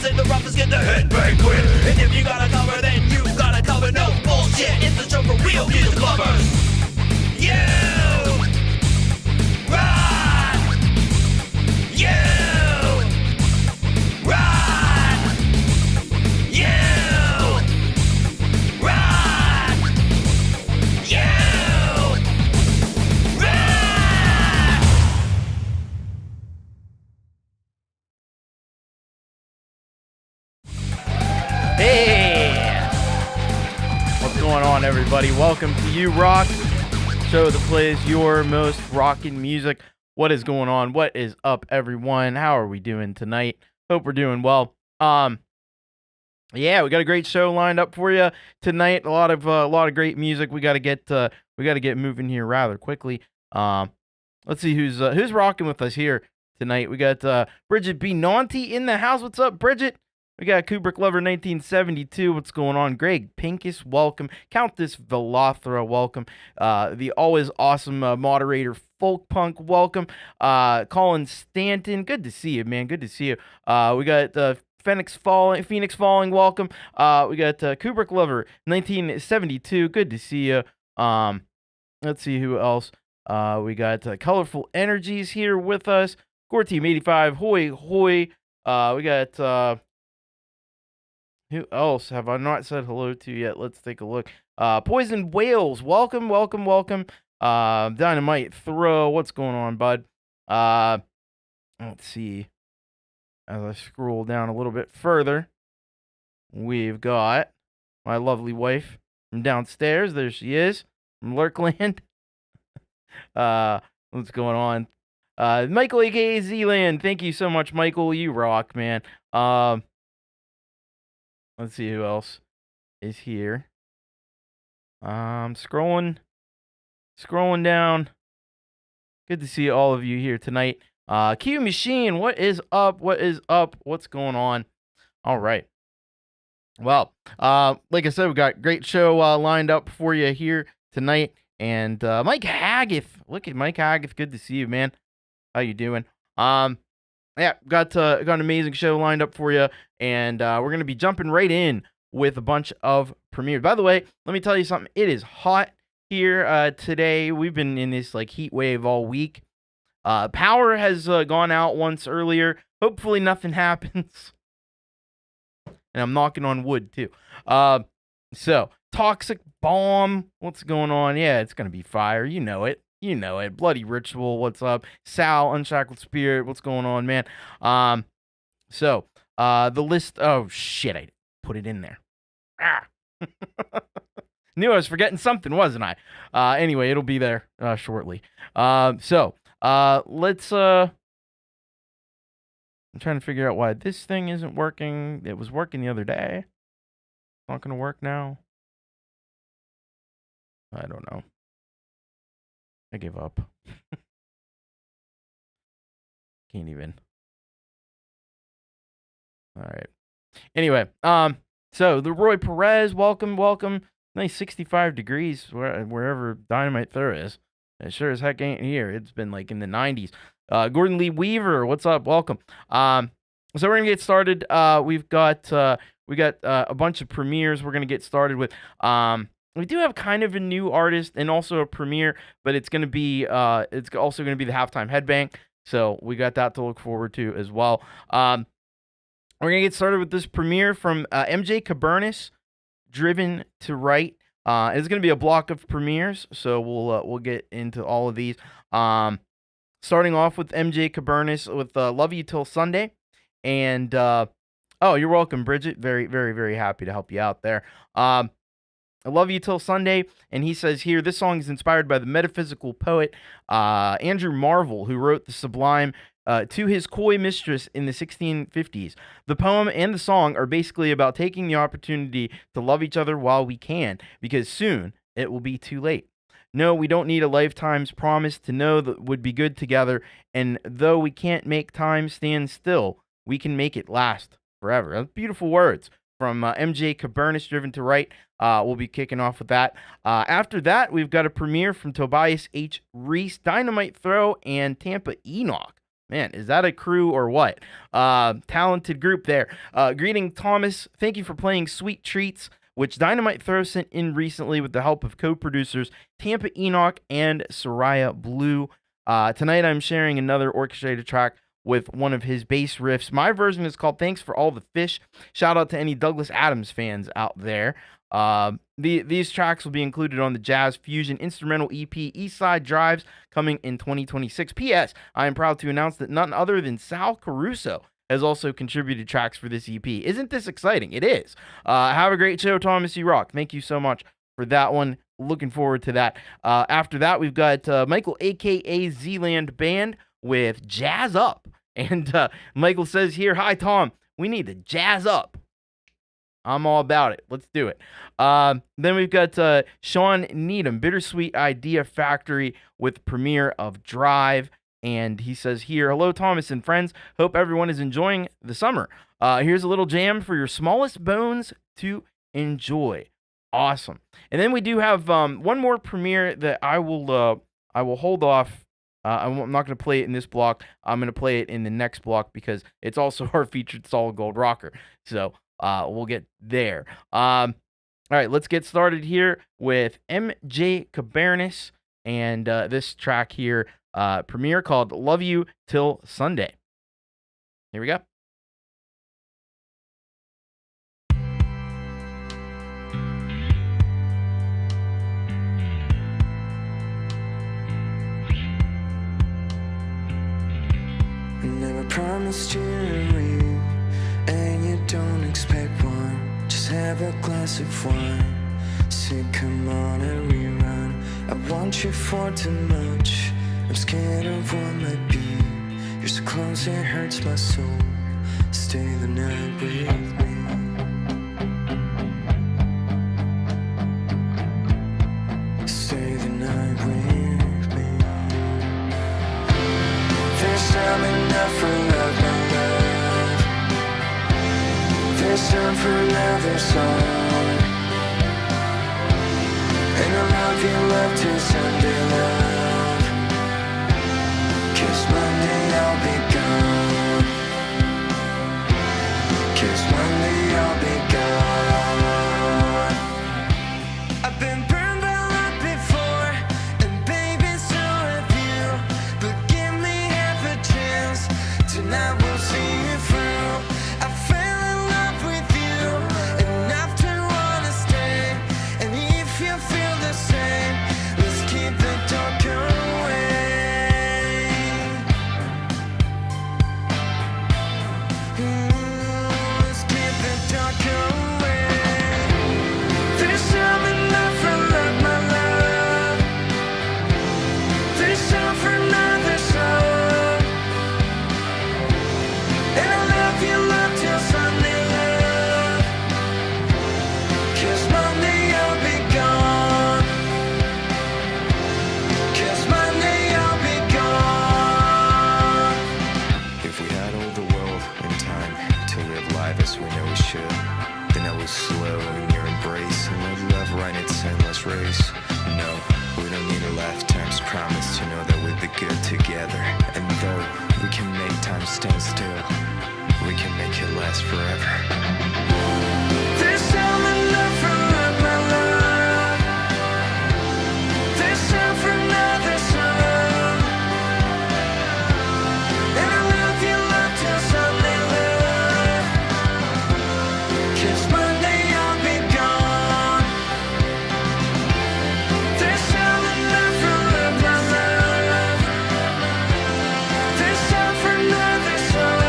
say the roughest get the headbang quick. And if you gotta cover, then you gotta cover. No bullshit, it's the show for real music lovers. You ride. You ride. You ride. You ride. Hey! What's going on, everybody? Welcome to You Rock, show that plays your most rockin' music. What is going on? What is up, everyone? How are we doing tonight? Hope we're doing well. Yeah, we got a great show lined up for you tonight. A lot of great music. We got to get moving here rather quickly. Let's see who's rocking with us here tonight. We got Bridget B. Naunty in the house. What's up, Bridget? We got Kubricklover 1972. What's going on? Greg Pincus, welcome. Countess Velothra, welcome. The always awesome moderator Folkpunk, welcome. Colin Stanton, good to see you, man. Good to see you. We got Phoenix Falling, welcome. We got Kubricklover 1972. Good to see you. Let's see who else. We got Colourful Energies here with us. Core Team 85, hoy hoy. We got who else have I not said hello to yet? Let's take a look. Poison Whales, welcome. Dynamite Throw, what's going on, bud? Let's see. As I scroll down a little bit further, we've got my lovely wife from downstairs. There she is, from Lurkland. What's going on? Michael aka Zealand, thank you so much, Michael. You rock, man. Let's see who else is here. Scrolling down. Good to see all of you here tonight. Q Machine, what is up? What's going on? All right. Well, like I said, we got a great show lined up for you here tonight. And Mike Haggith, look at Mike Haggith. Good to see you, man. How you doing? Yeah, got an amazing show lined up for you, and we're going to be jumping right in with a bunch of premieres. By the way, let me tell you something. It is hot here today. We've been in this heat wave all week. Power has gone out once earlier. Hopefully nothing happens. And I'm knocking on wood, too. So, Toxic Bomb, what's going on? Yeah, it's going to be fire. You know it. Bloody Ritual, what's up? Sal, Unshackled Spirit, what's going on, man? So, the list, oh, shit, I put it in there. Knew I was forgetting something, wasn't I? Anyway, it'll be there shortly. Let's, I'm trying to figure out why this thing isn't working. It was working the other day. Not going to work now. I don't know. I give up. Can't even. All right. Anyway, so the Roy Perez, welcome. Nice 65 degrees wherever Dynamite Throw is. It sure as heck ain't here. It's been in the 90s. Gordon Lee Weaver, what's up? Welcome. So we're gonna get started. We got a bunch of premieres we're gonna get started with. We do have kind of a new artist and also a premiere, but it's gonna be it's also gonna be the halftime headbang. So we got that to look forward to as well. We're gonna get started with this premiere from MJ Cabernis, Driven to Right. It's gonna be a block of premieres, so we'll get into all of these. Starting off with MJ Cabernis with Love You Till Sunday, and oh, you're welcome, Bridget. Very, very, very happy to help you out there. I Love You Till Sunday, and he says here, this song is inspired by the metaphysical poet Andrew Marvell, who wrote the Sublime to his coy mistress in the 1650s. The poem and the song are basically about taking the opportunity to love each other while we can, because soon it will be too late. No, we don't need a lifetime's promise to know that would be good together, and though we can't make time stand still, we can make it last forever. That's beautiful words from MJ Cabernis, Driven to Right. We'll be kicking off with that. After that, we've got a premiere from Tobias H. Reese, Dynamite Throw, and Tampa Enoch. Man, is that a crew or what? Talented group there. Greeting, Thomas. Thank you for playing Sweet Treats, which Dynamite Throw sent in recently with the help of co-producers Tampa Enoch and Soraya Blue. Tonight I'm sharing another orchestrated track with one of his bass riffs. My version is called Thanks for All the Fish. Shout out to any Douglas Adams fans out there. These tracks will be included on the Jazz Fusion Instrumental EP East Side Drives coming in 2026. P.S. I am proud to announce that none other than Sal Caruso has also contributed tracks for this EP. Isn't this exciting? It is. Have a great show, Thomas. You rock. Thank you so much for that one. Looking forward to that. After that, we've got Michael, a.k.a. Zealand Band, with Jazz Up. And Michael says here, hi, Tom. We need to jazz up. I'm all about it. Let's do it. Then we've got Shawn Needham, Bittersweet Idea Factory, with premiere of Drive. And he says here, hello, Thomas and friends. Hope everyone is enjoying the summer. Here's a little jam for your smallest bones to enjoy. Awesome. And then we do have one more premiere that I will hold off. I'm not going to play it in this block. I'm going to play it in the next block because it's also our featured Solid Gold rocker. So we'll get there. All right, let's get started here with MJ Cabernet and this track here, premiere called Love You Till Sunday. Here we go. Promised you a ring, and you don't expect one. Just have a glass of wine. Say come on and rerun. I want you for too much. I'm scared of what might be. You're so close it hurts my soul. Stay the night with me. Stay the night with me. There's time enough for love, my love. There's time for another song. And I love you, love till Sunday, love. 'Cause Monday I'll be gone. 'Cause Monday I'll be gone. I've been burned by love before, and baby so have you. But give me half a chance, tonight we'll see you through. I fell in love with you enough to wanna stay. And if you feel the same, let's keep the dark away. Let's keep the dark away. There's time enough for love, my love. There's time for another song. And I love you, love till Sunday, love. 'Cause Monday I'll be gone. 'Cause Monday I'll be gone. If we had all the world and time to live life as we know we should, then I was slow in your embrace and let love run its endless race. No, we don't need a lifetime's promise to know that we'll be good together. And though we can make time stand still, we can make it last forever. There's time enough for love, my love. There's time for another song. And I love you, love till Sunday, love. 'Cause Monday I'll be gone. There's time enough for love, my love. There's time for another song.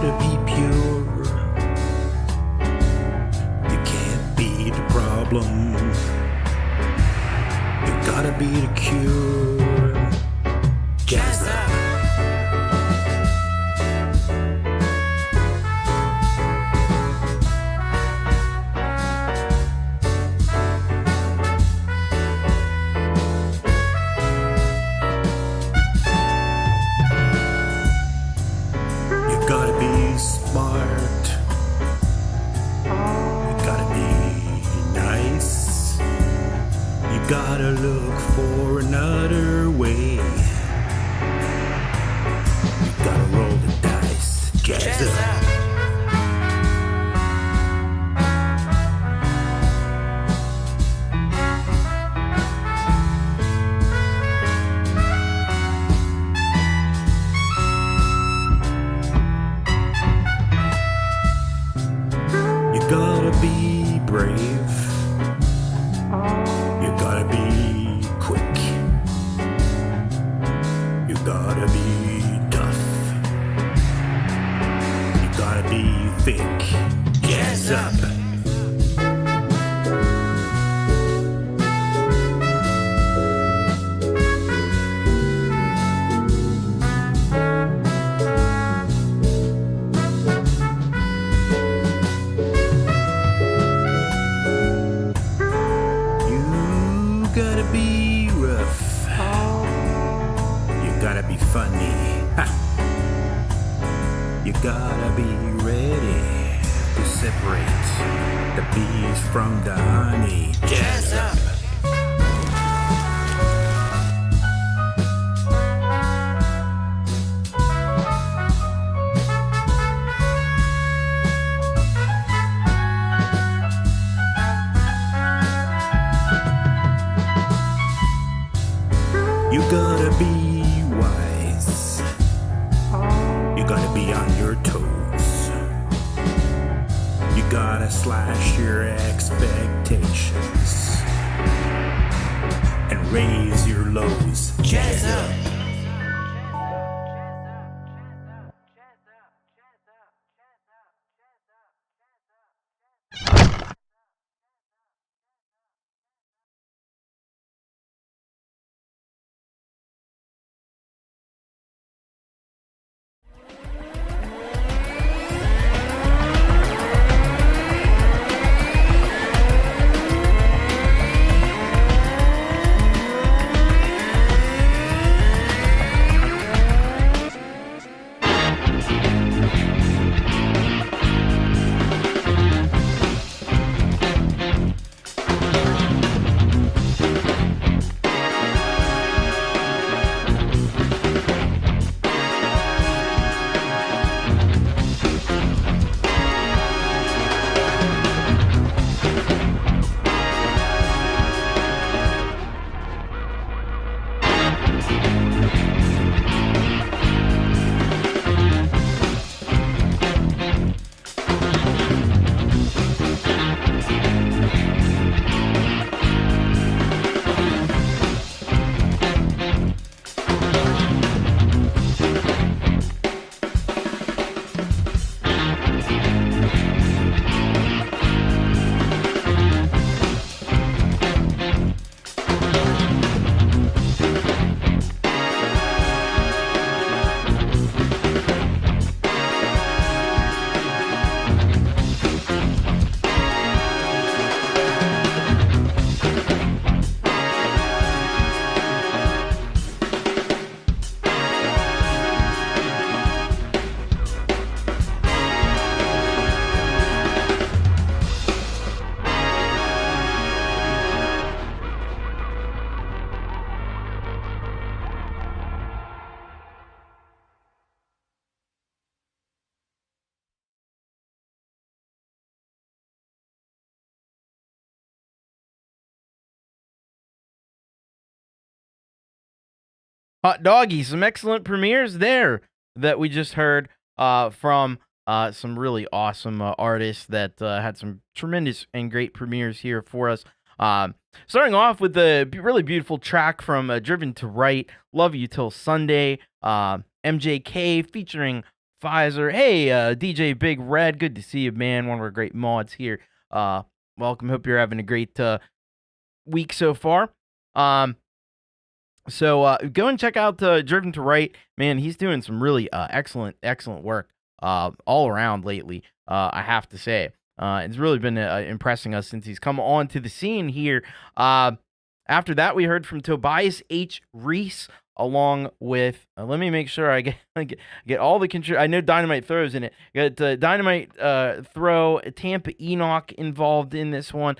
to be pure. You can't be the problem. You gotta be the cure. Jazz up. Smart. You gotta be nice. You gotta look for another way. You gotta roll the dice. Jazz up. Gotta be brave. You gotta be quick. You gotta be tough. You gotta be thick. Jazz up. Funny. Ha. You gotta be ready to separate the bees from the honey. Jazz up. You gotta be wise. You gotta be on your toes. You gotta slash your expectations and raise your lows. Jazz up. Hot doggy, some excellent premieres there that we just heard from some really awesome artists that had some tremendous and great premieres here for us. Starting off with the really beautiful track from Driven to Right, Love You Till Sunday, MJK featuring Pfizer. Hey, DJ Big Red, good to see you, man. One of our great mods here. Welcome. Hope you're having a great week so far. So go and check out Driven to Right. Man, he's doing some really excellent work all around lately, I have to say. It's really been impressing us since he's come on to the scene here. After that, we heard from Tobias H. Reese, along with, let me make sure I get all the I know Dynamite Throw's in it. Got Dynamite Throw, Tampa Enoch involved in this one.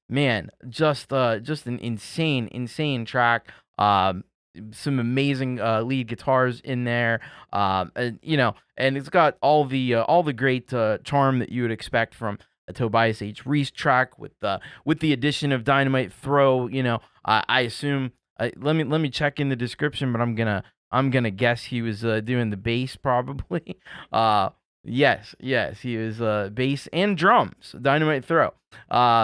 Man, just an insane track. Some amazing lead guitars in there. And it's got all the great charm that you would expect from a Tobias H. Reese track with the addition of Dynamite Throw. I assume. Let me check in the description, but I'm gonna guess he was doing the bass probably. Yes, he was bass and drums. Dynamite Throw.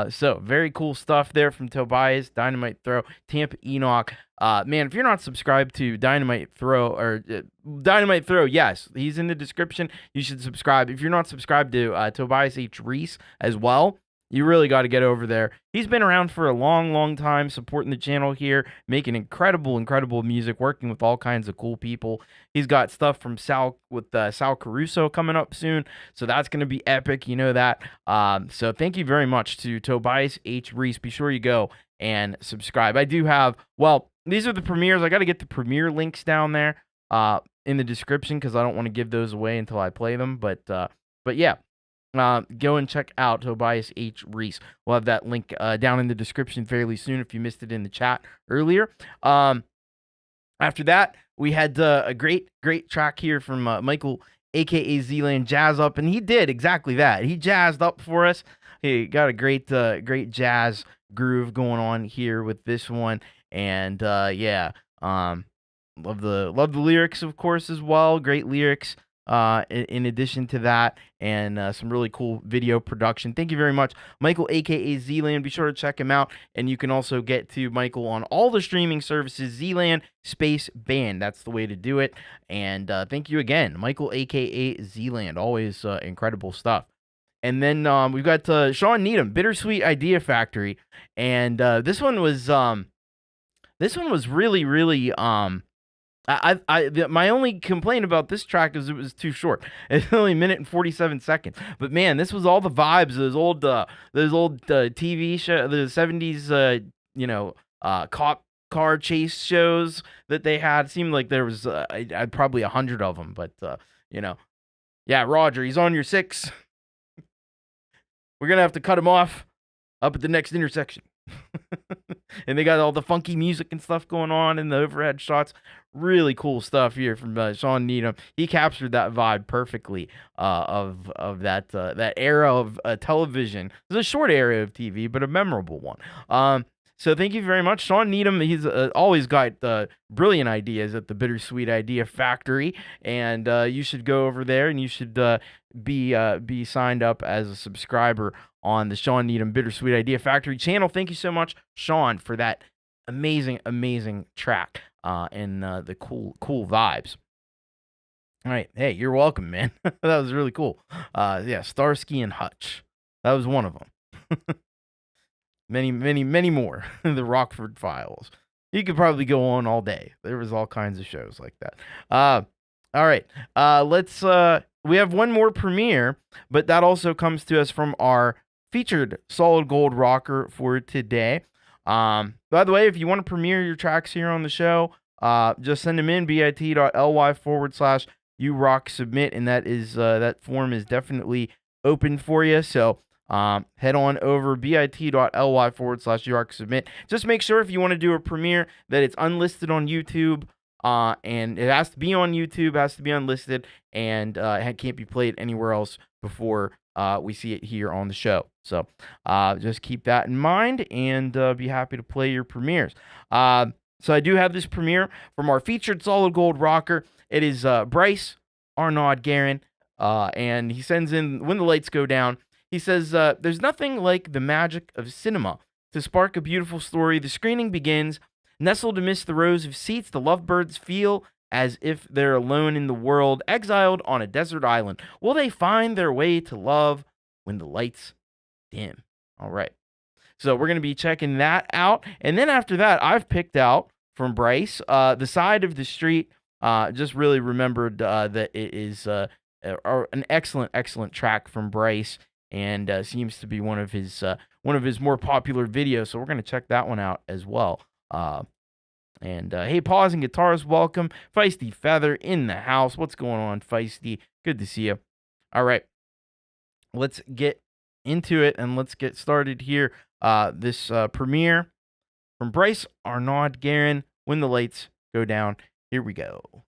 So very cool stuff there from Tobias. Dynamite Throw, Tampa Enoch. Man, if you're not subscribed to Dynamite Throw, yes, he's in the description. You should subscribe. If you're not subscribed to Tobias H. Reese as well, you really got to get over there. He's been around for a long time, supporting the channel here, making incredible music, working with all kinds of cool people. He's got stuff from Sal Caruso coming up soon, so that's going to be epic. You know that. So thank you very much to Tobias H. Reese. Be sure you go and subscribe. I do have, these are the premieres. I got to get the premiere links down there in the description because I don't want to give those away until I play them. But yeah. Go and check out Tobias H. Reese. We'll have that link down in the description fairly soon if you missed it in the chat earlier. After that, we had a great track here from Michael, a.k.a. Zealand, Jazz Up, and he did exactly that. He jazzed up for us. He got a great jazz groove going on here with this one, and love the lyrics, of course, as well. Great lyrics. In addition to that, and some really cool video production. Thank you very much, Michael, a.k.a. Zealand. Be sure to check him out, and you can also get to Michael on all the streaming services, Zealand space band. That's the way to do it, and thank you again, Michael, a.k.a. Zealand. Always incredible stuff. And then we've got Shawn Needham, Bittersweet Idea Factory, and this one was really my only complaint about this track is it was too short. It's only a minute and 47 seconds. But man, this was all the vibes. Those old TV show, the 70s, cop car chase shows that they had. It seemed like there was probably 100 of them. But yeah, Roger, he's on your 6. We're gonna have to cut him off up at the next intersection. And they got all the funky music and stuff going on in the overhead shots. Really cool stuff here from Shawn Needham. He captured that vibe perfectly of that era of television. It was a short era of TV, but a memorable one. So thank you very much, Shawn Needham. He's always got brilliant ideas at the Bittersweet Idea Factory, and you should go over there and you should be signed up as a subscriber on the Shawn Needham Bittersweet Idea Factory channel. Thank you so much, Shawn, for that amazing track and the cool vibes. All right, hey, you're welcome, man. That was really cool. Yeah, Starsky and Hutch. That was one of them. Many more. The Rockford Files. You could probably go on all day. There was all kinds of shows like that. All right. Let's. We have one more premiere, but that also comes to us from our featured Solid Gold rocker for today. By the way, if you want to premiere your tracks here on the show, just send them in bit.ly/urocksubmit, and that form is definitely open for you. So head on over bit.ly/urocksubmit. Just make sure if you want to do a premiere that it's unlisted on YouTube, and it has to be on YouTube, has to be unlisted, and it can't be played anywhere else before we see it here on the show. So just keep that in mind, and be happy to play your premieres. So I do have this premiere from our featured Solid Gold rocker. It is Brice-Arnaud Guerin, and he sends in When the Lights Go Down. He says, there's nothing like the magic of cinema to spark a beautiful story. The screening begins. Nestled amidst the rows of seats, the lovebirds feel as if they're alone in the world, exiled on a desert island. Will they find their way to love when the lights dim? All right. So we're going to be checking that out. And then after that, I've picked out from Brice, The Side of the Street. Just really remembered that it is an excellent track from Brice, and seems to be one of his more popular videos. So we're going to check that one out as well. Hey, Paws and Guitars, welcome. Feisty Feather in the house. What's going on, Feisty? Good to see you. All right. Let's get into it, and let's get started here. This premiere from Brice-Arnaud Guerin, When the Lights Go Down. Here we go.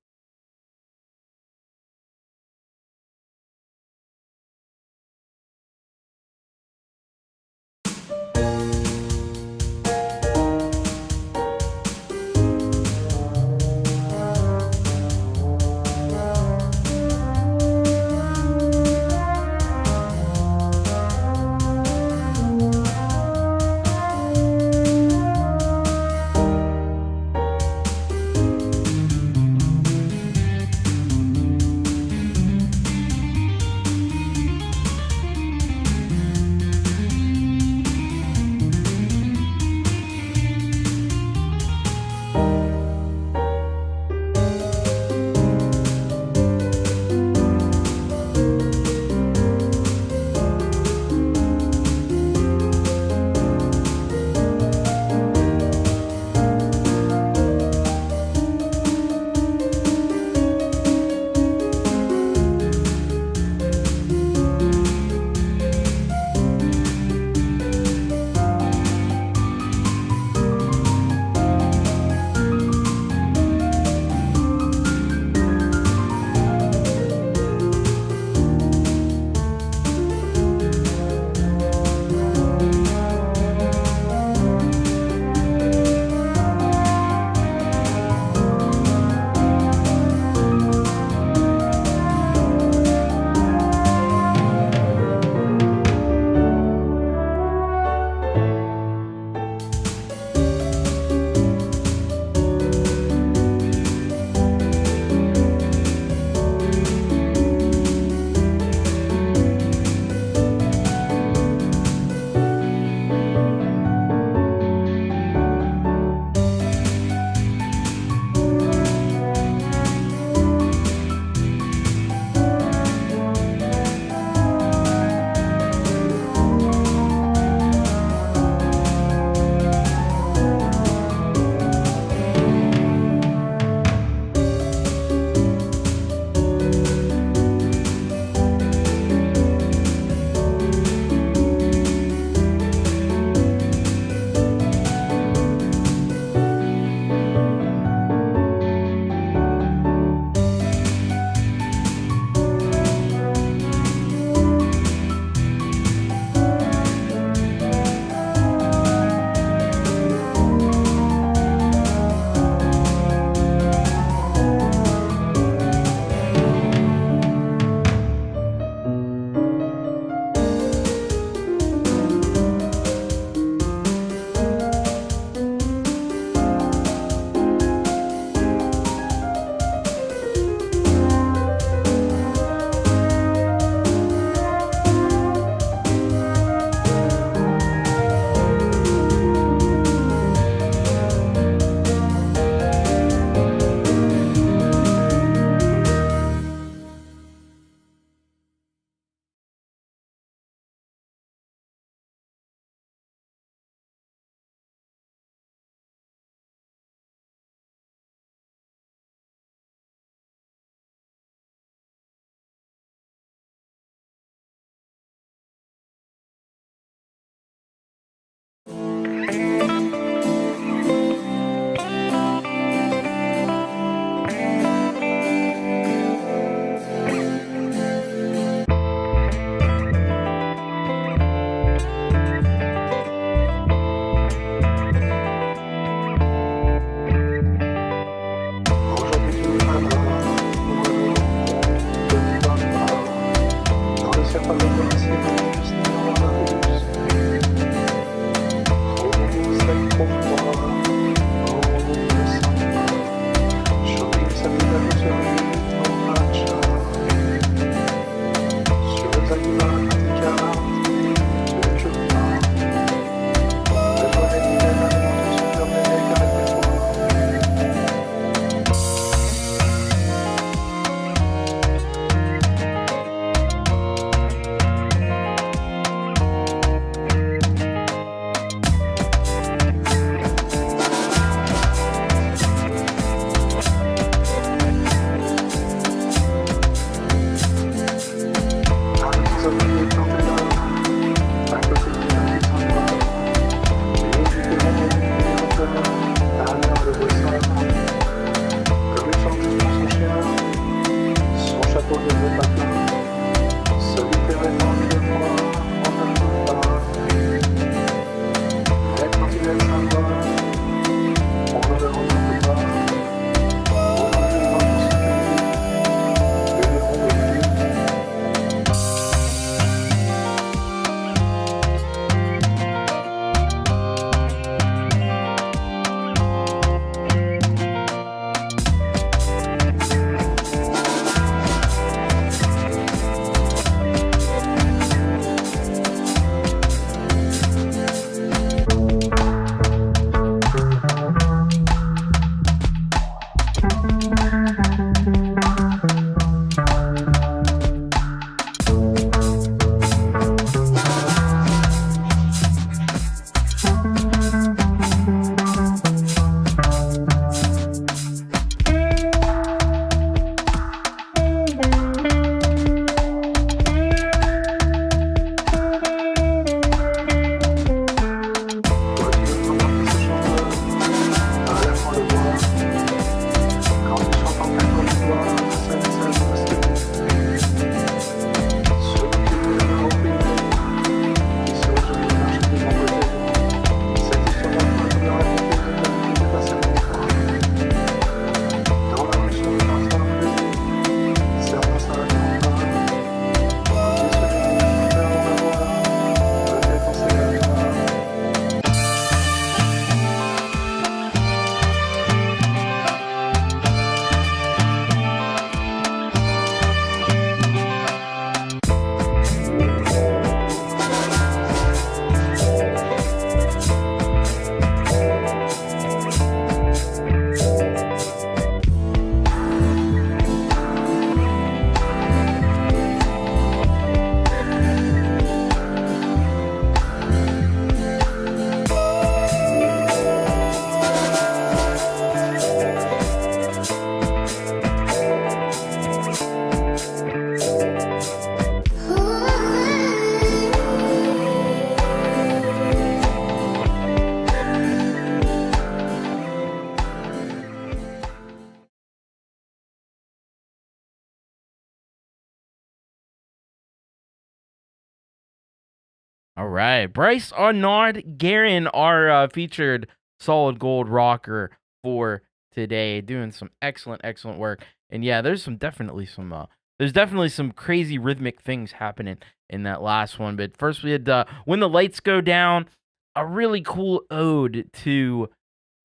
All right. Brice-Arnaud Guerin, our featured solid gold rocker for today, doing some excellent, excellent work. And yeah, there's definitely some crazy rhythmic things happening in that last one. But first we had When the Lights Go Down, a really cool ode to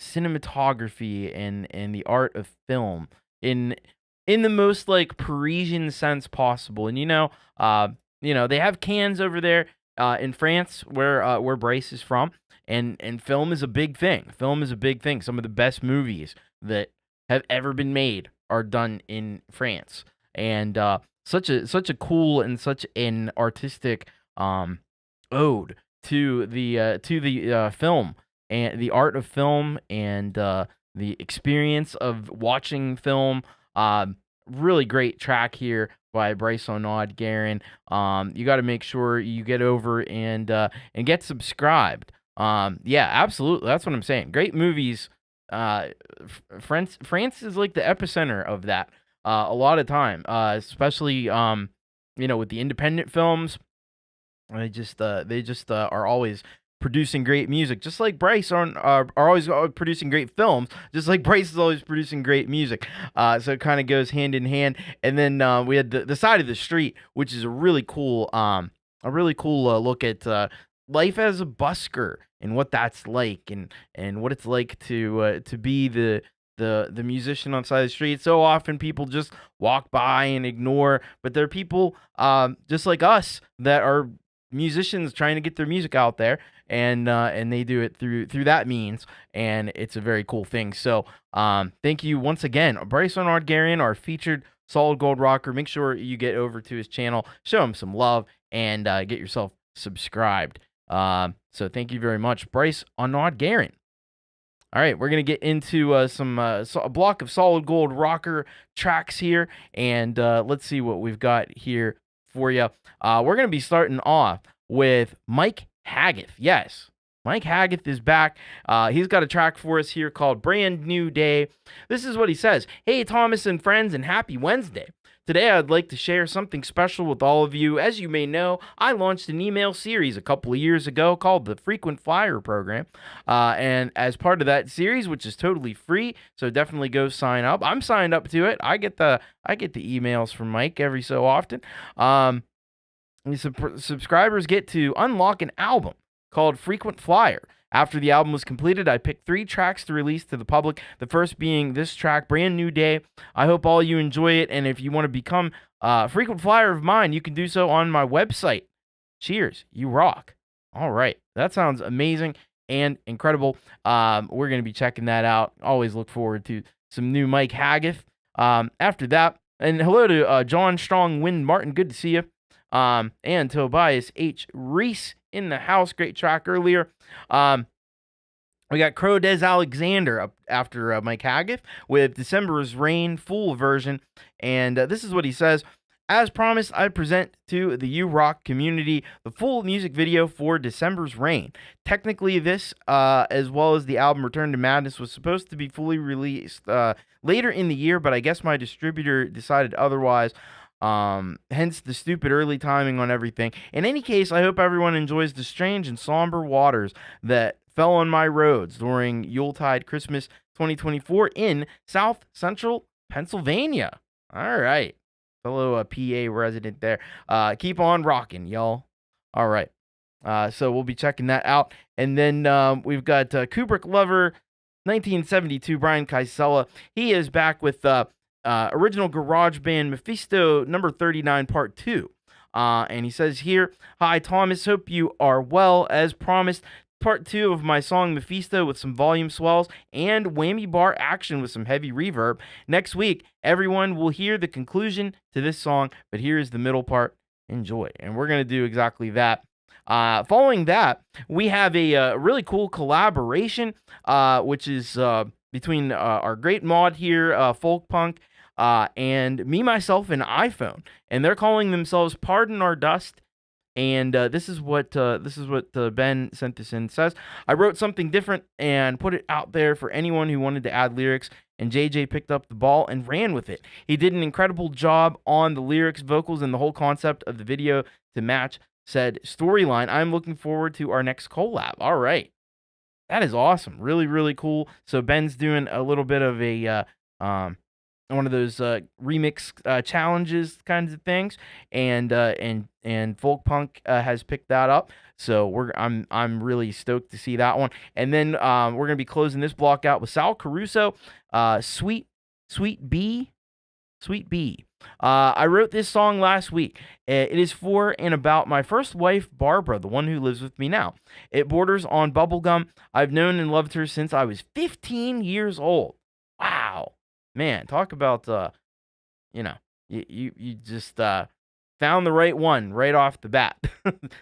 cinematography and the art of film in the most like Parisian sense possible. And they have Cannes over there in France where Brice is from, and film is a big thing. Film is a big thing. Some of the best movies that have ever been made are done in France, and such a cool and such an artistic ode to the film and the art of film and the experience of watching film. Really great track here by Brice-Arnaud Guerin. You got to make sure you get over and get subscribed. Yeah, absolutely. That's what I'm saying. Great movies. France is like the epicenter of that. A lot of time, especially with the independent films. They just are always producing great music, just like Brice are always producing great films, just like Brice is always producing great music. So it kind of goes hand in hand. And then we had the Side of the Street, which is a really cool look at life as a busker and what that's like, and what it's like to be the musician on the side of the street. So often people just walk by and ignore, but there are people just like us that are musicians trying to get their music out there, and they do it through that means, and it's a very cool thing. So thank you once again, Brice-Arnaud Guerin, our featured solid gold rocker. Make sure you get over to his channel, show him some love, and get yourself subscribed. So thank you very much, Brice-Arnaud Guerin. All right, we're going to get into a block of solid gold rocker tracks here, and let's see what we've got here for you. We're going to be starting off with Mike Haggith. Yes, Mike Haggith is back. He's got a track for us here called Brand New Day. This is what he says. Hey, Thomas and friends, and happy Wednesday. Today, I'd like to share something special with all of you. As you may know, I launched an email series a couple of years ago called the Frequent Flyer Program. And as part of that series, which is totally free, so definitely go sign up. I'm signed up to it. I get the emails from Mike every so often. Subscribers get to unlock an album called Frequent Flyer. After the album was completed, I picked 3 tracks to release to the public, the first being this track, Brand New Day. I hope all you enjoy it, and if you want to become a frequent flyer of mine, you can do so on my website. Cheers, you rock. All right, that sounds amazing and incredible. We're going to be checking that out. Always look forward to some new Mike Haggith. After that, and hello to John Strong, Wynn Martin, good to see you. And Tobias H. Reese in the house. Great track earlier. We got Krow Des Alexander up after Mike Haggith with December's Rain full version. And this is what he says. As promised, I present to the U-Rock community the full music video for December's Rain. Technically, this, as well as the album Return to Madness, was supposed to be fully released later in the year, but I guess my distributor decided otherwise. Hence the stupid early timing on everything. In any case, I hope everyone enjoys the strange and somber waters that fell on my roads during Yuletide Christmas 2024 in South Central Pennsylvania. All right. Fellow PA resident there. Keep on rocking, y'all. All right. So we'll be checking that out. And then we've got Kubricklover 1972, Brian Kaisela. He is back with original garage band Mephisto number 39 part 2. And he says here, hi Thomas, hope you are well. As promised, part 2 of my song Mephisto with some volume swells and whammy bar action with some heavy reverb. Next week, everyone will hear the conclusion to this song, but here is the middle part. Enjoy. And we're going to do exactly that. Following that, we have a really cool collaboration, which is between our great mod here, Folkpunk, and me, myself, and iPhone, and they're calling themselves Pardon Our Dust. And this is what Ben sent this in. It says, I wrote something different and put it out there for anyone who wanted to add lyrics, and JJ picked up the ball and ran with it. He did an incredible job on the lyrics, vocals, and the whole concept of the video to match said storyline. I'm looking forward to our next collab. All right. That is awesome. Really, really cool. So Ben's doing a little bit of a one of those remix challenges kinds of things, and Folkpunk has picked that up. So I'm really stoked to see that one. And then we're gonna be closing this block out with Sal Caruso, Sweet B. I wrote this song last week. It is for and about my first wife, Barbara, the one who lives with me now. It borders on bubblegum. I've known and loved her since I was 15 years old. Wow. Man, talk about, you just found the right one right off the bat.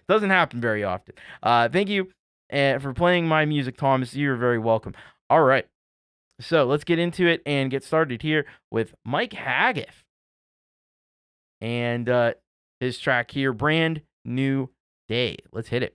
Doesn't happen very often. Thank you for playing my music, Thomas. You're very welcome. All right. So let's get into it and get started here with Mike Haggith. And his track here, Brand New Day. Let's hit it.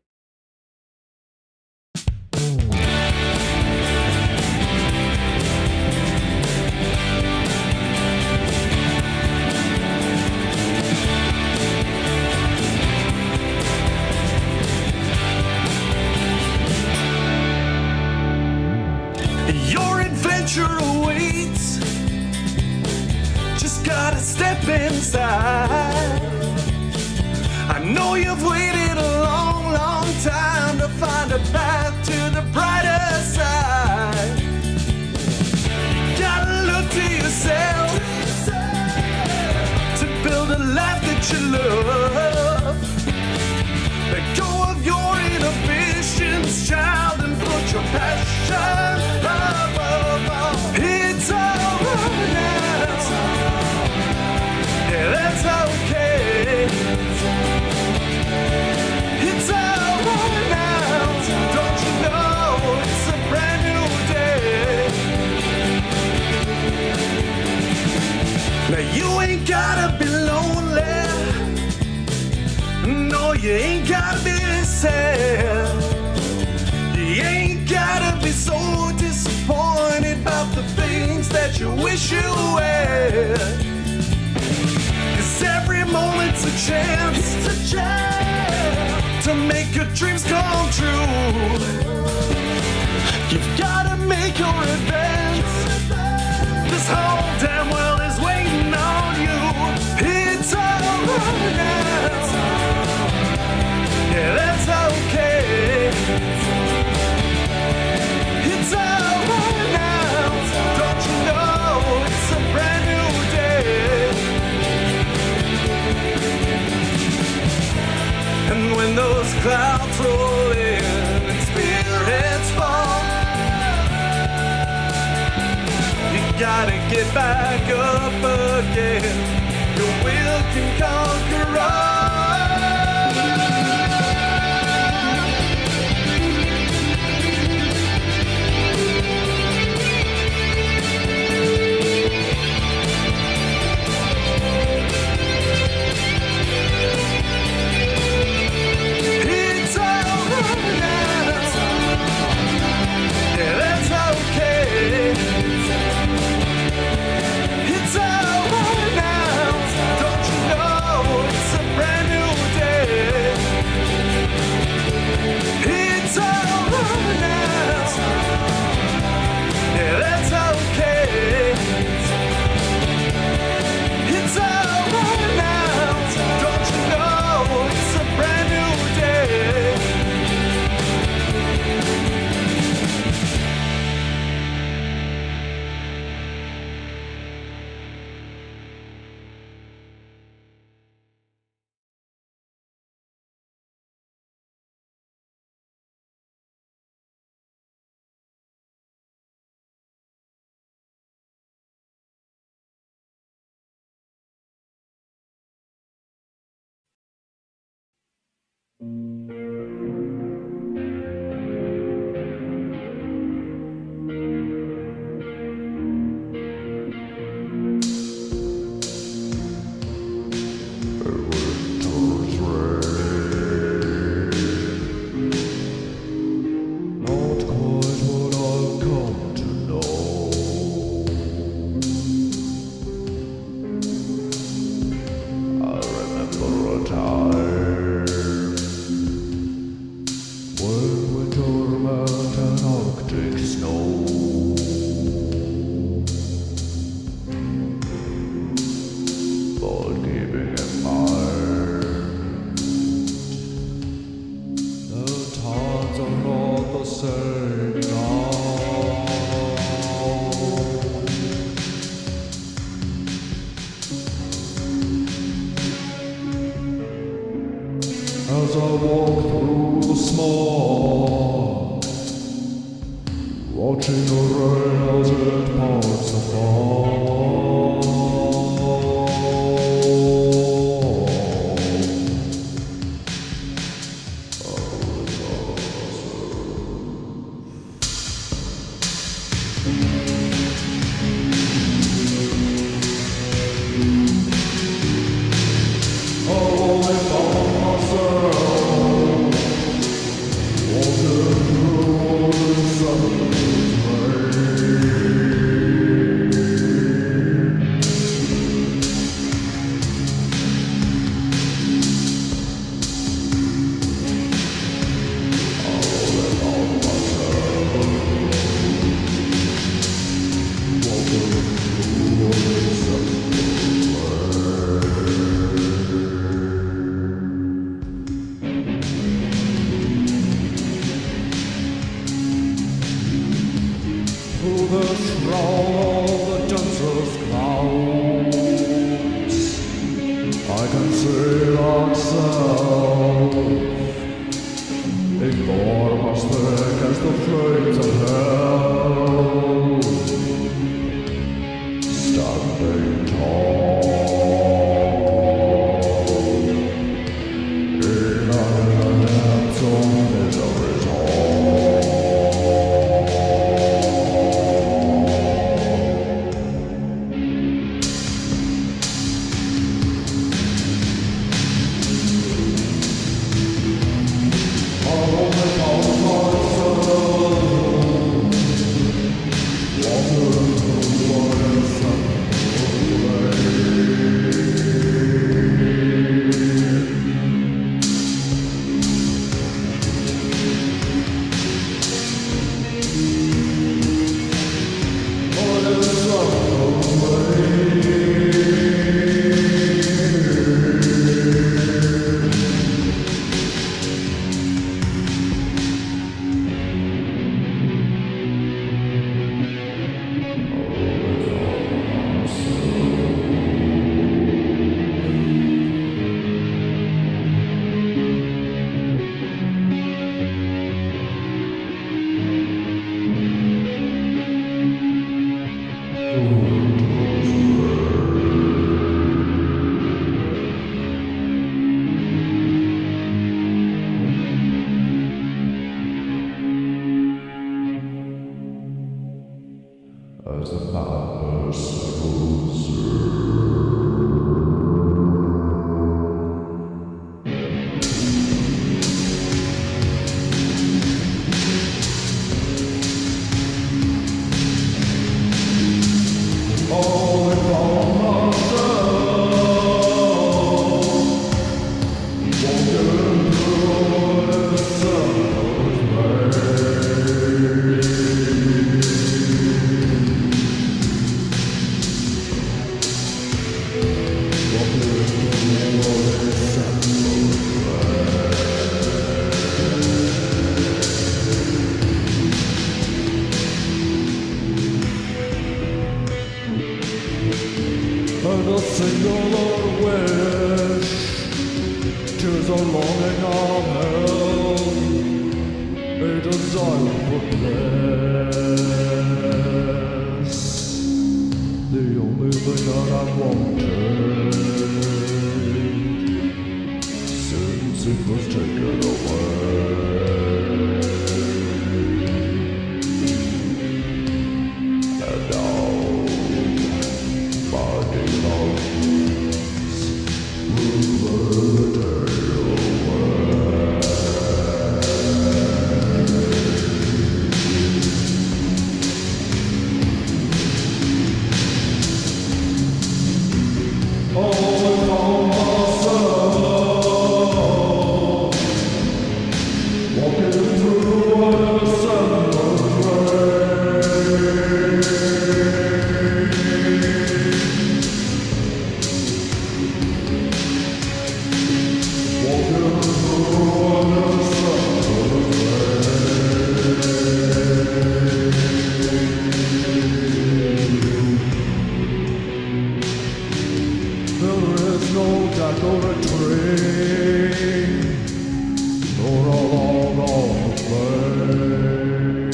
Your adventure awaits. Just gotta step inside. I know you've waited a long, long time to find a path to the brighter side. You gotta look to yourself to build a life that you love. Let go of your inhibitions, child, and put your passion above all. It's all right now. Yeah, that's okay. It's all right now. Don't you know it's a brand new day? Now you ain't gotta be lonely. you ain't gotta be sad. You ain't gotta be so disappointed about the things that you wish you had. 'Cause every moment's a chance, to make your dreams come true. You've gotta make your advance. This whole damn world is waiting on you. It's alright now. Yeah, that's okay. It's alright now. Don't you know it's a brand new day? And when those clouds roll in and spirits fall, you gotta get back up again. Your will can conquer all. It's alright now. Yeah, that's okay. It's alright now. Don't you know it's a brand new day? It's alright now. Yeah, that's okay. It's alright now. Don't you know it's a brand new day? As I walk through the smog, watching the rain as it parts the fog. is a longing of hell, a desire for bliss. The only thing that I wanted since it was taken away. And now my demons will take away. All on myself, walking through a December rain. Walking through a December There is no decoratory, nor a log on the flame.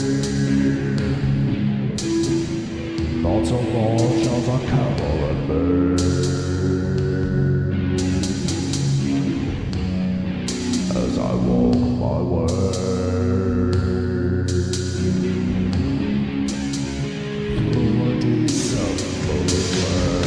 Not so much as a camel and me, as I walk my way through a December rain.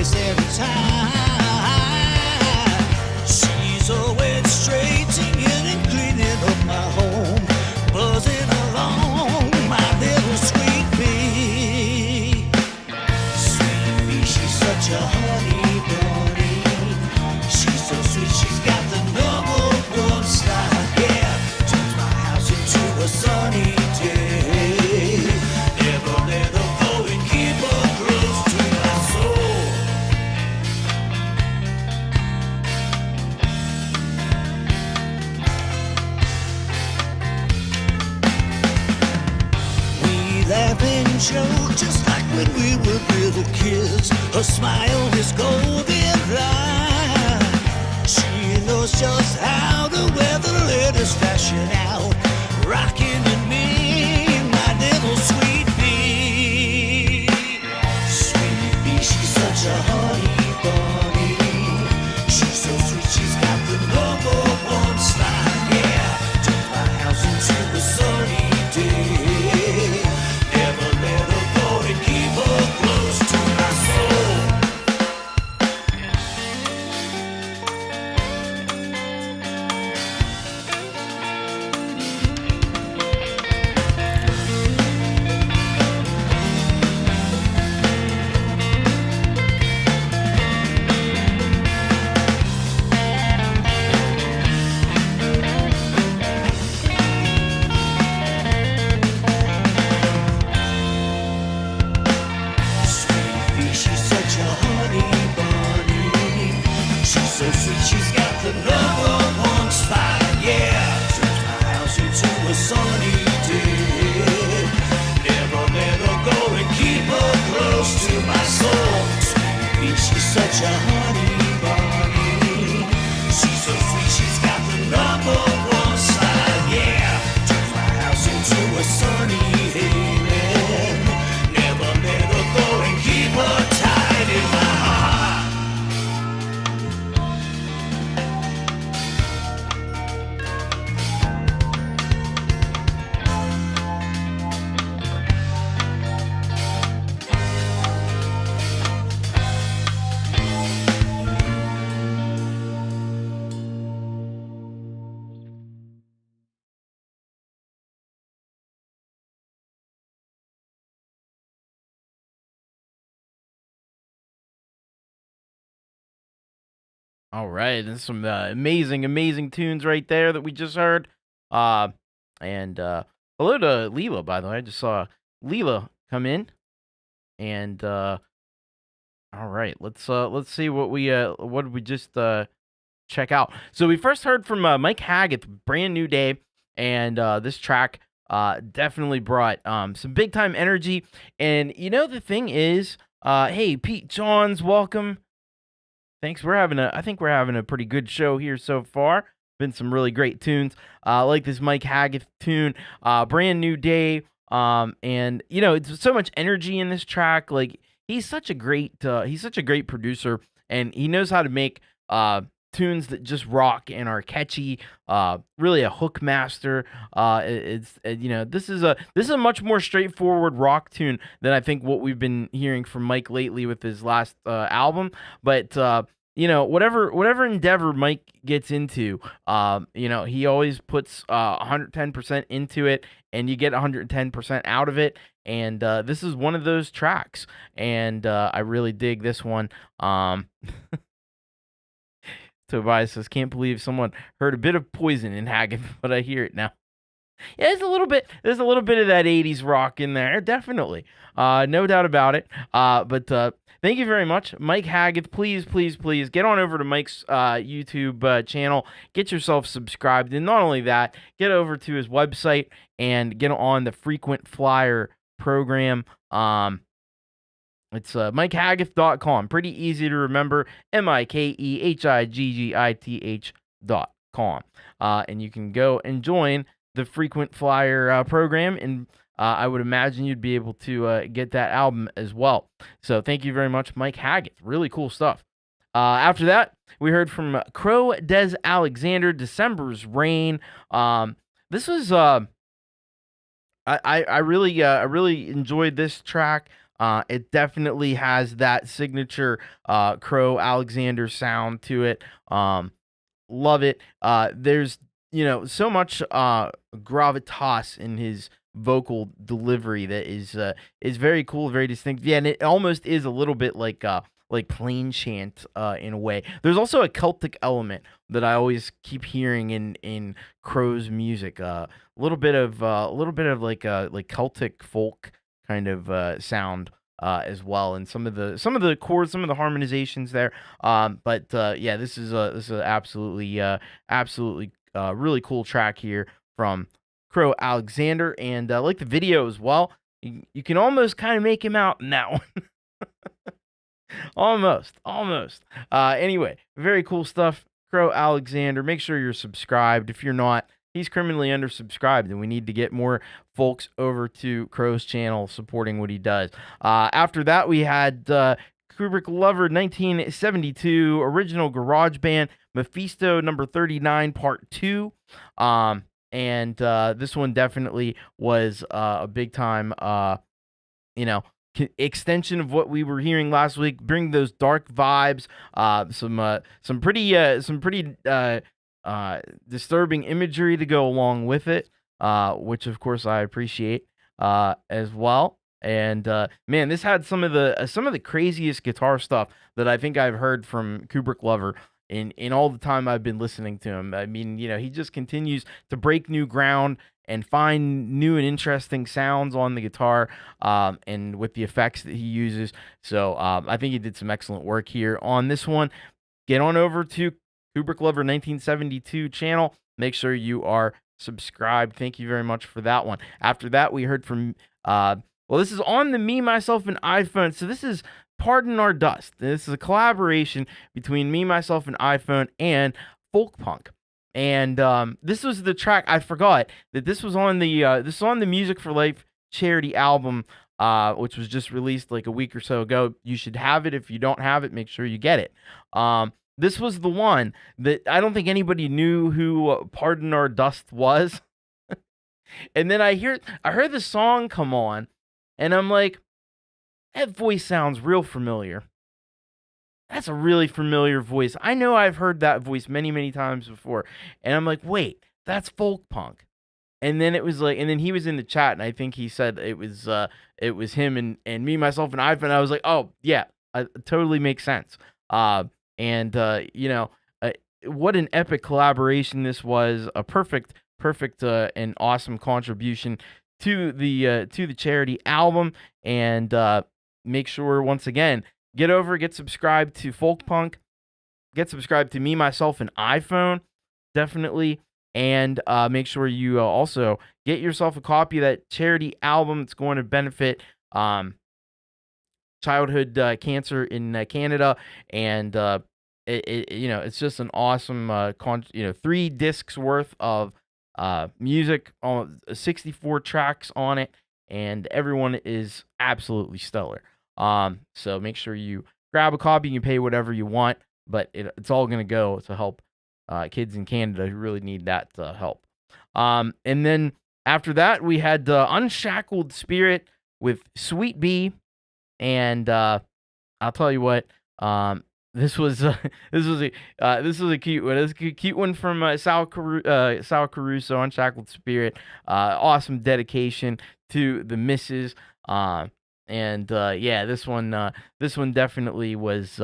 place every time. She's always straightening and cleaning up my home, buzzing along, my little sweet bee. Sweet bee, she's such a honey bunny. She's so sweet, she's got the #1 style. Yeah, turns my house into a sunny day. Never let her go and keep her close to my soul. We laugh and joke just like when we were little kids. Her smile is golden light. She knows just how to wear the latest fashion out. Rockin' and me, my little sweet bee. Sweet bee, she's such a honey bunny. She's so sweet, she's got the #1 style. Yeah, turns my house into a sunny day. Never let her go and keep her close to my soul. Sweet bee, she's such a honey bunny. She's so sweet, she's got the #1 spot. Yeah, turns my house into a sunny day. Never let her go and keep her close to my soul. Sweet bee, she's such a honey bunny. She's so sweet, she's got the #1 spot. Yeah, turns my house into a sunny haven. Never let her go and keep her tight in my heart. All right, there's some amazing tunes right there that we just heard. And hello to Leela, by the way. I just saw Leela come in, and all right, let's see what did we just check out. So we first heard from Mike Haggith, Brand New Day, and this track definitely brought some big time energy. And you know the thing is, hey Pete Johns, welcome. Thanks. I think we're having a pretty good show here so far. Been some really great tunes. Like this Mike Haggith tune, Brand New Day. And you know, it's so much energy in this track. Like he's such a great producer, and he knows how to make tunes that just rock and are catchy. Really a hook master. You know, this is a much more straightforward rock tune than I think what we've been hearing from Mike lately with his last album. But you know, whatever endeavor Mike gets into, you know, he always puts 110% into it, and you get 110% out of it. And this is one of those tracks, and I really dig this one. Tobias says, can't believe someone heard a bit of Poison in Haggith, but I hear it now. Yeah, there's a little bit of that 80s rock in there, definitely. No doubt about it. But thank you very much, Mike Haggith. Please get on over to Mike's YouTube channel. Get yourself subscribed. And not only that, get over to his website and get on the Frequent Flyer program. It's MikeHaggith.com. Pretty easy to remember. MikeHiggith.com. And you can go and join the Frequent Flyer program, and I would imagine you'd be able to get that album as well. So thank you very much, Mike Haggith. Really cool stuff. After that, we heard from Krow Des Alexander, December's Rain. This was I really enjoyed this track. It definitely has that signature Krow Alexander sound to it. Love it. There's so much gravitas in his vocal delivery that is very cool, very distinct. Yeah, and it almost is a little bit like plain chant in a way. There's also a Celtic element that I always keep hearing in Krow's music. A little bit of like Celtic folk kind of sound as well, and some of the chords, some of the harmonizations there. But yeah, this is absolutely really cool track here from Krow Alexander, and I like the video as well. You can almost kind of make him out in that one. Almost. Anyway, very cool stuff. Krow Alexander. Make sure you're subscribed. If you're not, he's criminally undersubscribed, and we need to get more folks over to Krow's channel supporting what he does. After that, we had Kubricklover 1972 original garage band Mephisto number 39 part 2. And this one definitely was a big time extension of what we were hearing last week. Bring those dark vibes, some pretty disturbing imagery to go along with it, which of course I appreciate as well. And man, this had some of the craziest guitar stuff that I think I've heard from Kubricklover in all the time I've been listening to him. I mean, he just continues to break new ground and find new and interesting sounds on the guitar, and with the effects that he uses. So I think he did some excellent work here on this one. Get on over to Kubricklover 1972 channel. Make sure you are subscribed. Thank you very much for that one. After that, we heard from, this is on the Me, Myself, and iPhone. So this is Pardon Our Dust. This is a collaboration between Me, Myself, and iPhone and Folkpunk. And this was the track. I forgot that this was on the Music for Life charity album, which was just released like a week or so ago. You should have it. If you don't have it, make sure you get it. This was the one that I don't think anybody knew who Pardon Our Dust was. And then I heard the song come on, and I'm like, that voice sounds real familiar. That's a really familiar voice. I know I've heard that voice many, many times before. And I'm like, wait, that's Folkpunk. And then and then he was in the chat, and I think he said it was him and Me, Myself, and iPhone. I was like, oh yeah, it totally makes sense. What an epic collaboration this was. A perfect and awesome contribution to the charity album. And make sure, once again, get subscribed to Folkpunk, get subscribed to Me, Myself, and iPhone, definitely, and make sure you also get yourself a copy of that charity album. It's going to benefit childhood cancer in Canada, and it's just an awesome 3 discs worth of music, 64 tracks on it, and everyone is absolutely stellar. So make sure you grab a copy. You can pay whatever you want, but it's all going to go to help kids in Canada who really need that help. And then after that, we had Unshackled Spirit with Sweet Bee, and I'll tell you what, this was a cute one. This is a cute one from Sal Caruso, Unshackled Spirit. Awesome dedication to the missus. And this one definitely was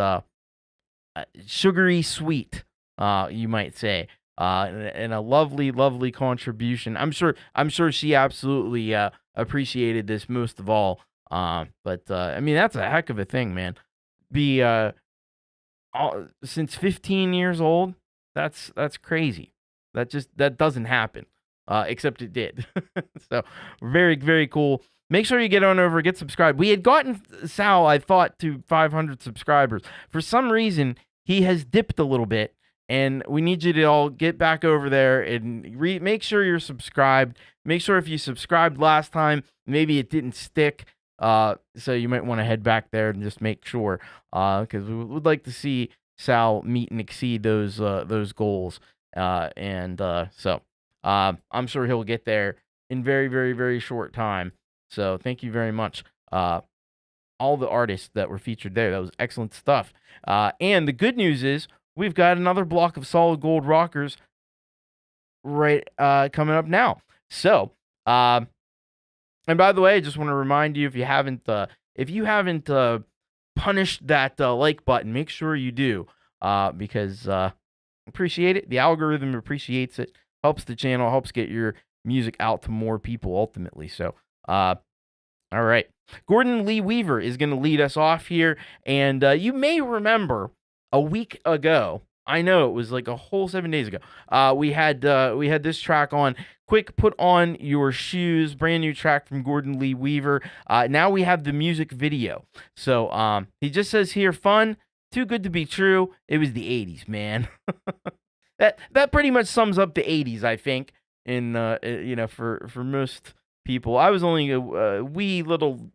sugary sweet, you might say, and a lovely contribution. I'm sure she absolutely appreciated this most of all. But I mean, that's a heck of a thing, man. Since 15 years old, that's crazy. That doesn't happen, except it did. So very, very cool. Make sure you get on over, get subscribed. We had gotten Sal, I thought, to 500 subscribers. For some reason, he has dipped a little bit, and we need you to all get back over there and make sure you're subscribed. Make sure if you subscribed last time, maybe it didn't stick, so you might want to head back there and just make sure, because we would like to see Sal meet and exceed those goals, so I'm sure he'll get there in very, very, very short time. So thank you very much all the artists that were featured there. That was excellent stuff. And the good news is we've got another block of solid gold rockers right coming up now. So, and by the way, I just want to remind you, if you haven't punished that like button, make sure you do, because appreciate it. The algorithm appreciates it, helps the channel, helps get your music out to more people ultimately. So, all right. Gordon Lee Weaver is going to lead us off here, and you may remember a week ago, I know it was like a whole 7 days ago, we had this track on. Quick, Put On Your Shoes, brand new track from Gordon Lee Weaver. Now we have the music video. So he just says here, fun, too good to be true. It was the 80s, man. that pretty much sums up the 80s, I think, in for most people. I was only a wee little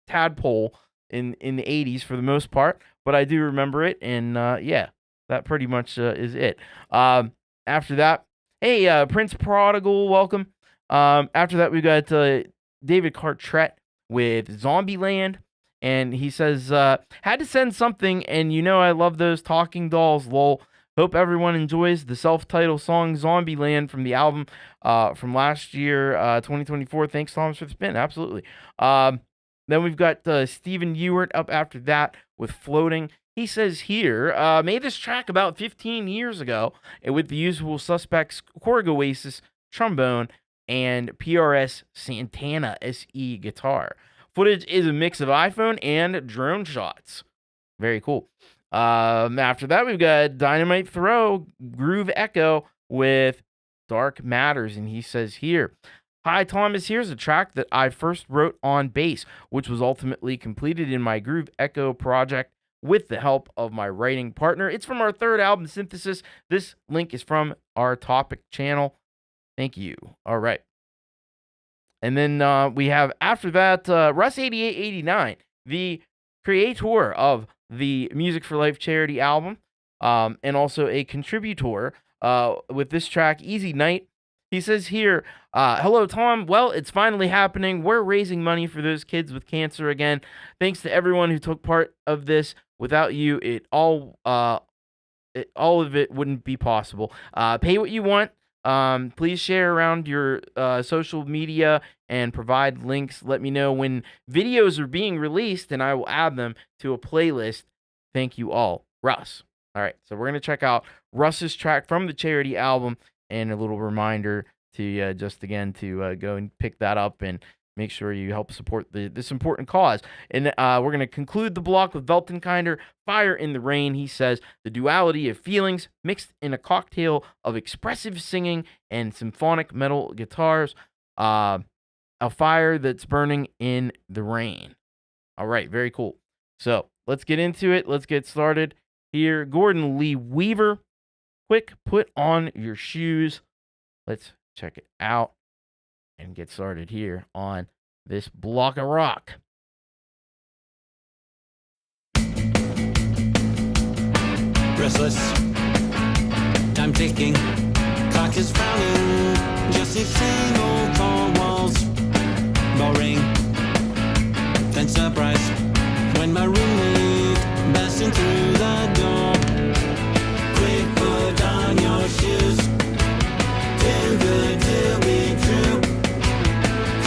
tadpole in the 80s for the most part, but I do remember it, and yeah, that pretty much is it. After that, hey, Prince Prodigal, welcome. After that, we got David Cartret with Zombieland, and he says, had to send something, and I love those talking dolls, lol. Hope everyone enjoys the self-titled song Zombieland from the album from last year, 2024. Thanks, Thomas, for the spin. Absolutely. Then we've got Stephen Ewart up after that with Floating. He says here, made this track about 15 years ago with the usual suspects, Korg Oasis, trombone, and PRS Santana SE guitar. Footage is a mix of iPhone and drone shots. Very cool. After that, we've got Dynamite Throw, Groove Echo with Dark Matters. And he says here, hi, Thomas, here's a track that I first wrote on bass, which was ultimately completed in my Groove Echo project with the help of my writing partner. It's from our third album, Synthesis. This link is from our topic channel. Thank you. All right. And then we have, after that, Russ8889, the creator of the Music for Life charity album, and also a contributor with this track, Easy Night. He says here, hello, Tom. Well, it's finally happening. We're raising money for those kids with cancer again. Thanks to everyone who took part of this. Without you, all of it wouldn't be possible. Pay what you want. Please share around your social media and provide links. Let me know when videos are being released, and I will add them to a playlist. Thank you all. Russ. All right, so we're going to check out Russ's track from the charity album, and a little reminder to go and pick that up and make sure you help support this important cause. And we're going to conclude the block with Weltenkinder, Fire in the Rain. He says, the duality of feelings mixed in a cocktail of expressive singing and symphonic metal guitars, a fire that's burning in the rain. All right, very cool. So let's get into it. Let's get started here. Gordon Lee Weaver, Quick, Put On Your Shoes. Let's check it out and get started here on this block of rock. Restless, time ticking, clock is frowning, just the same old four walls. Boring, then surprise, when my roommate busting through the door. Quick, put on your shoes, too good to be true.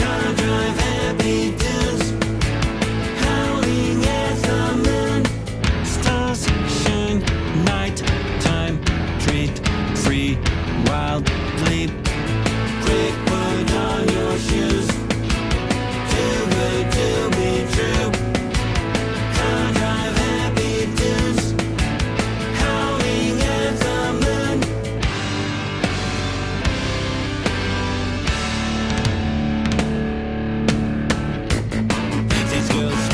Car drive happy dudes, howling at the moon. Stars shine, night time, treat free, wild leap. Quick, put on your shoes, too good to be true. Car drive happy dudes, howling at the moon. These girls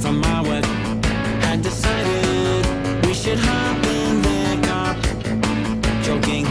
from our web had decided we should hop in their car. Joking,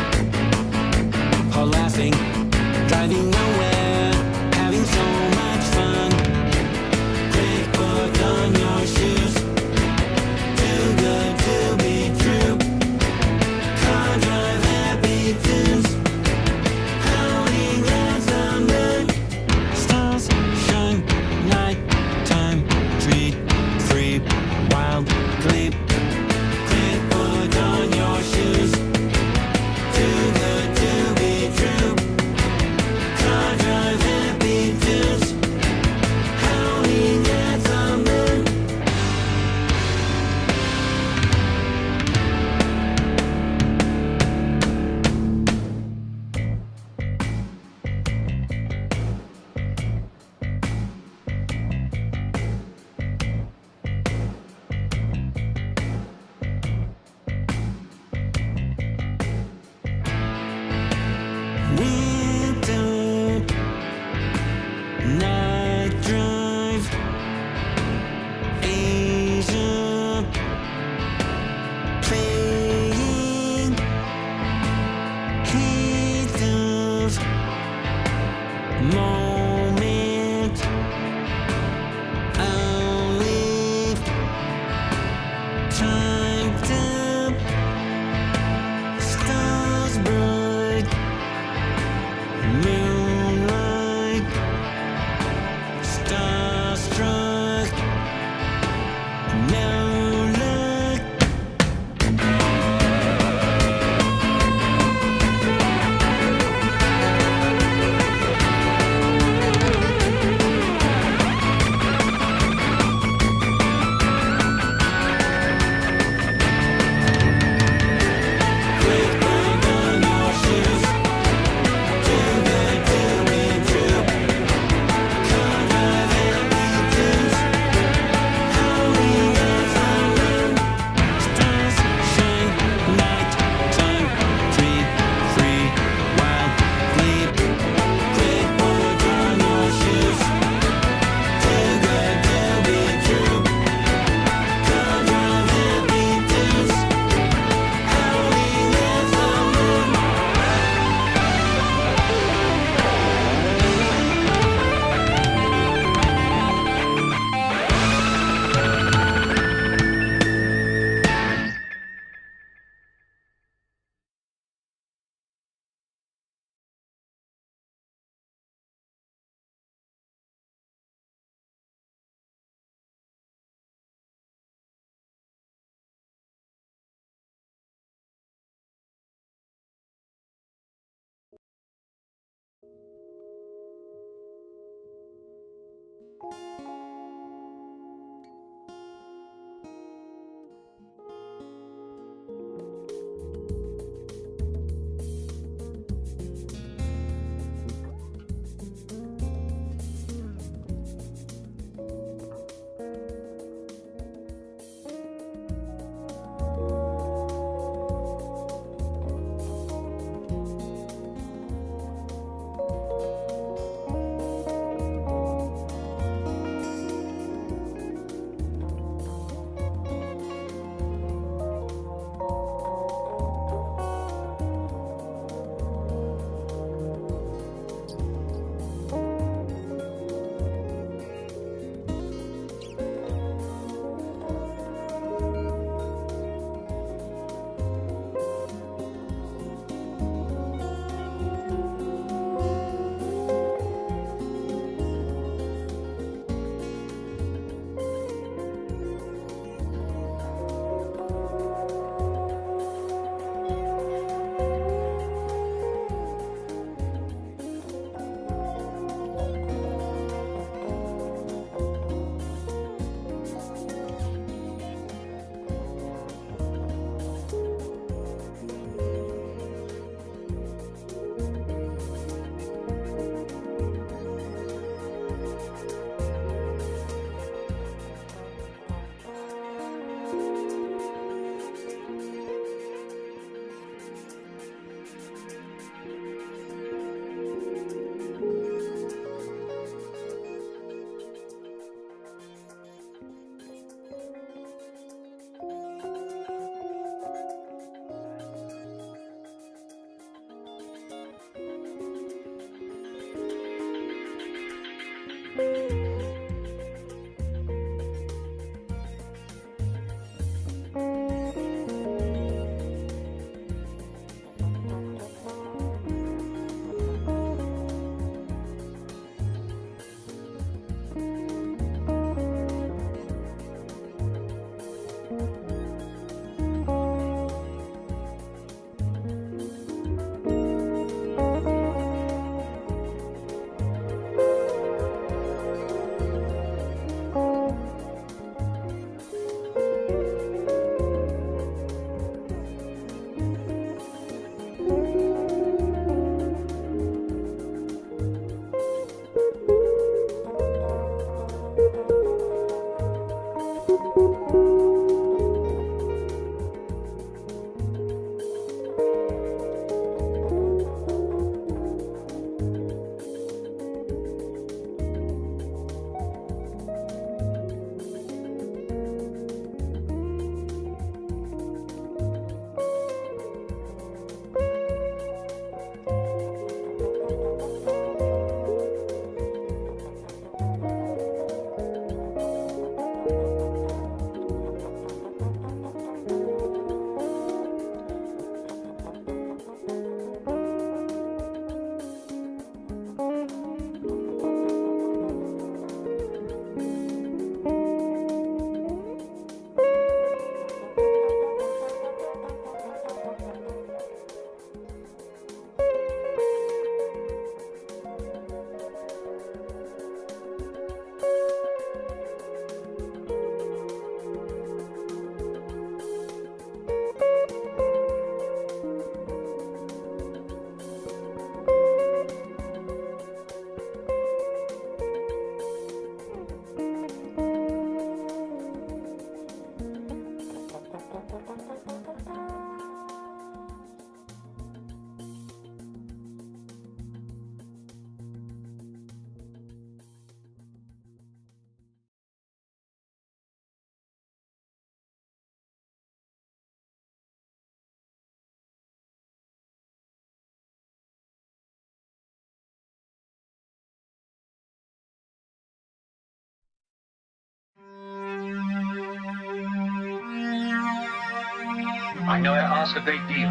I know I ask a great deal,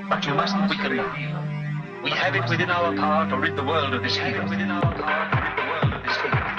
but you mustn't weaken me. We have it within our power to rid the world of this evil. Within our power to rid the world of this evil.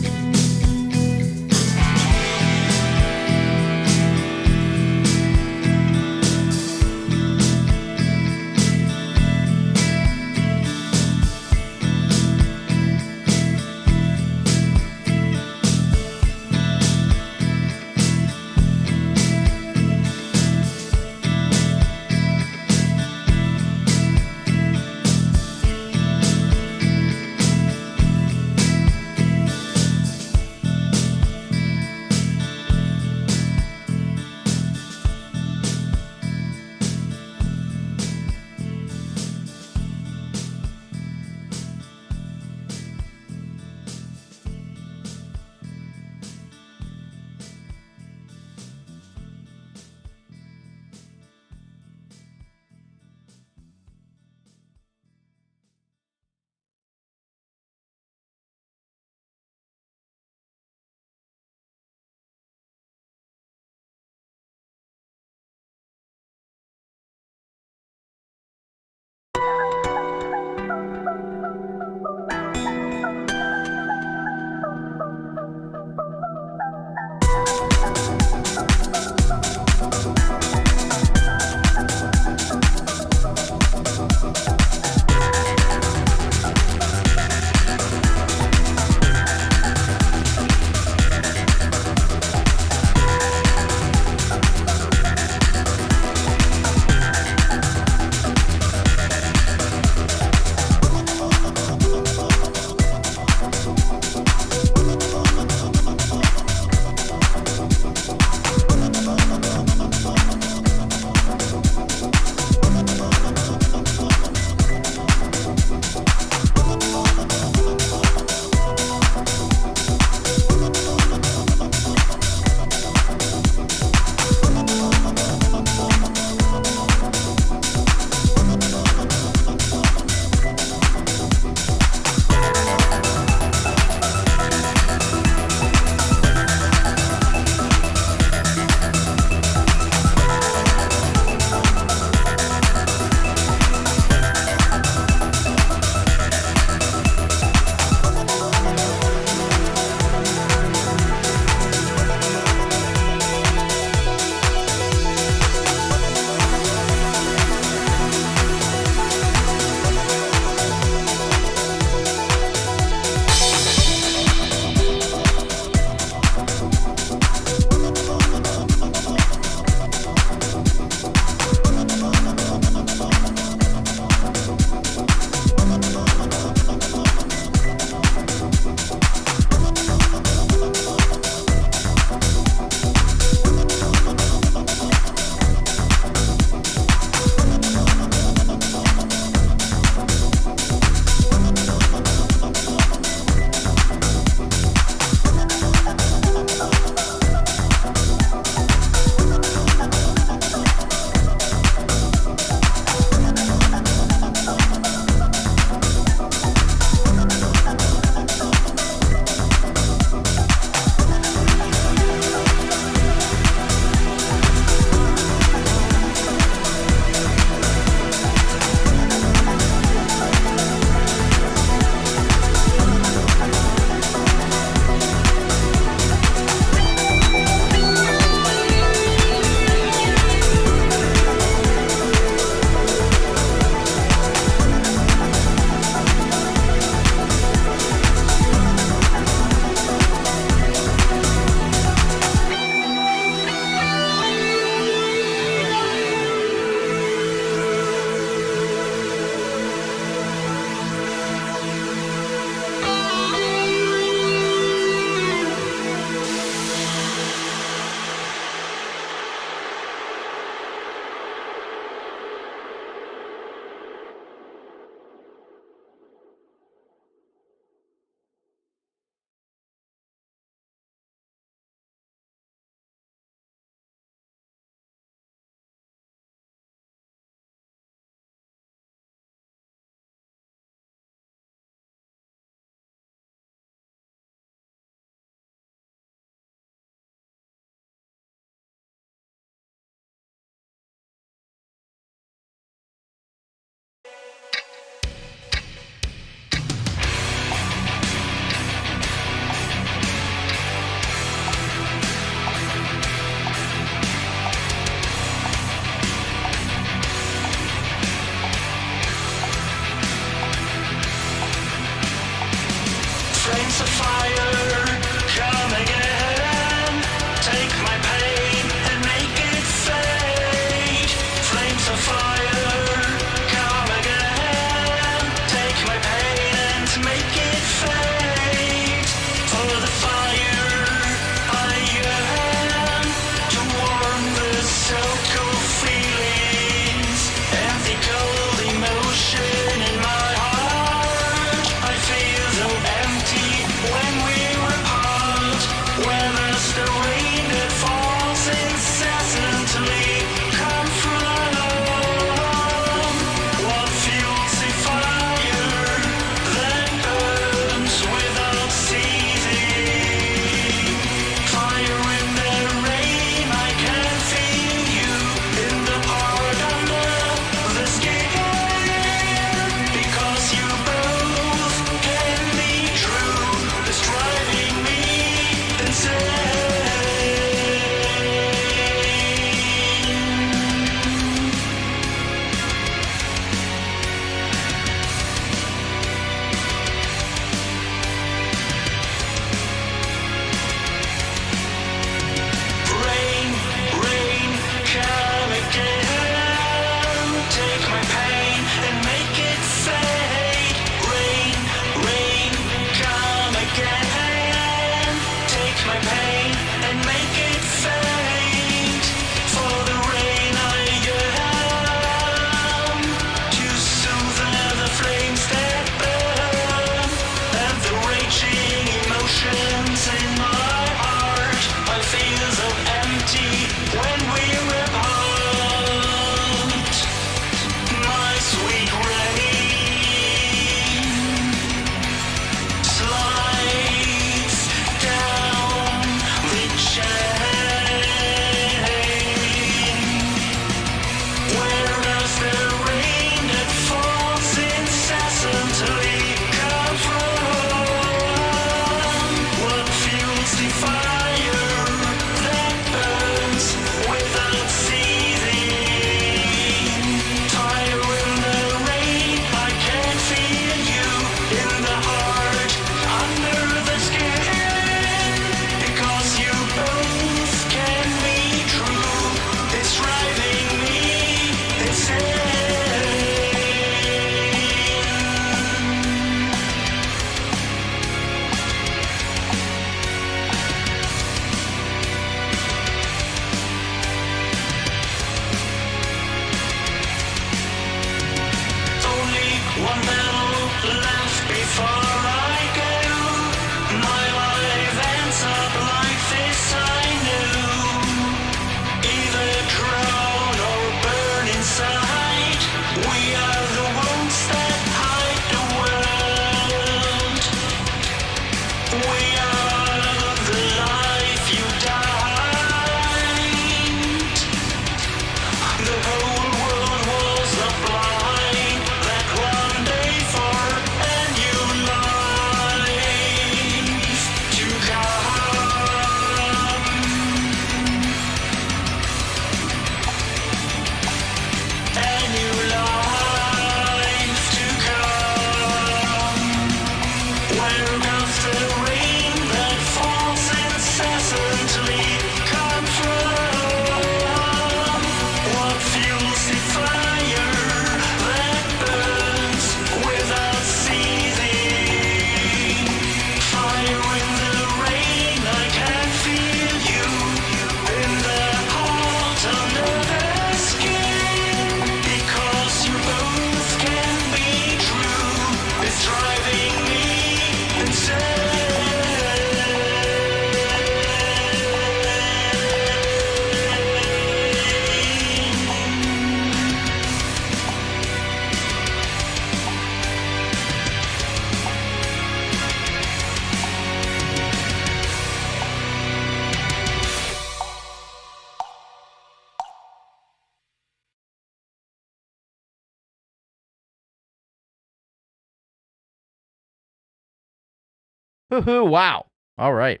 Wow. All right.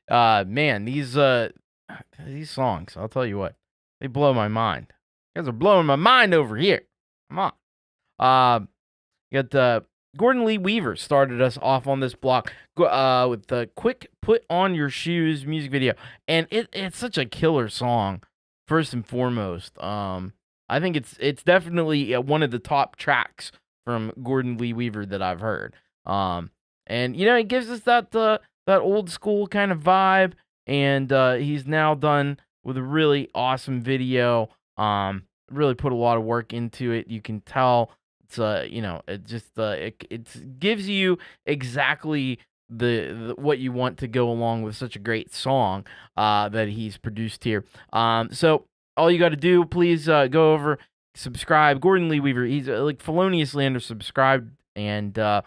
Man, these songs, I'll tell you what, they blow my mind. You guys are blowing my mind over here. Come on. You got Gordon Lee Weaver started us off on this block with the Quick Put On Your Shoes music video. And it's such a killer song, first and foremost. I think it's definitely one of the top tracks from Gordon Lee Weaver that I've heard. And, it gives us that old school kind of vibe. And he's now done with a really awesome video. Really put a lot of work into it. You can tell. It's it just it gives you exactly the what you want to go along with such a great song that he's produced here. So all you got to do, please go over, subscribe. Gordon Lee Weaver, he's feloniously undersubscribed, and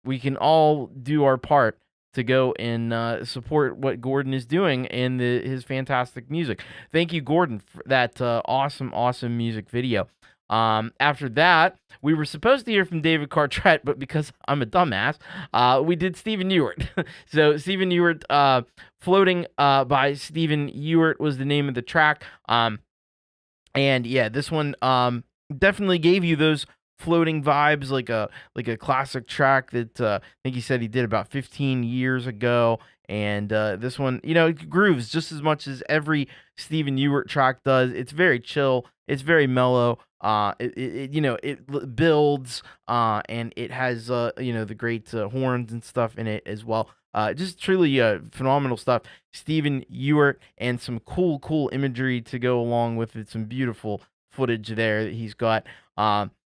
we can all do our part to go and support what Gordon is doing and his fantastic music. Thank you, Gordon, for that awesome music video. After that, we were supposed to hear from David Cartrett, but because I'm a dumbass, we did Stephen Ewart. So Stephen Ewart, Floating by Stephen Ewart was the name of the track. And yeah, this one definitely gave you those floating vibes, like a classic track that I think he said he did about 15 years ago. And this one, it grooves just as much as every Stephen Ewart track does. It's very chill. It's very mellow. It builds, and it has the great horns and stuff in it as well. Just truly phenomenal stuff. Stephen Ewart, and some cool imagery to go along with it. Some beautiful footage there that he's got.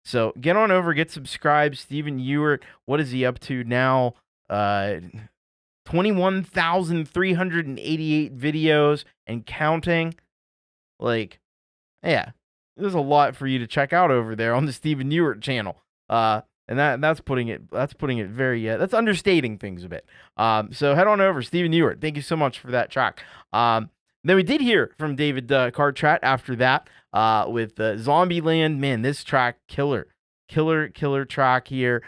So get on over, get subscribed. Stephen Ewart, what is he up to now? 21,388 videos and counting. Yeah, there's a lot for you to check out over there on the Stephen Ewart channel. And that's putting it very that's understating things a bit. So head on over, Stephen Ewart. Thank you so much for that track. Then we did hear from David Cartrett after that with Zombieland. Man, this track, killer track here.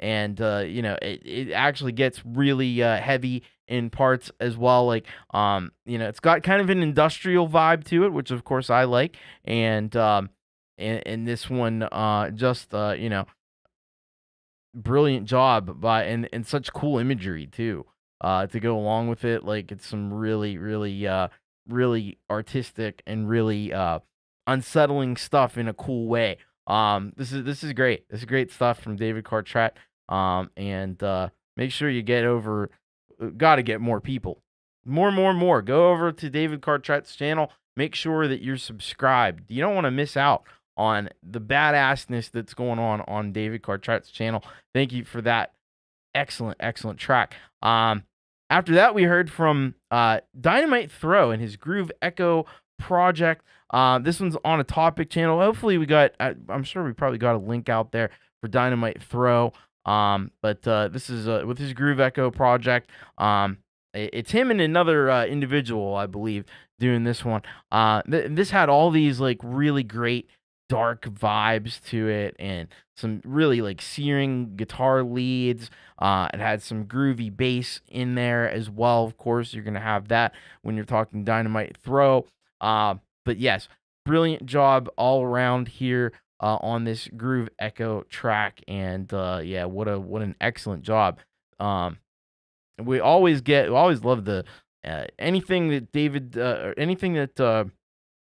It actually gets really heavy in parts as well. It's got kind of an industrial vibe to it, which of course I like. And this one, brilliant job and such cool imagery too, to go along with it. It's some really artistic and really unsettling stuff in a cool way. This is great. This is great stuff from David Cartrett. And make sure you get over. Got to get more people. More. Go over to David Cartrett's channel. Make sure that you're subscribed. You don't want to miss out on the badassness that's going on David Cartrett's channel. Thank you for that excellent track. After that, we heard from Dynamite Throw and his Groove Echo project. This one's on a Topic channel. Hopefully I'm sure we probably got a link out there for Dynamite Throw. But this is with his Groove Echo project. It's him and another individual, I believe, doing this one. This had all these really great dark vibes to it, and some really searing guitar leads. It had some groovy bass in there as well. Of course, you're gonna have that when you're talking Dynamite Throw. But yes, brilliant job all around here on this Groove Echo track. And what an excellent job. We always love the anything that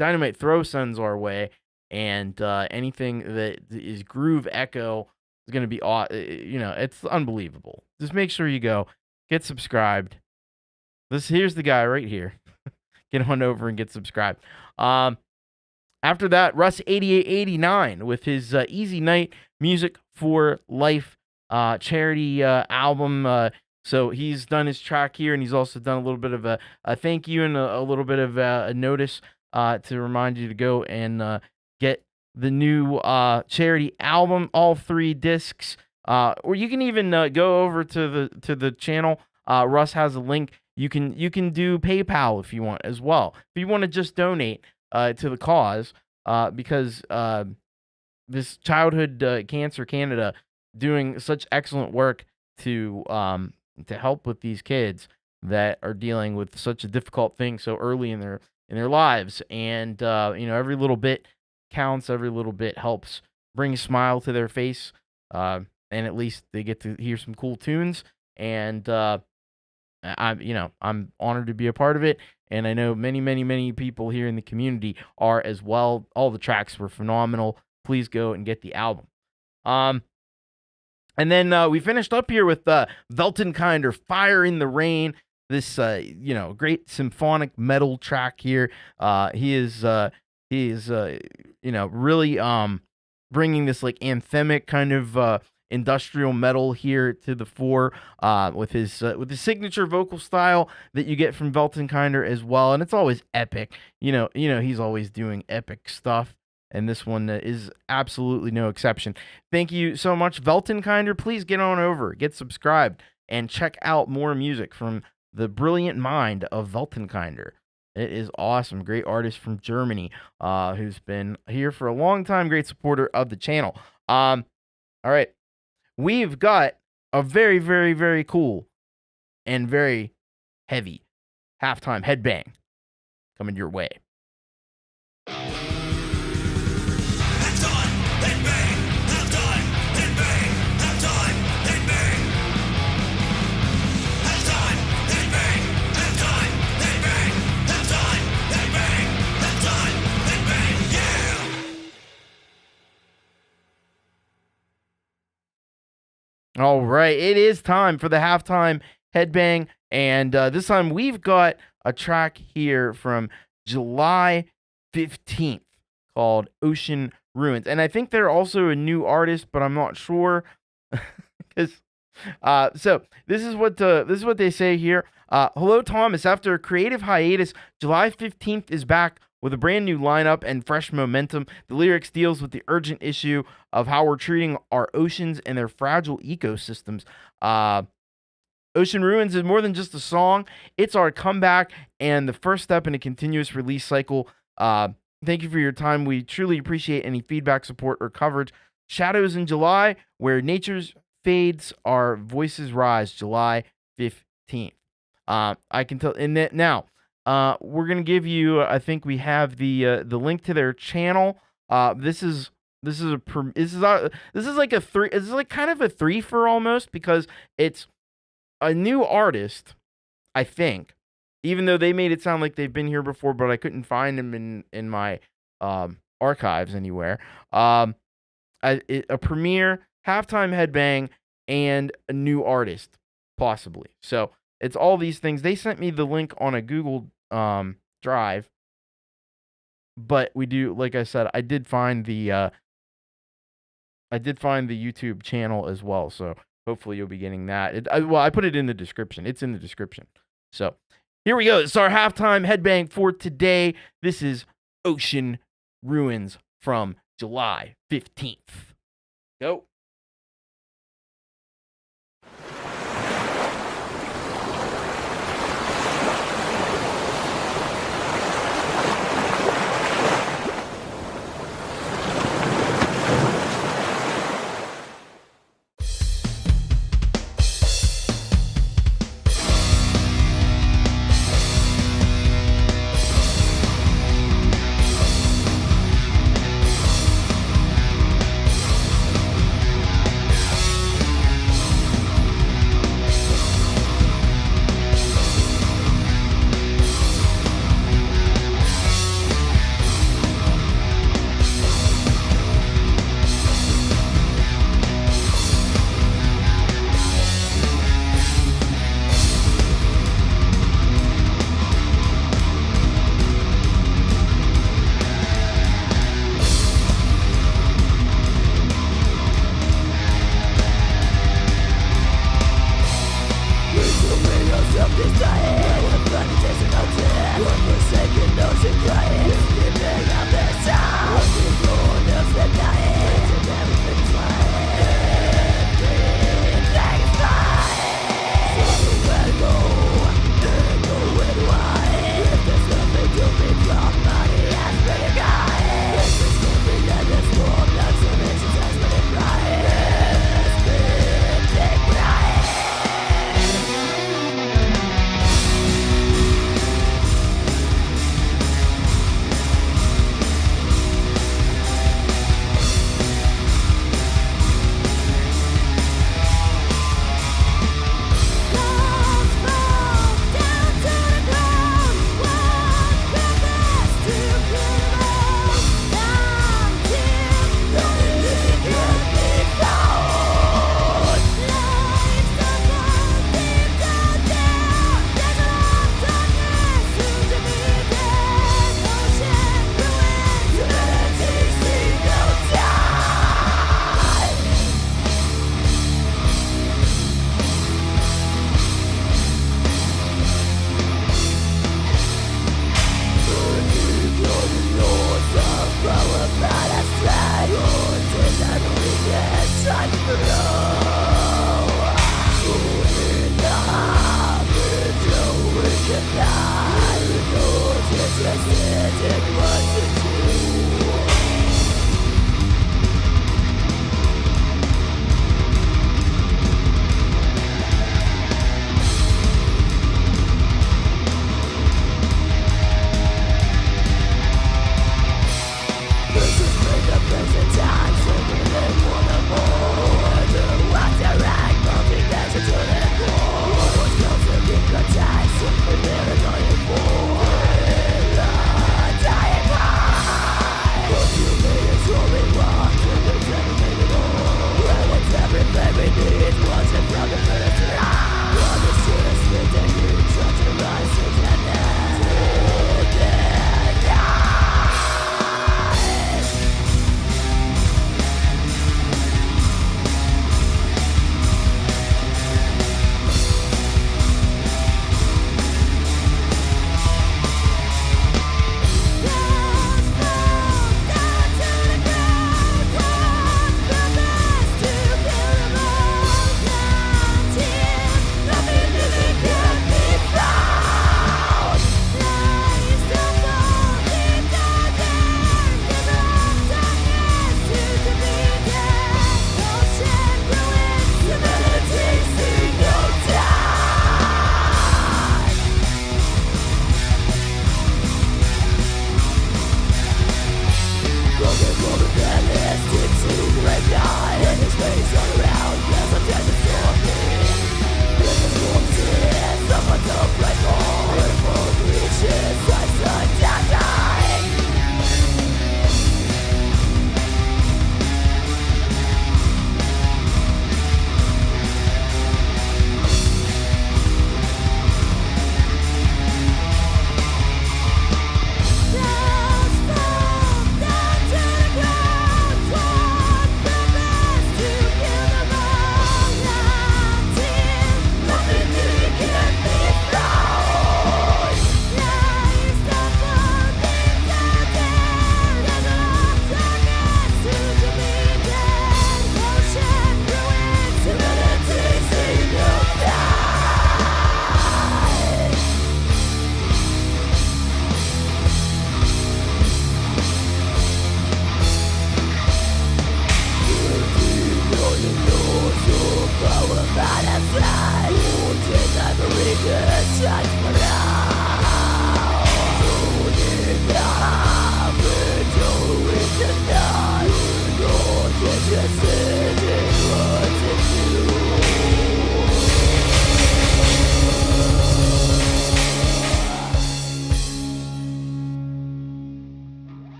Dynamite Throw sends our way. And anything that is Groove Echo is going to be, it's unbelievable. Just make sure you go, get subscribed. Here's the guy right here. Get on over and get subscribed. After that, Russ 8889 with his Easy Night Music for Life charity album. So he's done his track here, and he's also done a little bit of a thank you and a little bit of a notice to remind you to go and get the new charity album, all 3 discs. Or you can even go over to the channel. Russ has a link. You can do PayPal if you want as well. If you want to just donate to the cause, because this Childhood Cancer Canada doing such excellent work to to help with these kids that are dealing with such a difficult thing so early in their lives. And every little bit counts, every little bit helps bring a smile to their face, and at least they get to hear some cool tunes. And I'm honored to be a part of it, and I know many people here in the community are as well. All the tracks were phenomenal. Please go and get the album. And then we finished up here with Weltenkinder, Fire in the Rain. This great symphonic metal track here. He is really bringing this like anthemic kind of industrial metal here to the fore, with his signature vocal style that you get from Weltenkinder as well, and it's always epic. He's always doing epic stuff, and this one is absolutely no exception. Thank you so much, Weltenkinder. Please get on over, get subscribed, and check out more music from the brilliant mind of Weltenkinder. It is awesome. Great artist from Germany, who's been here for a long time. Great supporter of the channel. All right. We've got a very, very, very cool and very heavy halftime headbang coming your way. All right, it is time for the halftime headbang, and this time we've got a track here from July 15th called Ocean Ruins, and I think they're also a new artist, but I'm not sure. So this is what they say here. Hello, Thomas. After a creative hiatus, July 15th is back with a brand new lineup and fresh momentum. The lyrics deals with the urgent issue of how we're treating our oceans and their fragile ecosystems. Ocean Ruins is more than just a song. It's our comeback and the first step in a continuous release cycle. Thank you for your time. We truly appreciate any feedback, support, or coverage. Shadows in July, where nature's fades, our voices rise, July 15th. I can tell in that now. We're gonna give you. I think we have the link to their channel. This is kind of a three-fer almost, because it's a new artist, I think. Even though they made it sound like they've been here before, but I couldn't find them in my archives anywhere. A premiere, halftime headbang, and a new artist, possibly. So it's all these things. They sent me the link on a Google Drive, but we do, like I said, I did find the YouTube channel as well. So hopefully you'll be getting that. I put it in the description. It's in the description. So here we go. It's our halftime headbang for today. This is Ocean Ruins from July 15th. Go.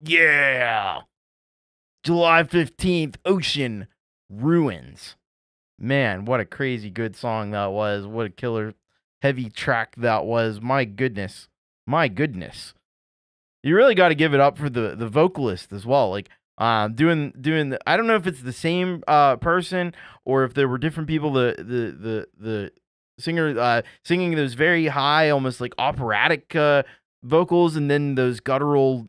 Yeah. July 15th, Ocean Ruins. Man, what a crazy good song that was. What a killer heavy track that was. My goodness. My goodness. You really got to give it up for the vocalist as well. Like doing the, I don't know if it's the same person or if there were different people the singer singing those very high, almost like operatic vocals, and then those guttural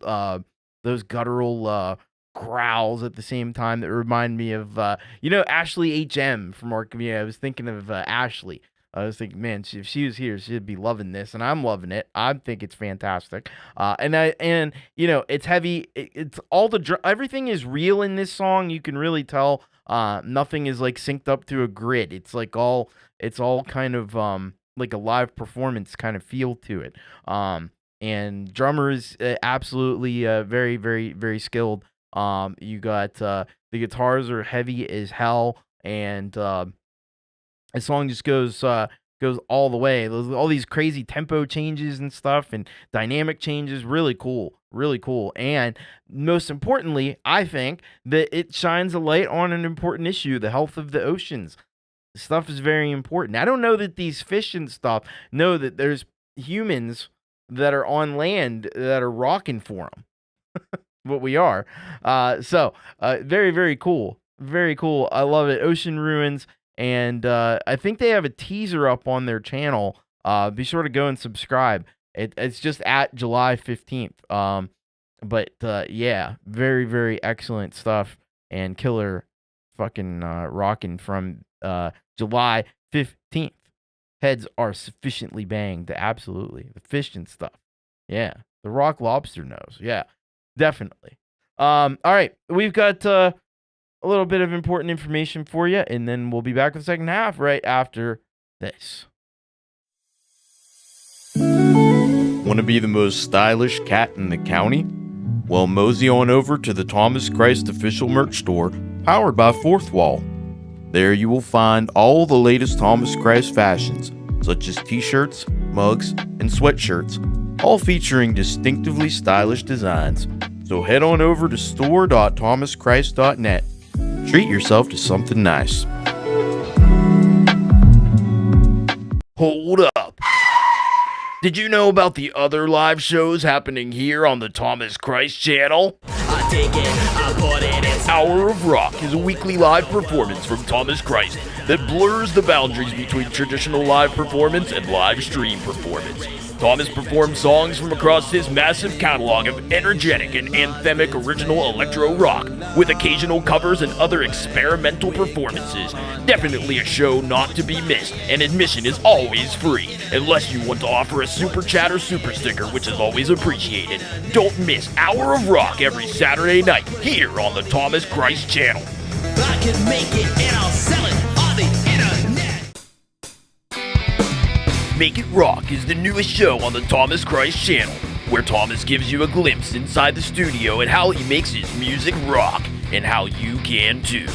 growls at the same time that remind me of Ashley HM from Archivia. I was thinking of Ashley. I was thinking, man, if she was here, she'd be loving this, and I'm loving it. I think it's fantastic. And it's heavy. It's all everything is real in this song. You can really tell. Nothing is like synced up to a grid. It's all kind of like a live performance kind of feel to it. And drummer is absolutely very, very, very skilled. You got the guitars are heavy as hell, and the song just goes all the way. All these crazy tempo changes and stuff, and dynamic changes. Really cool, really cool. And most importantly, I think that it shines a light on an important issue: the health of the oceans. Stuff is very important. I don't know that these fish and stuff know that there's humans that are on land that are rocking for them. What we are. So very, very cool. Very cool. I love it. Ocean Ruins. And I think they have a teaser up on their channel. Be sure to go and subscribe. It's just at July 15th. But yeah, very, very excellent stuff. And killer fucking rocking from July 15th. Heads are sufficiently banged. Absolutely. The fish and stuff. Yeah. The Rock Lobster knows. Yeah, definitely. All right, we've got a little bit of important information for you, and then we'll be back with the second half right after this. Want to be the most stylish cat in the county? Well, mosey on over to the Thomas Christ official merch store, powered by Fourth Wall. There you will find all the latest Thomas Christ fashions, such as t-shirts, mugs, and sweatshirts, all featuring distinctively stylish designs. So head on over to store.thomaschrist.net. Treat yourself to something nice. Hold up. Did you know about the other live shows happening here on the Thomas Christ channel? Hour of Rock is a weekly live performance from Thomas Christ that blurs the boundaries between traditional live performance and live stream performance. Thomas performed songs from across his massive catalog of energetic and anthemic original electro rock, with occasional covers and other experimental performances. Definitely a show not to be missed, and admission is always free, unless you want to offer a super chat or super sticker, which is always appreciated. Don't miss Hour of Rock every Saturday night here on the Thomas Christ channel. I can make it and I'll sell it on the internet. Make It Rock is the newest show on the Thomas Christ channel, where Thomas gives you a glimpse inside the studio at how he makes his music rock, and how you can too.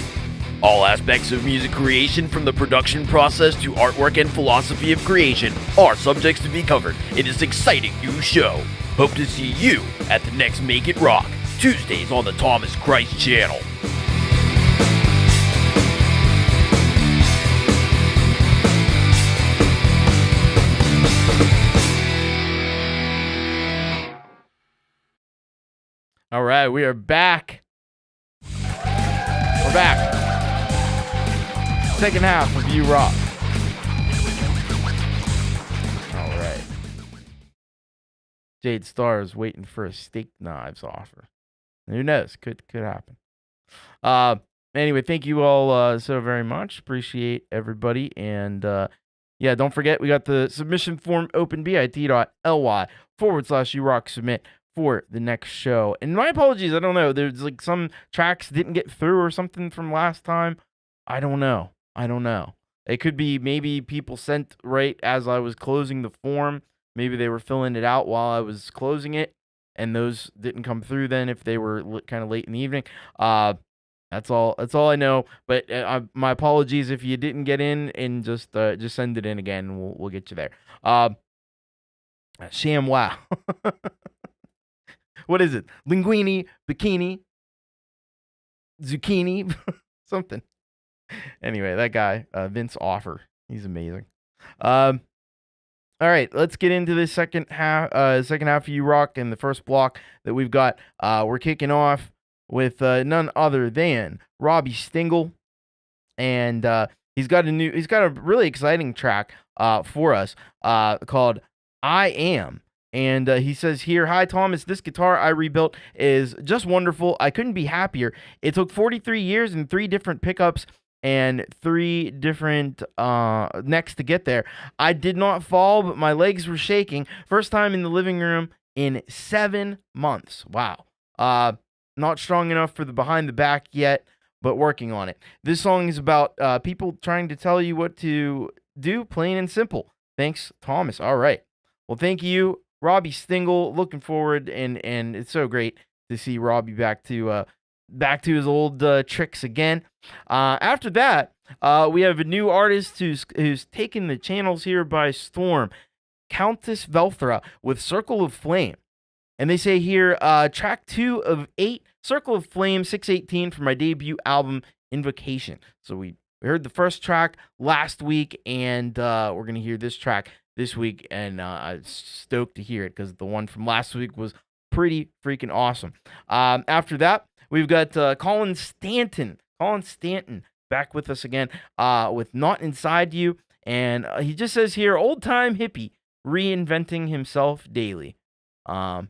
All aspects of music creation, from the production process to artwork and philosophy of creation, are subjects to be covered in this exciting new show. Hope to see you at the next Make It Rock, Tuesdays on the Thomas Christ channel. All right, we are back. We're back. Second half of You Rock. All right. Jade Star is waiting for a steak knives offer. Who knows? Could happen. Anyway, thank you all so very much. Appreciate everybody. And yeah, don't forget, we got the submission form open, bit.ly/YouRock submit for the next show. And my apologies, I don't know. There's like some tracks didn't get through or something from last time. I don't know. It could be maybe people sent right as I was closing the form. Maybe they were filling it out while I was closing it, and those didn't come through then if they were kind of late in the evening. That's all I know. But my apologies if you didn't get in, and just send it in again, and we'll get you there. Sham wow. What is it? Linguini, bikini, zucchini, something. Anyway, that guy, Vince Offer, he's amazing. All right, let's get into the second half of You Rock, and the first block that we've got. We're kicking off with none other than Robbie Stingle, and he's got a really exciting track for us called I Am. And he says here, "Hi, Thomas. This guitar I rebuilt is just wonderful. I couldn't be happier. It took 43 years and 3 different pickups and 3 different necks to get there. I did not fall, but my legs were shaking. First time in the living room in 7 months. Wow. Not strong enough for the behind the back yet, but working on it. This song is about people trying to tell you what to do, plain and simple. Thanks, Thomas." All right. Well, thank you, Robbie Stingle. Looking forward, and it's so great to see Robbie back to his old tricks again. After that, we have a new artist who's taken the channels here by storm, Countess Velthra with Circle of Flame. And they say here, track 2 of 8, Circle of Flame 618 from my debut album, Invocation. So we heard the first track last week, and we're going to hear this track this week, and I'm stoked to hear it because the one from last week was pretty freaking awesome. After that, we've got Colin Stanton back with us again with Not Inside You, and he just says here, old time hippie reinventing himself daily. Oh,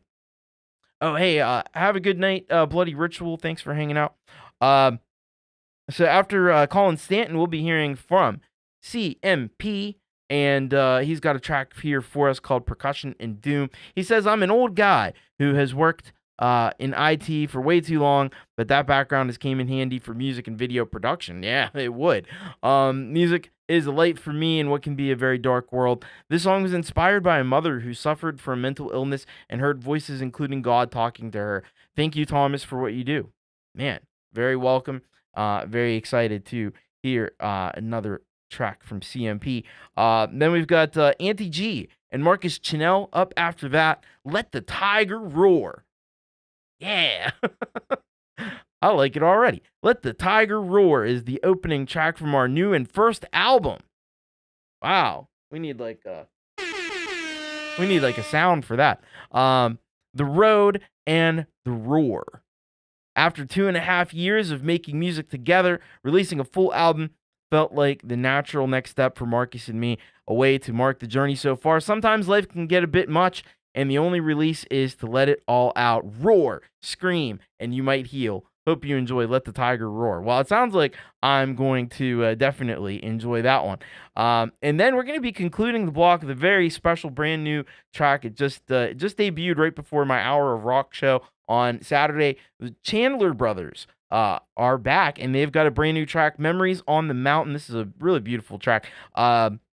hey, have a good night, Bloody Ritual. Thanks for hanging out. So after Colin Stanton, we'll be hearing from CMP And he's got a track here for us called Percussion and Doom. He says, I'm an old guy who has worked in IT for way too long, but that background has came in handy for music and video production. Yeah, it would. Music is a light for me in what can be a very dark world. This song was inspired by a mother who suffered from mental illness and heard voices, including God, talking to her. Thank you, Thomas, for what you do. Man, very welcome. Very excited to hear another track from CMP. Then we've got Auntie G and Marcus Chanel up after that. Let the Tiger Roar. Yeah. I like it already. Let the Tiger Roar is the opening track from our new and first album. Wow. We need like a sound for that. The Road and the Roar. After 2.5 years of making music together, releasing a full album felt like the natural next step for Marcus and me, a way to mark the journey so far. Sometimes life can get a bit much, and the only release is to let it all out. Roar, scream, and you might heal. Hope you enjoy Let the Tiger Roar. Well, it sounds like I'm going to definitely enjoy that one. And then we're going to be concluding the block with a very special brand new track. It just debuted right before my Hour of Rock show on Saturday. The Chandler Brothers are back, and they've got a brand new track, Memories on the Mountain. This is a really beautiful track.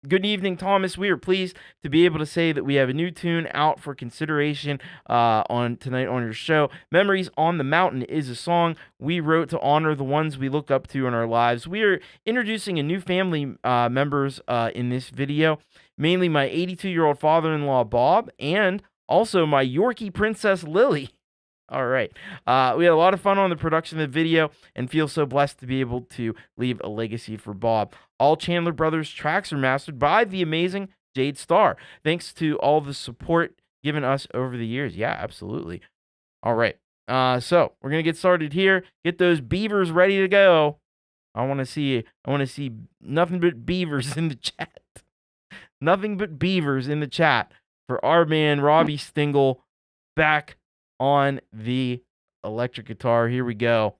Good evening, Thomas. We are pleased to be able to say that we have a new tune out for consideration on tonight on your show. Memories on the Mountain is a song we wrote to honor the ones we look up to in our lives. We are introducing a new family members in this video, mainly my 82-year-old father-in-law, Bob, and also my Yorkie princess, Lily. All right. We had a lot of fun on the production of the video and feel so blessed to be able to leave a legacy for Bob. All Chandler Brothers tracks are mastered by the amazing Jade Starr. Thanks to all the support given us over the years. Yeah, absolutely. All right. So we're going to get started here. Get those beavers ready to go. I want to see nothing but beavers in the chat. Nothing but beavers in the chat for our man Robbie Stingle back on the electric guitar. Here we go.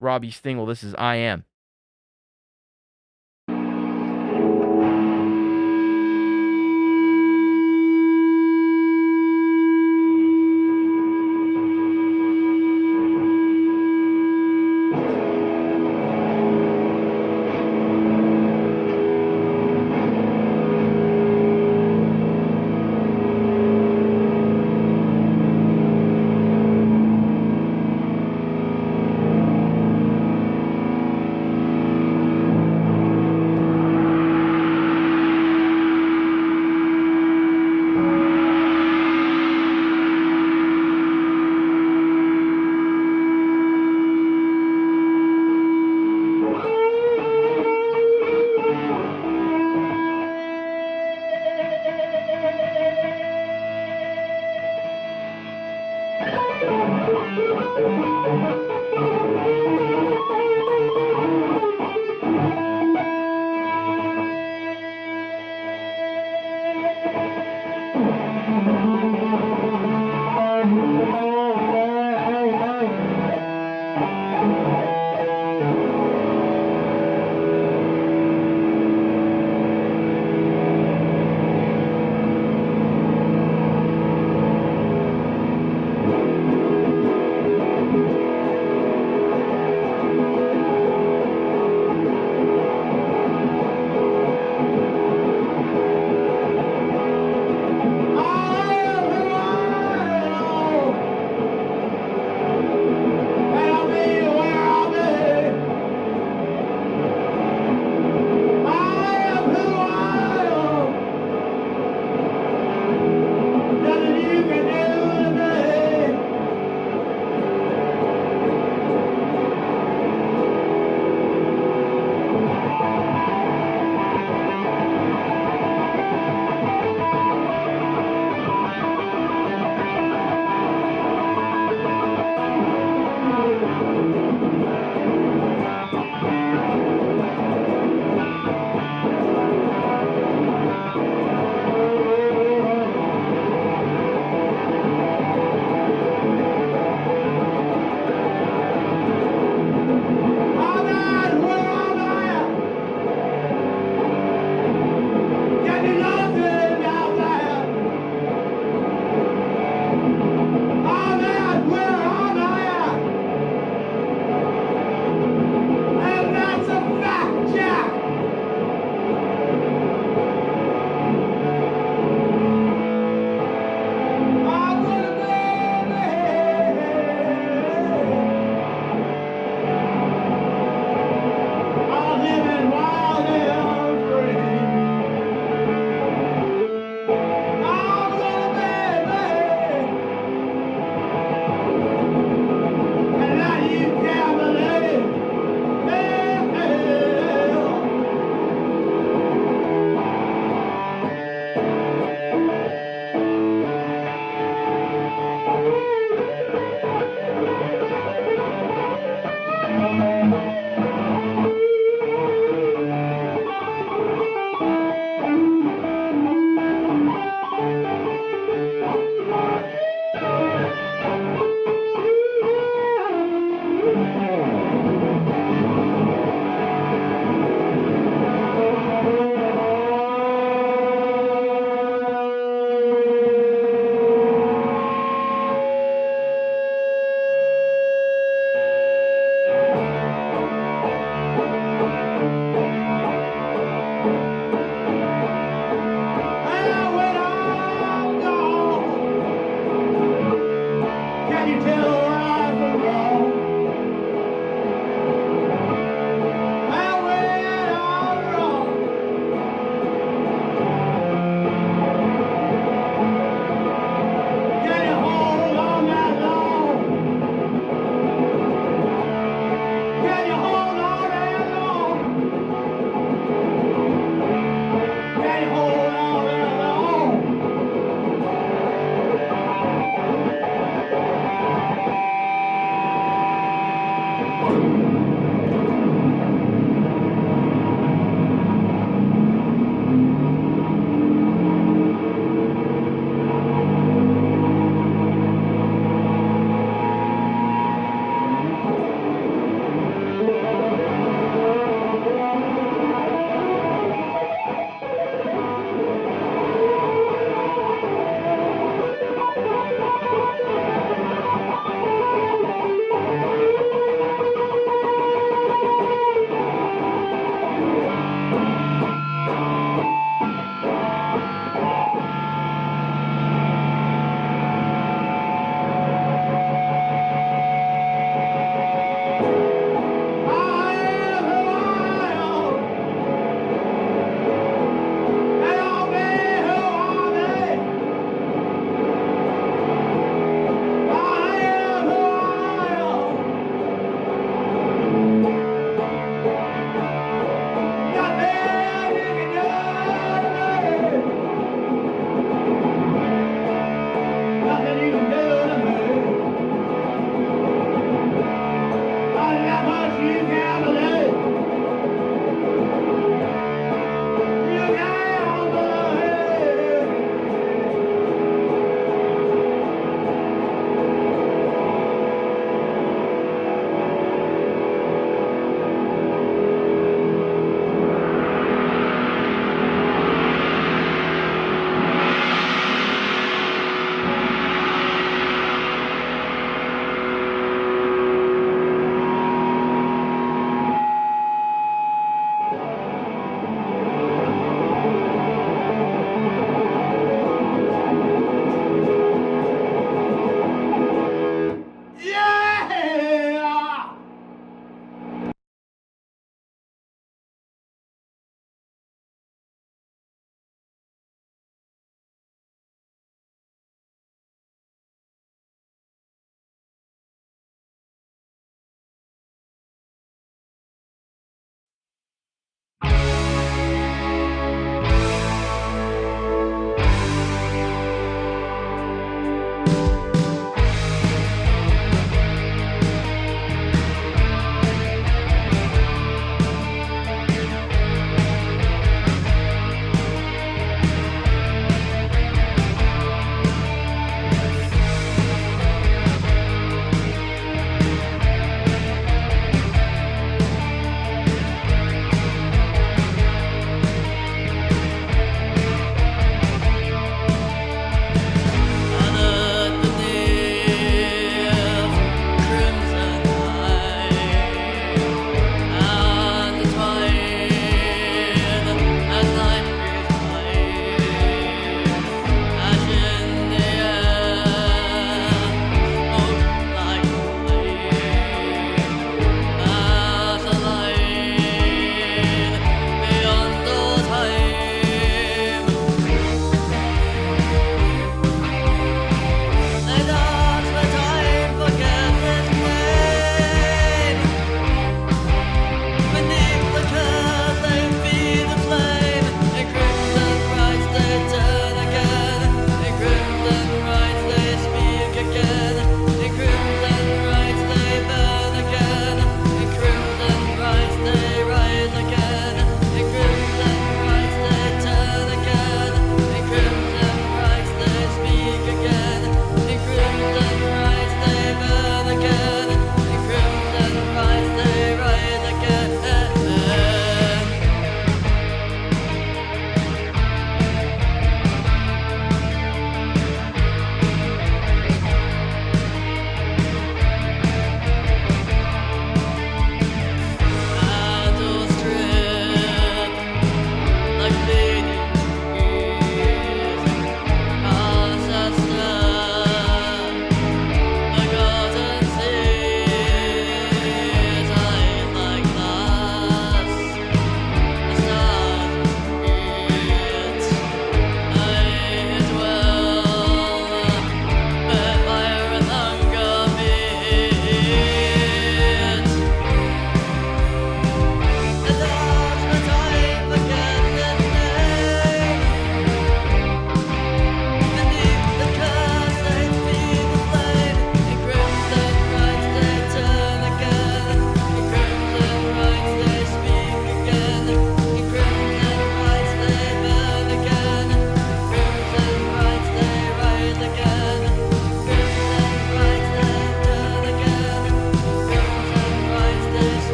Robbie Stingle, this is I Am.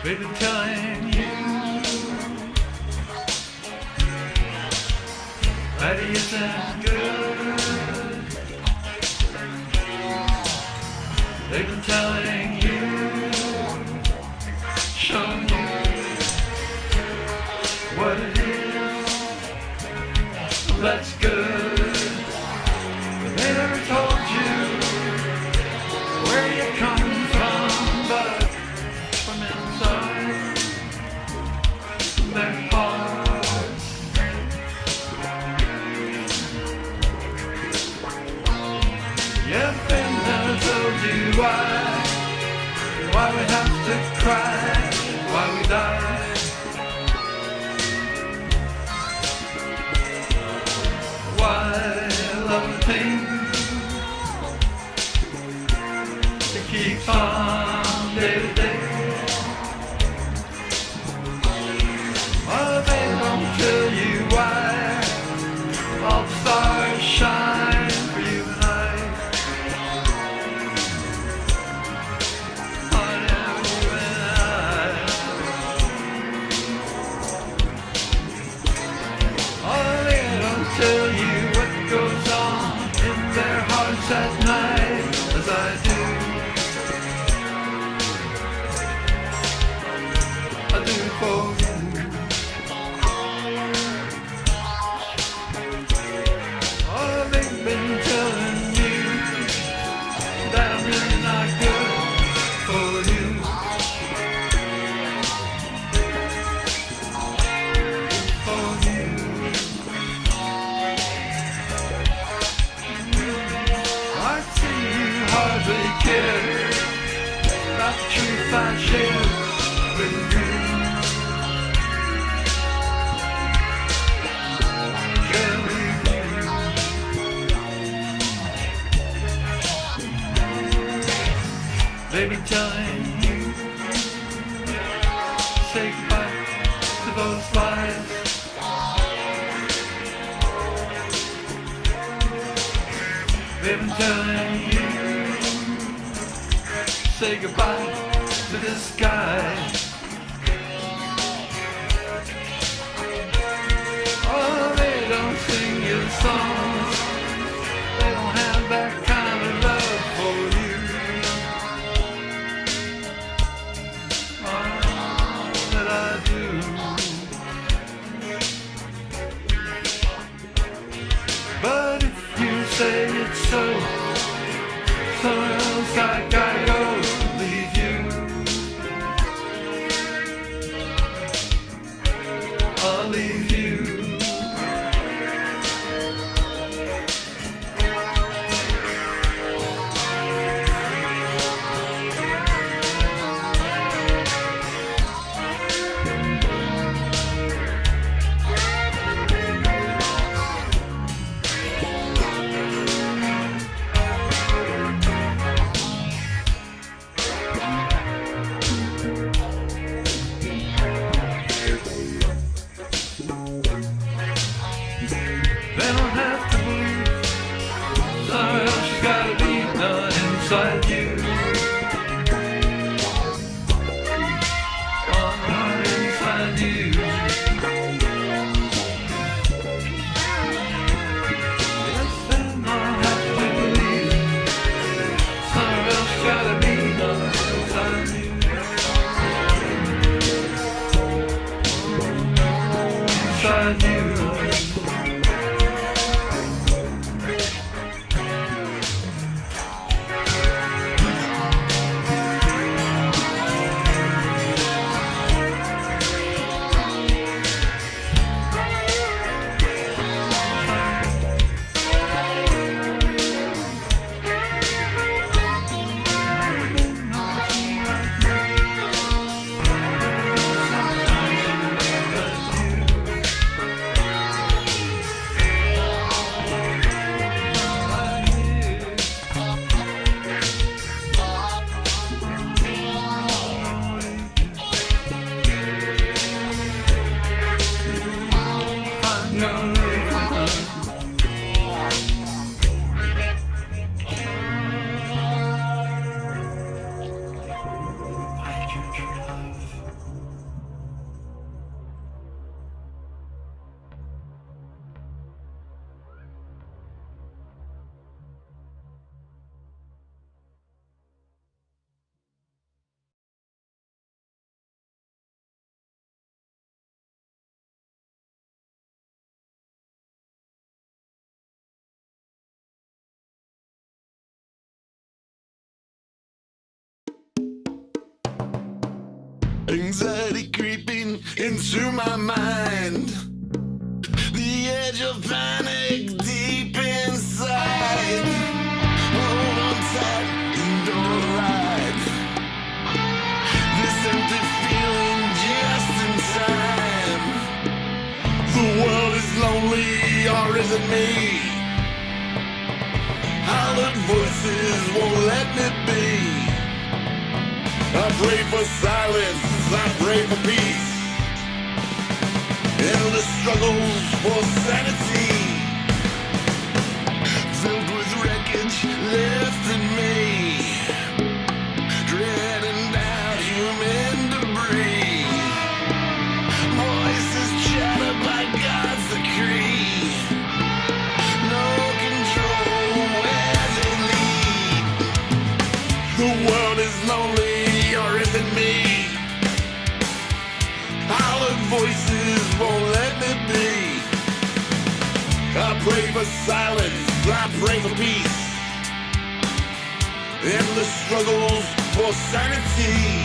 They've been telling you that he isn't good. They've been telling you, showing you what it is that's good. But they never told you where you come from, but from inside their hearts. Yeah, they never told you why we have to cry, why we die. Why love the pain that keeps on day to day. Oh, they don't tell you why all the stars shine for you and I. On you and I. Oh, they don't tell you what goes on in their hearts at night, as I do. I do for you. Oh, they've been telling you that I'm really not good for you. For you. I see you hardly care about the truth I share with you. Care with you. They've been telling you, say goodbye to those lies. They've been telling you, say goodbye to this guy. Oh, they don't sing your songs. They don't have that kind of love for you. All that I do. But if you say it's so, somewhere else I gotta go, leave you. I'll leave you. Anxiety creeping into my mind. The edge of panic deep inside. Hold on tight and don't ride. This empty feeling just in time. The world is lonely, or is it me? Hollered voices won't let me be. I pray for silence, I pray for peace. Endless struggles for sanity. Filled with wreckage left in me. Dreading down human debris. Voices chatter by God's decree. No control where they lead. The world is lonely, or is it me? Hollered voices won't let me be. I pray for silence, I pray for peace. Endless struggles for sanity.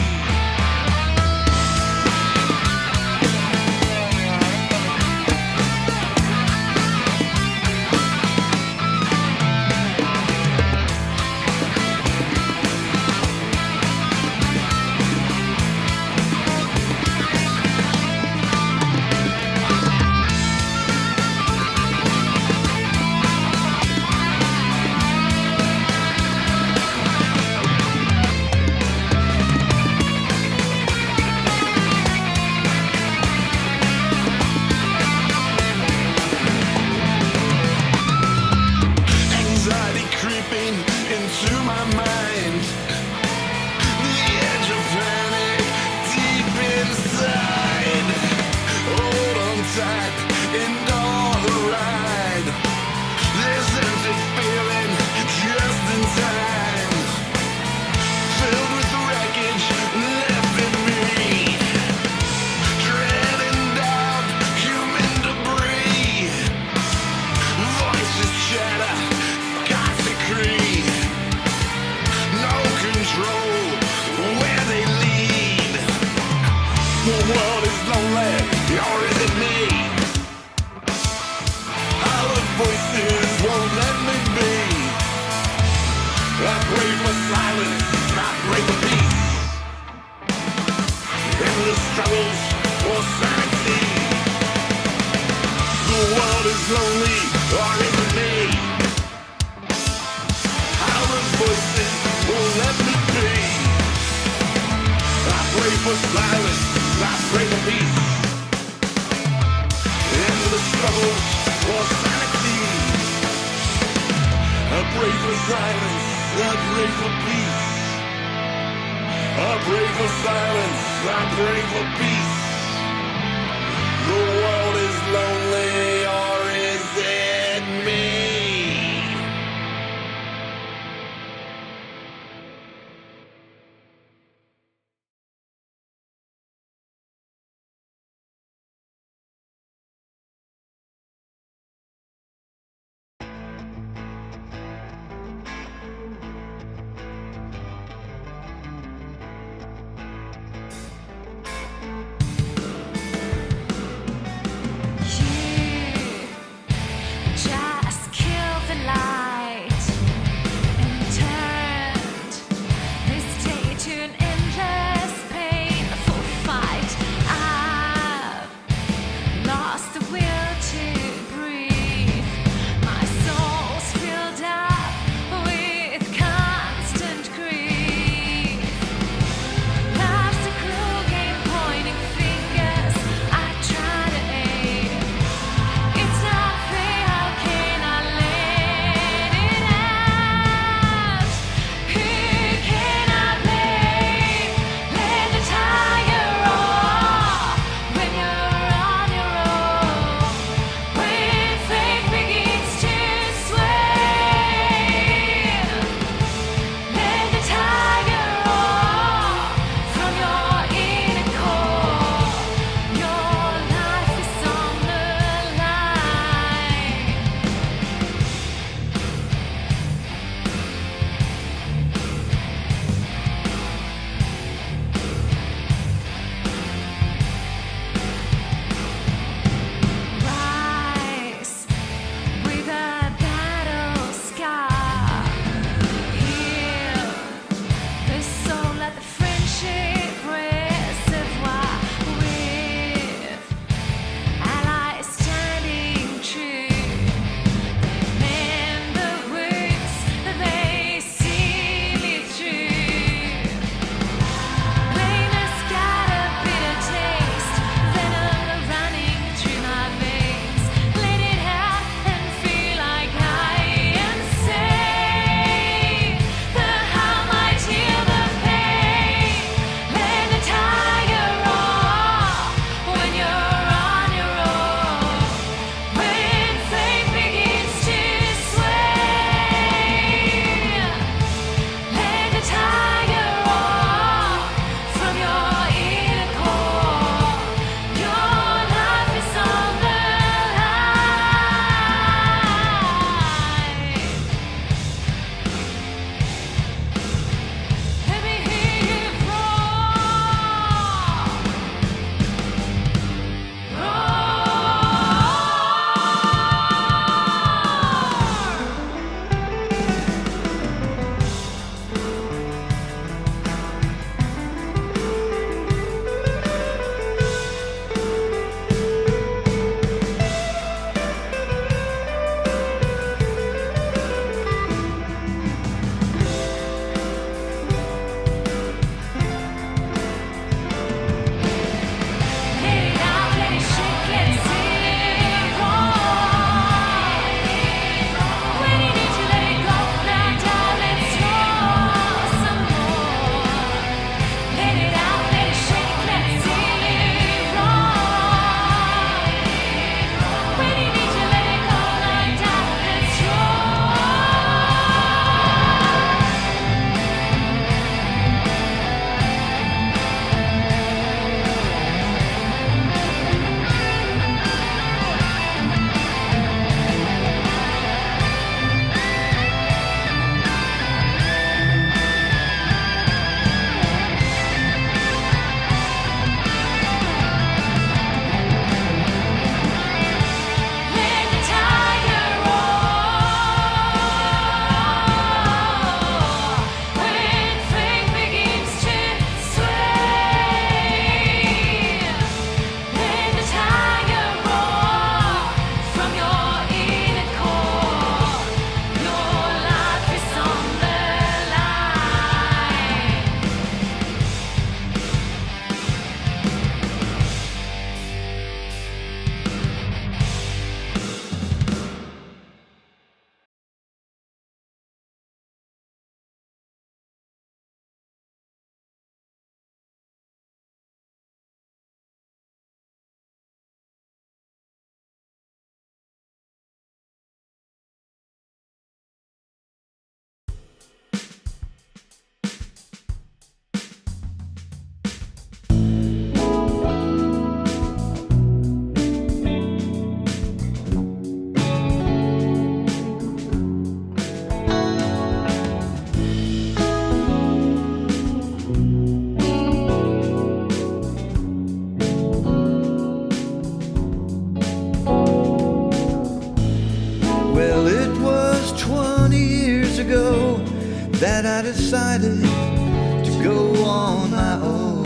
I decided to go on my own.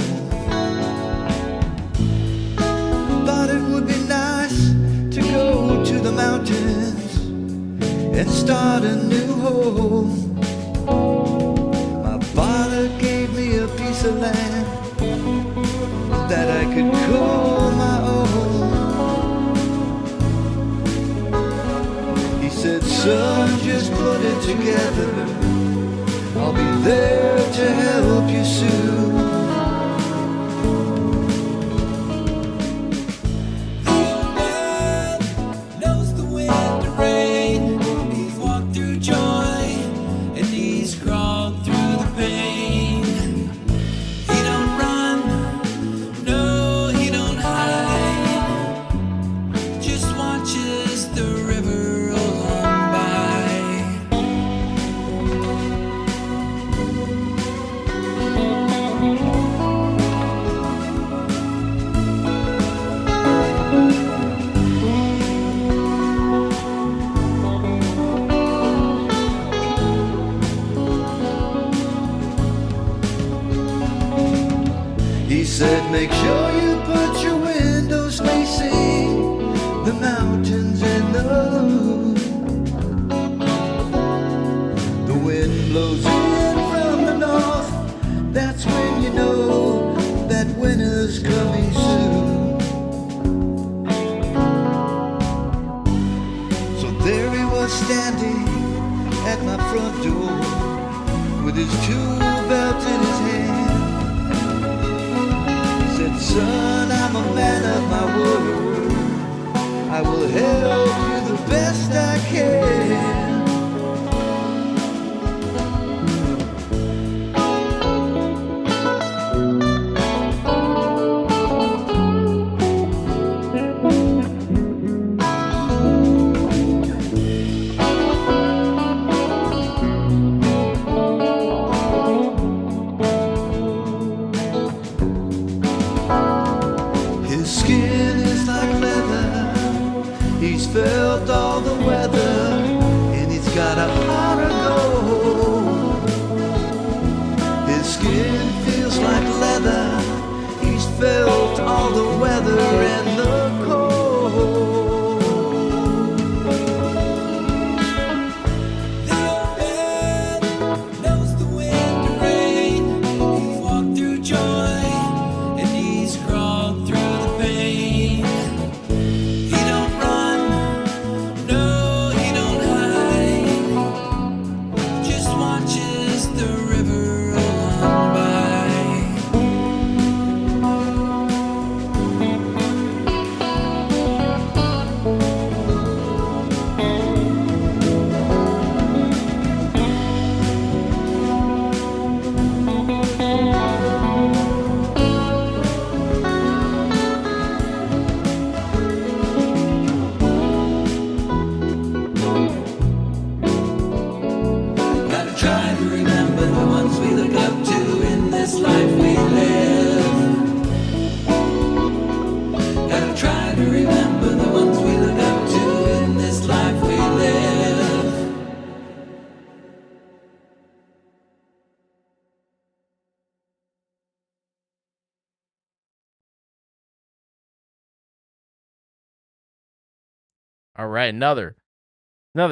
Thought it would be nice to go to the mountains and start a new home. My father gave me a piece of land that I could call my own. He said, son, just put it together. I'll be there to help you soon. The old man knows the wind and rain. He's walked through joy and he's crawled through the pain. He don't run, no, he don't hide. Just watches the river roll on by. He said, make sure you put your windows facing the mountains and the moon. The wind blows in from the north. That's when you know that winter's coming soon. So there he was standing at my front door with his tool belt in his hand. Said, son, I'm a man of my word. I will help you the best I can. His skin is like leather. He's felt all the weather, and he's got a heart of gold. His skin feels like leather. He's felt all the weather and the cold. The old man knows the wind and rain. He's walked through joy and he's crawled through the pain. He don't run, no, he don't hide. Just watches the river roll on by. Gotta try to remember the ones we look up to in this life we live. Gotta try to remember the ones we look up to in this life we live. All right, another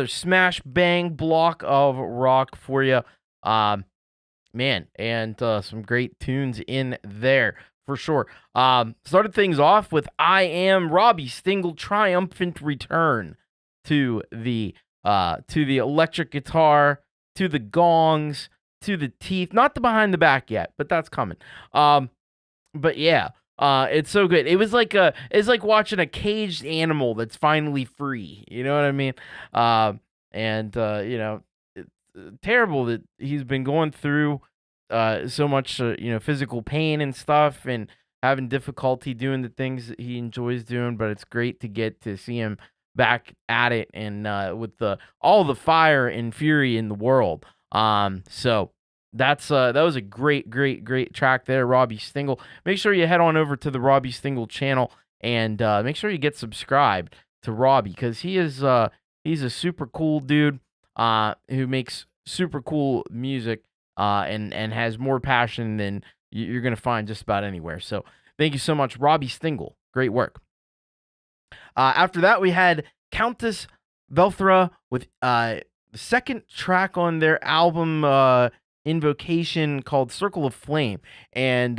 smash bang block of rock for you. Man, and some great tunes in there for sure. Started things off with I Am Robbie Stingle triumphant return to the electric guitar, to the gongs, to the teeth, not the behind the back yet, but that's coming. But yeah, it's so good. It's like watching a caged animal that's finally free. You know what I mean? It's terrible that he's been going through so much, physical pain and stuff, and having difficulty doing the things that he enjoys doing. But it's great to get to see him back at it and with all the fire and fury in the world. So that was a great track there, Robbie Stingle. Make sure you head on over to the Robbie Stingle channel and make sure you get subscribed to Robbie, because he's a super cool dude who makes super cool music. and has more passion than you're going to find just about anywhere. So thank you so much, Robbie Stingle. Great work. After that, we had Countess Velthra with the second track on their album Invocation called Circle of Flame. And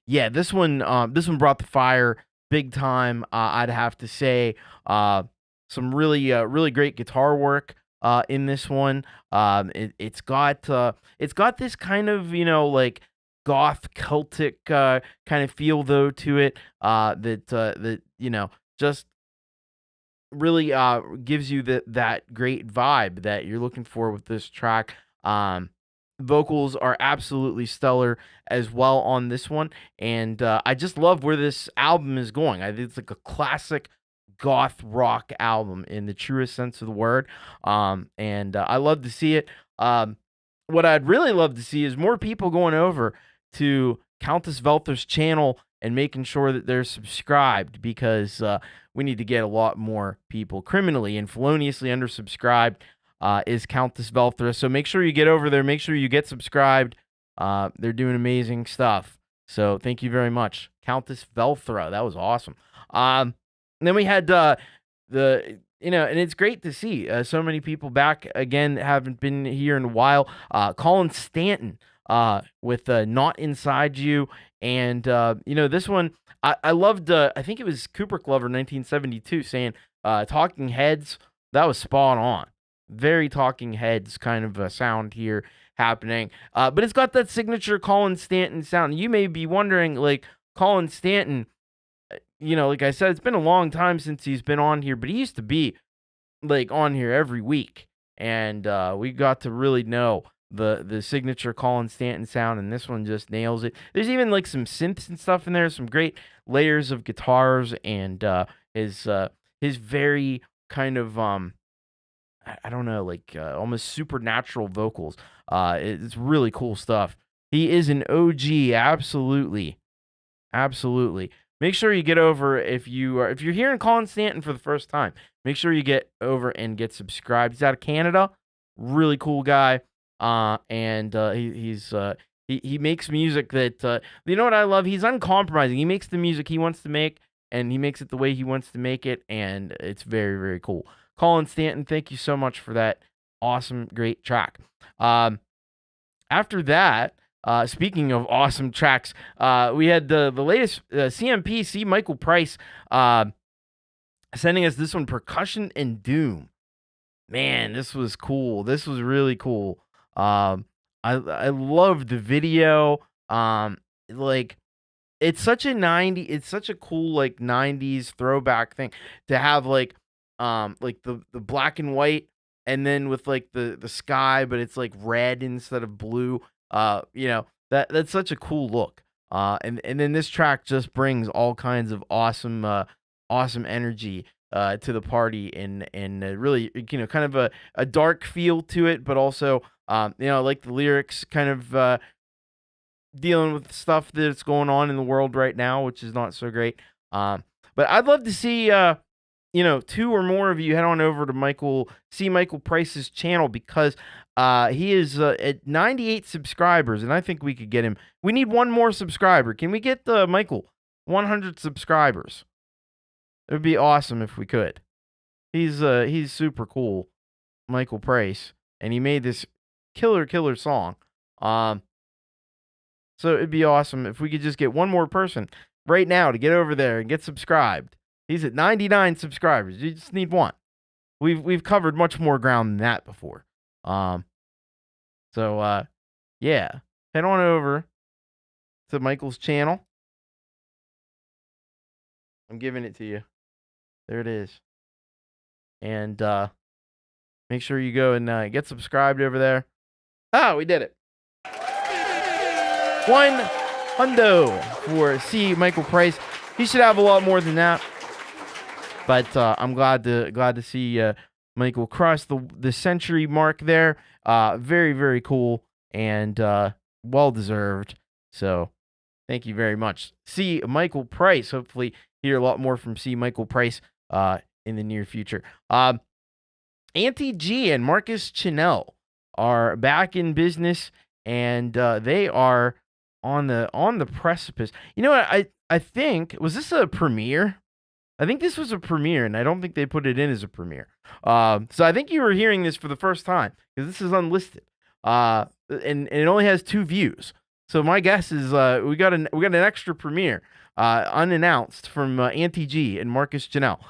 this one brought the fire big time. I'd have to say some really great guitar work in this one. It's got this kind of, like goth Celtic kind of feel though to it that just really gives you that great vibe that you're looking for with this track. Vocals are absolutely stellar as well on this one, and I just love where this album is going. I think it's like a classic goth rock album in the truest sense of the word, and I love to see it. What I'd really love to see is more people going over to Countess Velther's channel and making sure that they're subscribed, because we need to get a lot more people. Criminally and feloniously undersubscribed is Countess Velthra. So make sure you get over there. Make sure you get subscribed. They're doing amazing stuff. So thank you very much, Countess Velthra. That was awesome. And then we had and it's great to see so many people back again. Haven't been here in a while. Colin Stanton with Not Inside You. And, this one, I loved, I think it was Kubricklover 1972 saying Talking Heads. That was spot on. Very Talking Heads kind of a sound here happening. But it's got that signature Colin Stanton sound. You may be wondering, like, Colin Stanton, like I said, it's been a long time since he's been on here, but he used to be, like, on here every week. And we got to really know the signature Colin Stanton sound, and this one just nails it. There's even like some synths and stuff in there, some great layers of guitars, and his very kind of I don't know, like almost supernatural vocals. It's really cool stuff. He is an OG, absolutely. Make sure you get over if you're hearing Colin Stanton for the first time. Make sure you get over and get subscribed. He's out of Canada, really cool guy. And he makes music that you know what I love? He's uncompromising. He makes the music he wants to make, and he makes it the way he wants to make it, and it's very, very cool. Colin Stanton, thank you so much for that awesome, great track. After that, speaking of awesome tracks, we had the latest CMP, C. Michael Price, sending us this one, Percussion and Doom. Man, this was cool. This was really cool. I love the video. Like it's such a cool like 90s throwback thing to have like the black and white, and then with like the sky, but it's like red instead of blue. That's such a cool look. And then this track just brings all kinds of awesome energy to the party, and really, kind of a dark feel to it, but also, like the lyrics kind of dealing with stuff that's going on in the world right now, which is not so great. But I'd love to see, 2 or more of you head on over to Michael Price's channel, because he is at 98 subscribers, and I think we could get him. We need one more subscriber. Can we get Michael 100 subscribers? It would be awesome if we could. He's super cool, Michael Price, and he made this killer song. So it'd be awesome if we could just get one more person right now to get over there and get subscribed. He's at 99 subscribers. You just need one. We've covered much more ground than that before. So head on over to Michael's channel. I'm giving it to you. There it is. And make sure you go and get subscribed over there. Ah, we did it. 100 for C. Michael Price. He should have a lot more than that. But I'm glad to see Michael cross the century mark there. Very, very cool, and well deserved. So thank you very much, C. Michael Price. Hopefully hear a lot more from C. Michael Price in the near future. Auntie G and Marcus Chanel are back in business, and they are on the precipice. You know what? I think, was this a premiere? I think this was a premiere, and I don't think they put it in as a premiere. So I think you were hearing this for the first time because this is unlisted, and it only has 2 views. So my guess is we got an extra premiere unannounced from Auntie G and Marcus Janelle.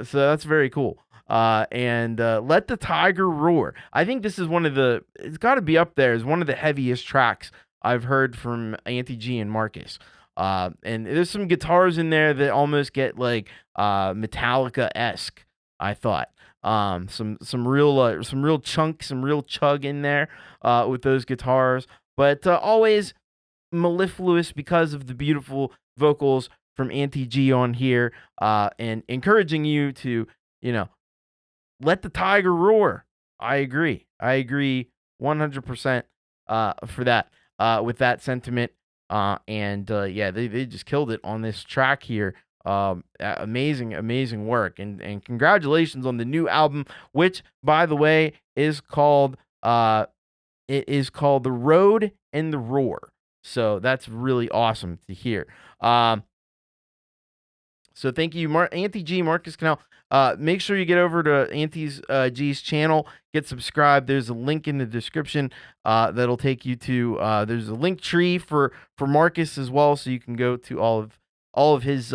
So that's very cool. And Let the Tiger Roar. I think this is it's got to be up there as one of the heaviest tracks I've heard from Auntie G and Marcus. And there's some guitars in there that almost get like Metallica-esque, I thought. Some real chunk, some real chug in there with those guitars. But always mellifluous because of the beautiful vocals from Auntie G on here, and encouraging you to, let the tiger roar. I agree 100% for that, with that sentiment. Yeah, they just killed it on this track here. Amazing work, and congratulations on the new album, which, by the way, is called The Road and the Roar. So that's really awesome to hear. So thank you, Auntie G, Marcus Canal. Make sure you get over to Auntie's G's channel, get subscribed. There's a link in the description that'll take you to. There's a link tree for Marcus as well, so you can go to all of his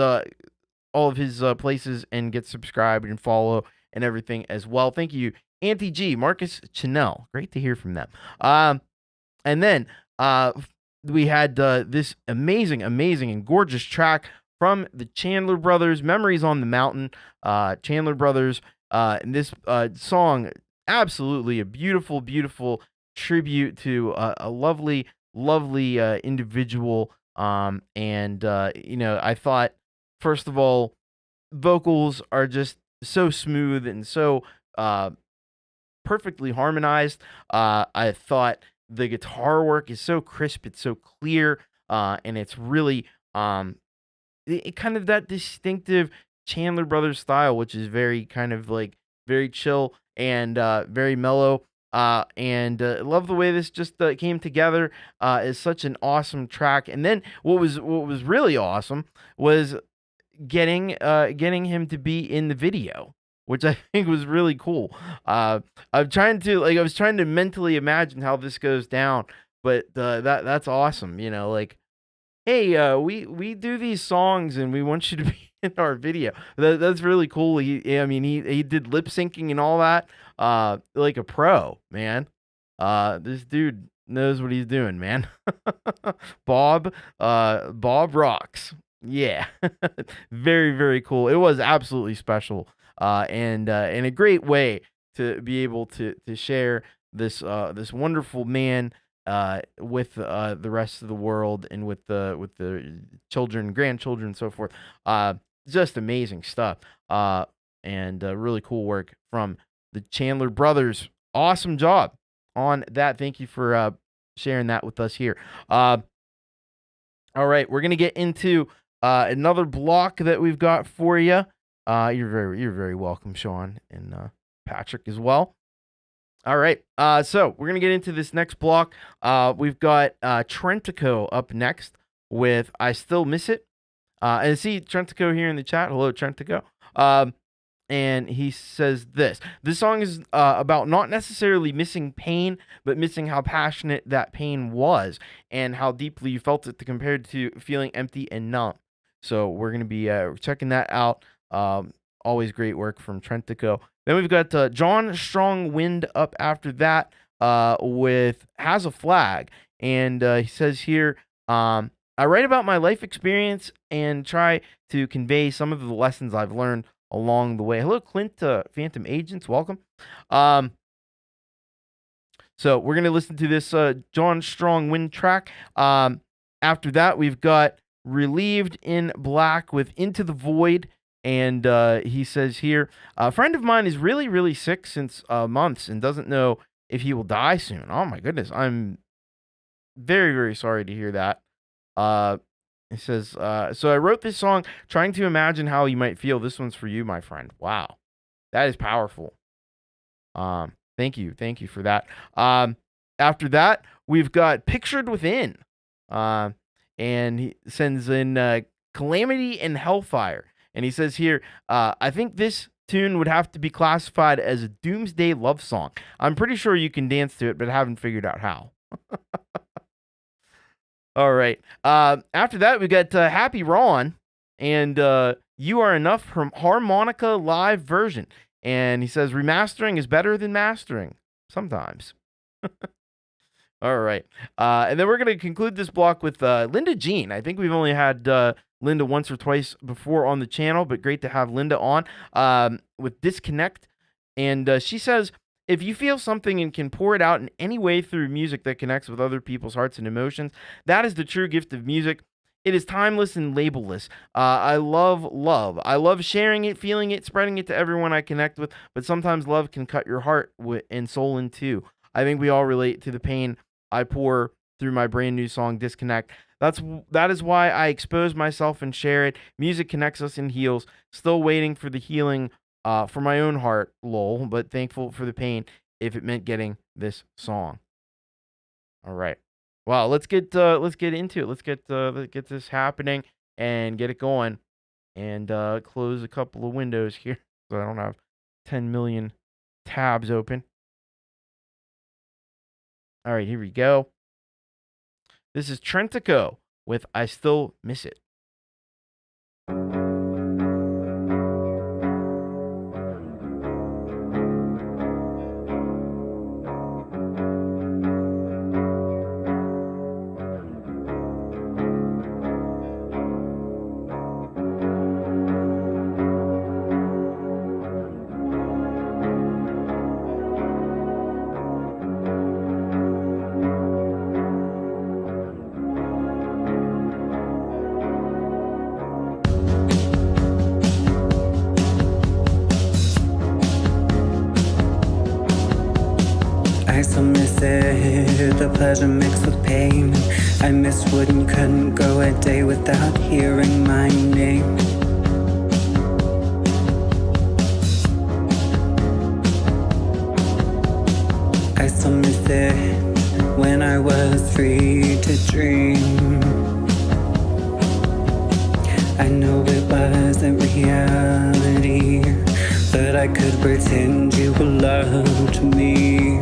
places and get subscribed and follow and everything as well. Thank you, Auntie G, Marcus Chanel. Great to hear from them. And then we had this amazing and gorgeous track from the Chandler Brothers, Memories on the Mountain. Chandler Brothers, and this song, absolutely a beautiful tribute to a lovely individual. I thought, first of all, vocals are just so smooth and so perfectly harmonized. I thought the guitar work is so crisp, it's so clear, and it's really kind of that distinctive Chandler Brothers style, which is very kind of like very chill and very mellow. And love the way this just came together. Is such an awesome track. And then what was really awesome was getting him to be in the video, which I think was really cool. I was trying to mentally imagine how this goes down, but that's awesome. Hey, we do these songs and we want you to be in our video. That's really cool. He did lip syncing and all that, like a pro, man. This dude knows what he's doing, man. Bob rocks. Yeah. Very cool. It was absolutely special. And a great way to be able to share this wonderful man with the rest of the world and with the children, grandchildren, and so forth. Just amazing stuff. And really cool work from the Chandler Brothers. Awesome job on that. Thank you for sharing that with us here. All right, we're gonna get into another block that we've got for you. You're very welcome, Shawn, and Patrick as well. All right, so we're going to get into this next block. We've got Trentico up next with I Still Miss It. And I see Trentico here in the chat. Hello, Trentico. And he says this song is about not necessarily missing pain, but missing how passionate that pain was and how deeply you felt it compared to feeling empty and numb. So we're going to be checking that out. Always great work from Trentico. Then we've got John Strong Wind up after that with Has a Flag. And he says here, I write about my life experience and try to convey some of the lessons I've learned along the way. Hello, Clint, Phantom Agents. Welcome. So we're going to listen to this John Strong Wind track. After that, we've got Relieved in Black with Into the Void. And he says here, a friend of mine is really sick since months and doesn't know if he will die soon. Oh, my goodness. I'm very sorry to hear that. He says, so I wrote this song trying to imagine how you might feel. This one's for you, my friend. Wow. That is powerful. Thank you for that. After that, we've got Pictured Within. And he sends in Calamity and Hellfire. And he says here, I think this tune would have to be classified as a doomsday love song. I'm pretty sure you can dance to it, but haven't figured out how. All right. After that, we got Happy Ron and You Are Enough from Harmonica Live version. And he says remastering is better than mastering sometimes. All right. And then we're going to conclude this block with Linda Jean. I think we've only had Linda once or twice before on the channel, but great to have Linda on with Disconnect. And she says, if you feel something and can pour it out in any way through music that connects with other people's hearts and emotions, that is the true gift of music. It is timeless and labelless. I love love. I love sharing it, feeling it, spreading it to everyone I connect with, but sometimes love can cut your heart and soul in two. I think we all relate to the pain I pour through my brand new song, Disconnect. That is why I expose myself and share it. Music connects us and heals. Still waiting for the healing for my own heart, lol, but thankful for the pain if it meant getting this song. All right. Well, let's get into it. Let's get this happening and get it going, and close a couple of windows here so I don't have 10 million tabs open. All right, here we go. This is Trentico with I Still Miss It. The pleasure mixed with pain. I missed when couldn't go a day without hearing my name. I still miss it when I was free to dream. I know it wasn't reality, but I could pretend you loved me.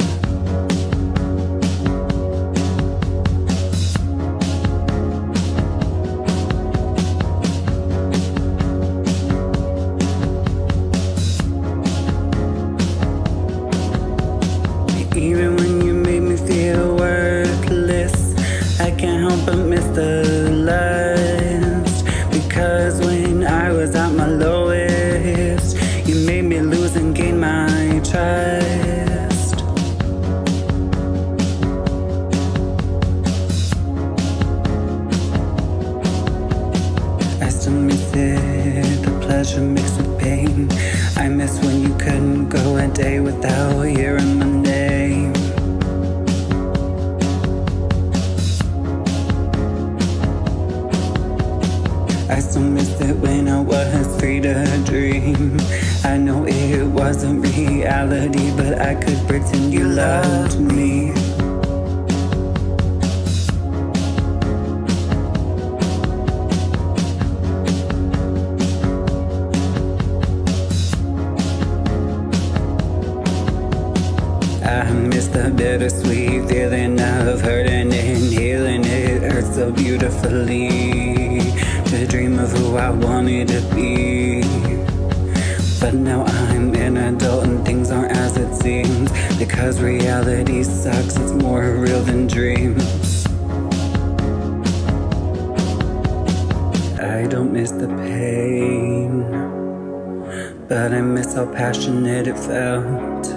Even when you made me feel worthless, I can't help but miss the lust. Because when I was at my lowest, you made me lose and gain my trust. I still miss it, the pleasure mixed with pain. I miss when you couldn't go a day without hearing my name. I still miss it when I was free to dream. I know it wasn't reality, but I could pretend you loved me. I miss the bittersweet feeling of hurting and healing. It hurts so beautifully to dream of who I wanted to be. But now I'm an adult and things aren't as it seems. Because reality sucks, it's more real than dreams. I don't miss the pain, but I miss how passionate it felt.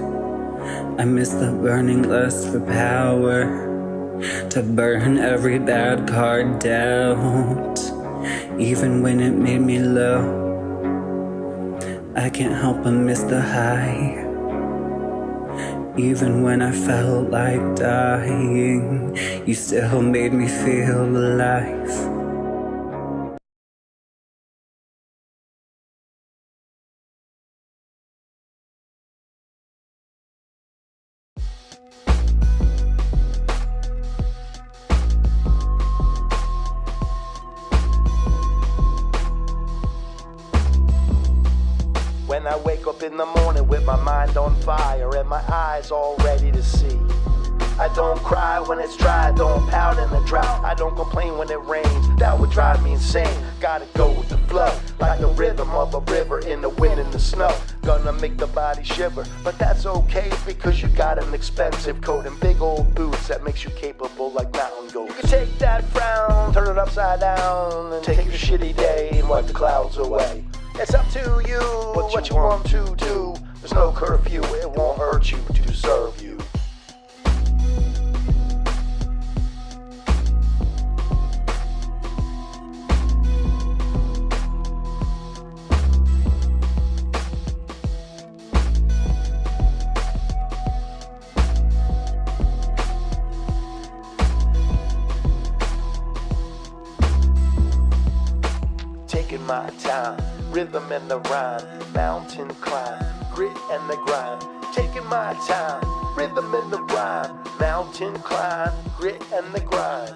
I miss the burning lust for power, to burn every bad card dealt. Even when it made me low, I can't help but miss the high. Even when I felt like dying, you still made me feel alive. When I wake up in the morning with my mind on fire and my eyes all ready to see. I don't cry when it's dry, don't pout in the drought. I don't complain when it rains, that would drive me insane. Gotta go with the flow, like the rhythm of a river in the wind and the snow. Gonna make the body shiver, but that's okay because you got an expensive coat and big old boots that makes you capable like mountain goats. You can take that frown, turn it upside down, and take your shitty day and wipe the clouds away. It's up to you, what you want to do. There's no curfew, it won't hurt you to serve you. Taking my time, rhythm and the rhyme, mountain climb, grit and the grind. Taking my time, rhythm and the rhyme, mountain climb, grit and the grind.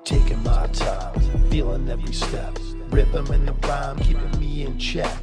Taking my time, feeling every step, rhythm and the rhyme keeping me in check.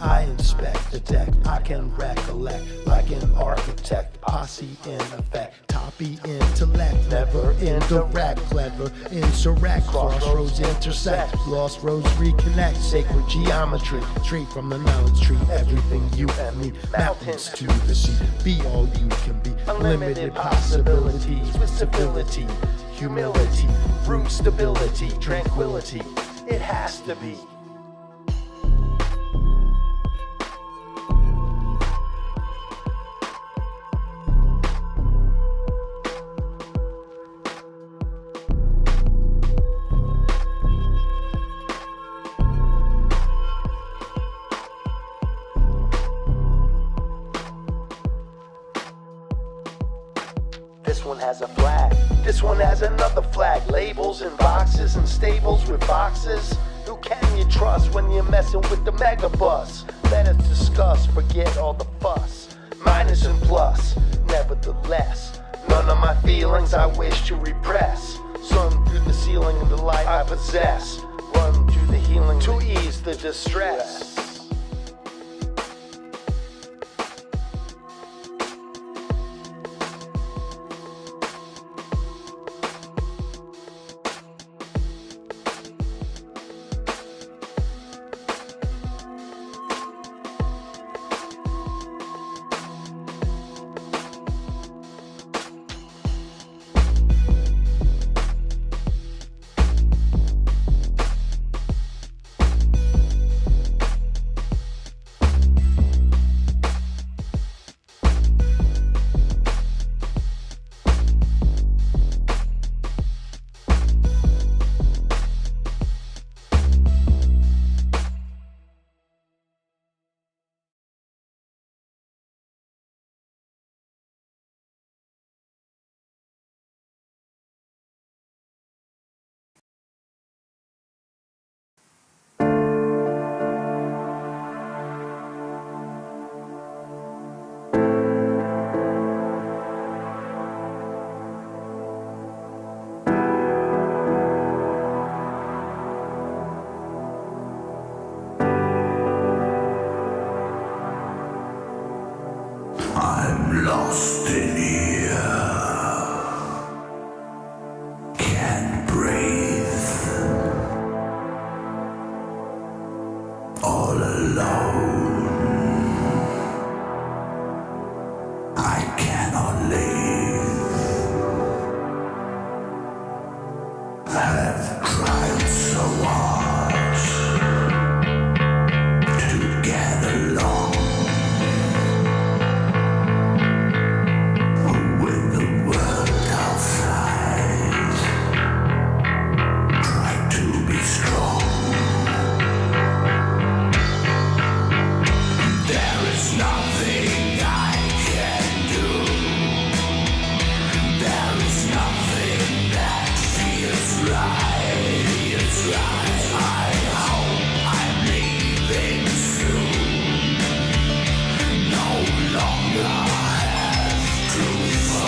I inspect the deck, I can recollect like an architect, posse in effect, toppy intellect, never indirect, clever insurrect, crossroads intersect, lost roads reconnect, sacred geometry, straight from the knowledge tree, everything you and me, mountains to the sea, be all you can be, unlimited possibilities with civility, humility, root stability, tranquility, it has to be. This one has a flag, this one has another flag. Labels and boxes and stables with boxes. Who can you trust when you're messing with the megabus? Let us discuss, forget all the fuss. Minus and plus, nevertheless. None of my feelings I wish to repress. Sun through the ceiling of the light I possess. Run to the healing to ease the distress. Lost in here, can't breathe, all alone. I cannot leave. I've tried so hard to get along. Longer have to fight.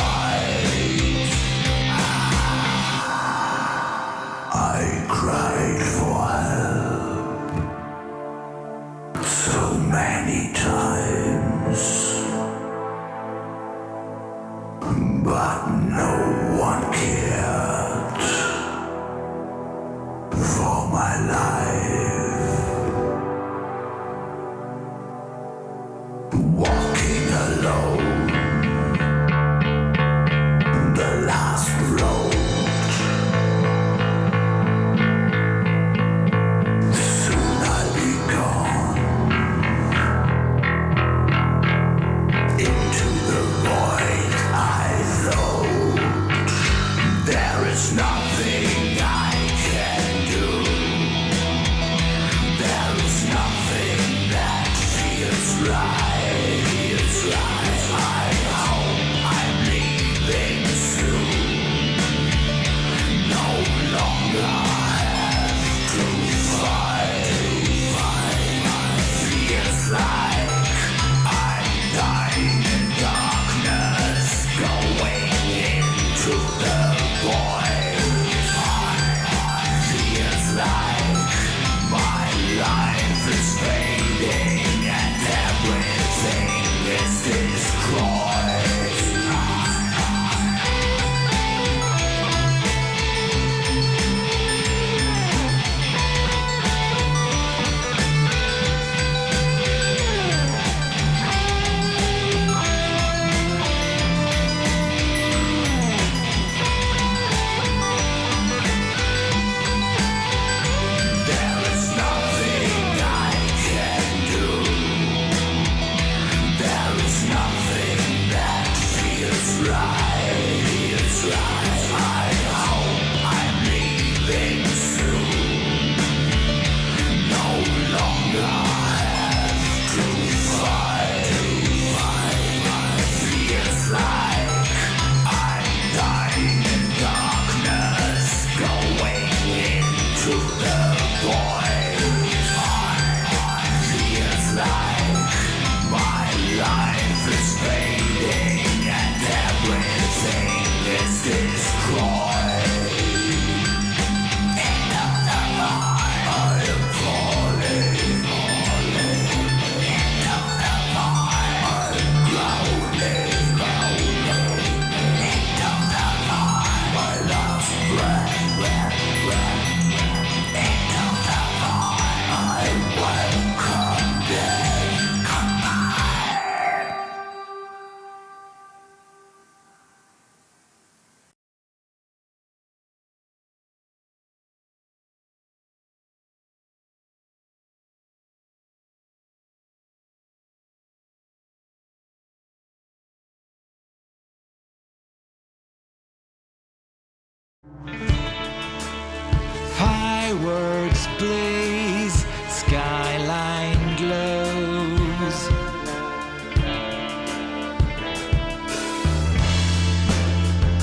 Fireworks blaze, skyline glows.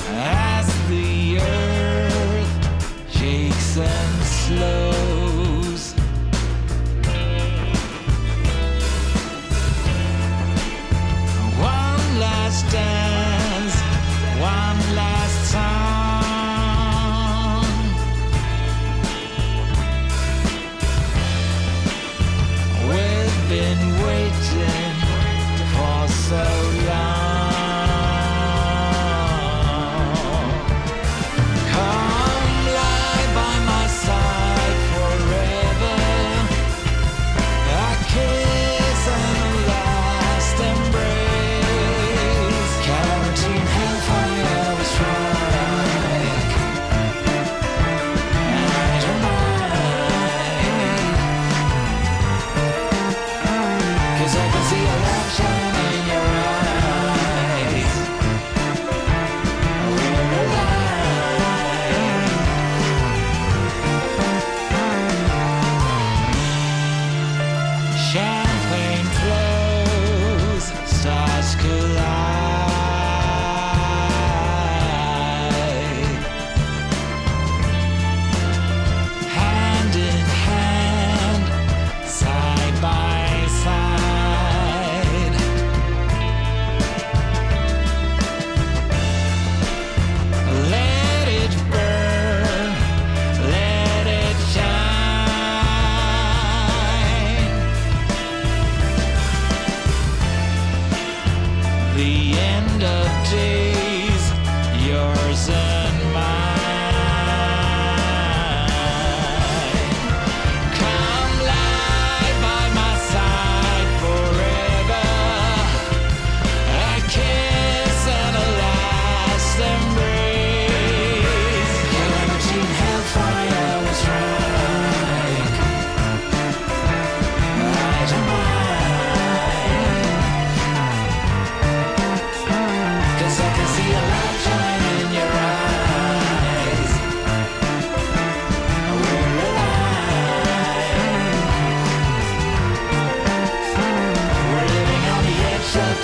As the earth shakes and slows. One last dance, one last time. Been waiting for so long. Come lie by my side forever. A kiss and a last embrace. Guaranteed hellfire will strike. And I don't mind. Cause I can see a light shine in your eyes. We're alive. Champagne flows, stars collide. Hand in hand, side by side. Let it burn, let it shine. The end of days, yours and mine. Come lie by my side forever. A kiss and a last embrace. Guaranteed hellfire will strike. I don't mind. 'Cause I can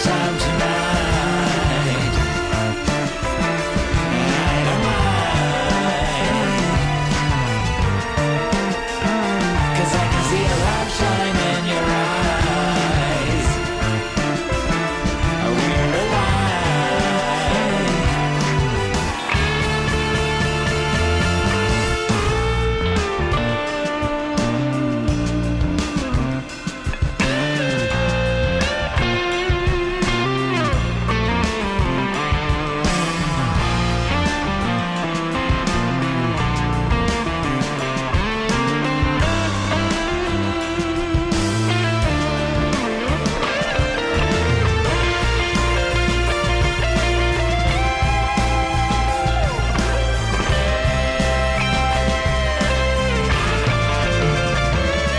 time tonight. I don't mind, 'cause I can see a light shine in your eyes. We're alive.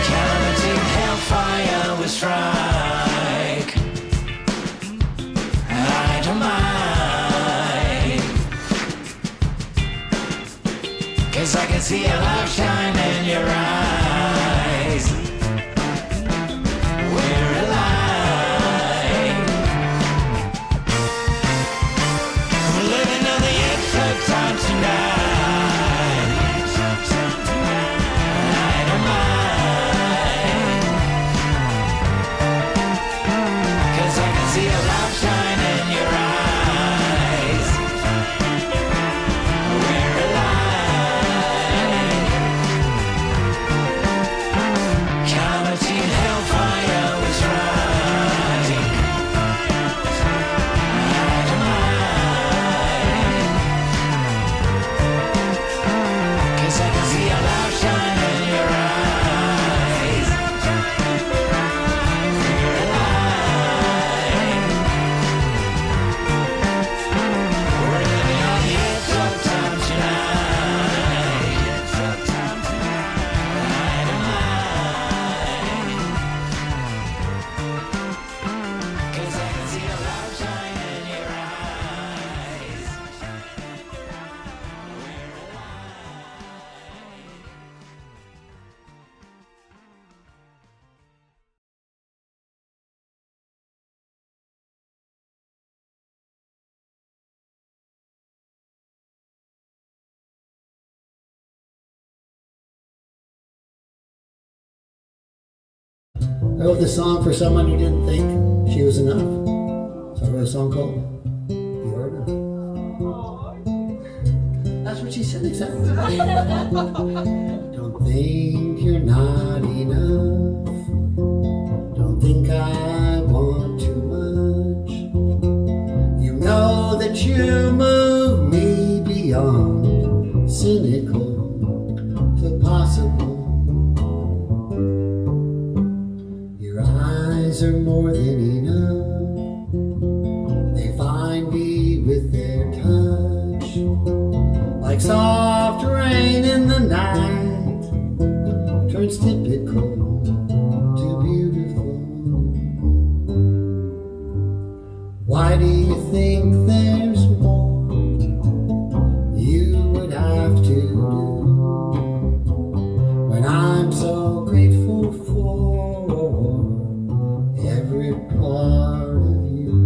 Counting hellfire will strike. I don't mind, 'cause I can see a light shine in your eyes. We're alive. We're living on the edge of time tonight. I don't mind, 'cause I can see a light shine in your eyes. We're alive. Counting hellfire was rising. I don't mind, 'cause I can see a light shine in your eyes. We're alive. We're living on the edge of time tonight. I don't mind, 'cause I can see a light shine in your eyes. We're I wrote this song for someone who didn't think she was enough. So I wrote a song called You Heard Her. That's what she said exactly. Don't think you're not enough. Don't think I want too much. You know that you move me beyond cynical to possible. Your eyes are more than enough. They find me with their touch, like soft rain in the night, turns typical to beautiful. Why do you think there's more you would have to do when I'm so grateful for every part of you?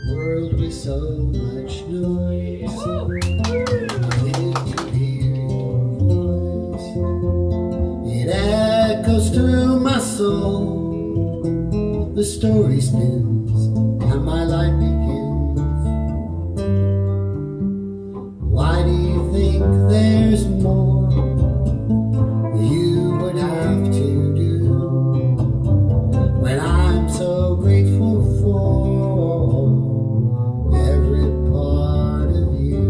World with so much noise, I live to hear your voice. It echoes through my soul. The story spins and my life begins. Why do you think there's more you would have to do when I'm so grateful for every part of you?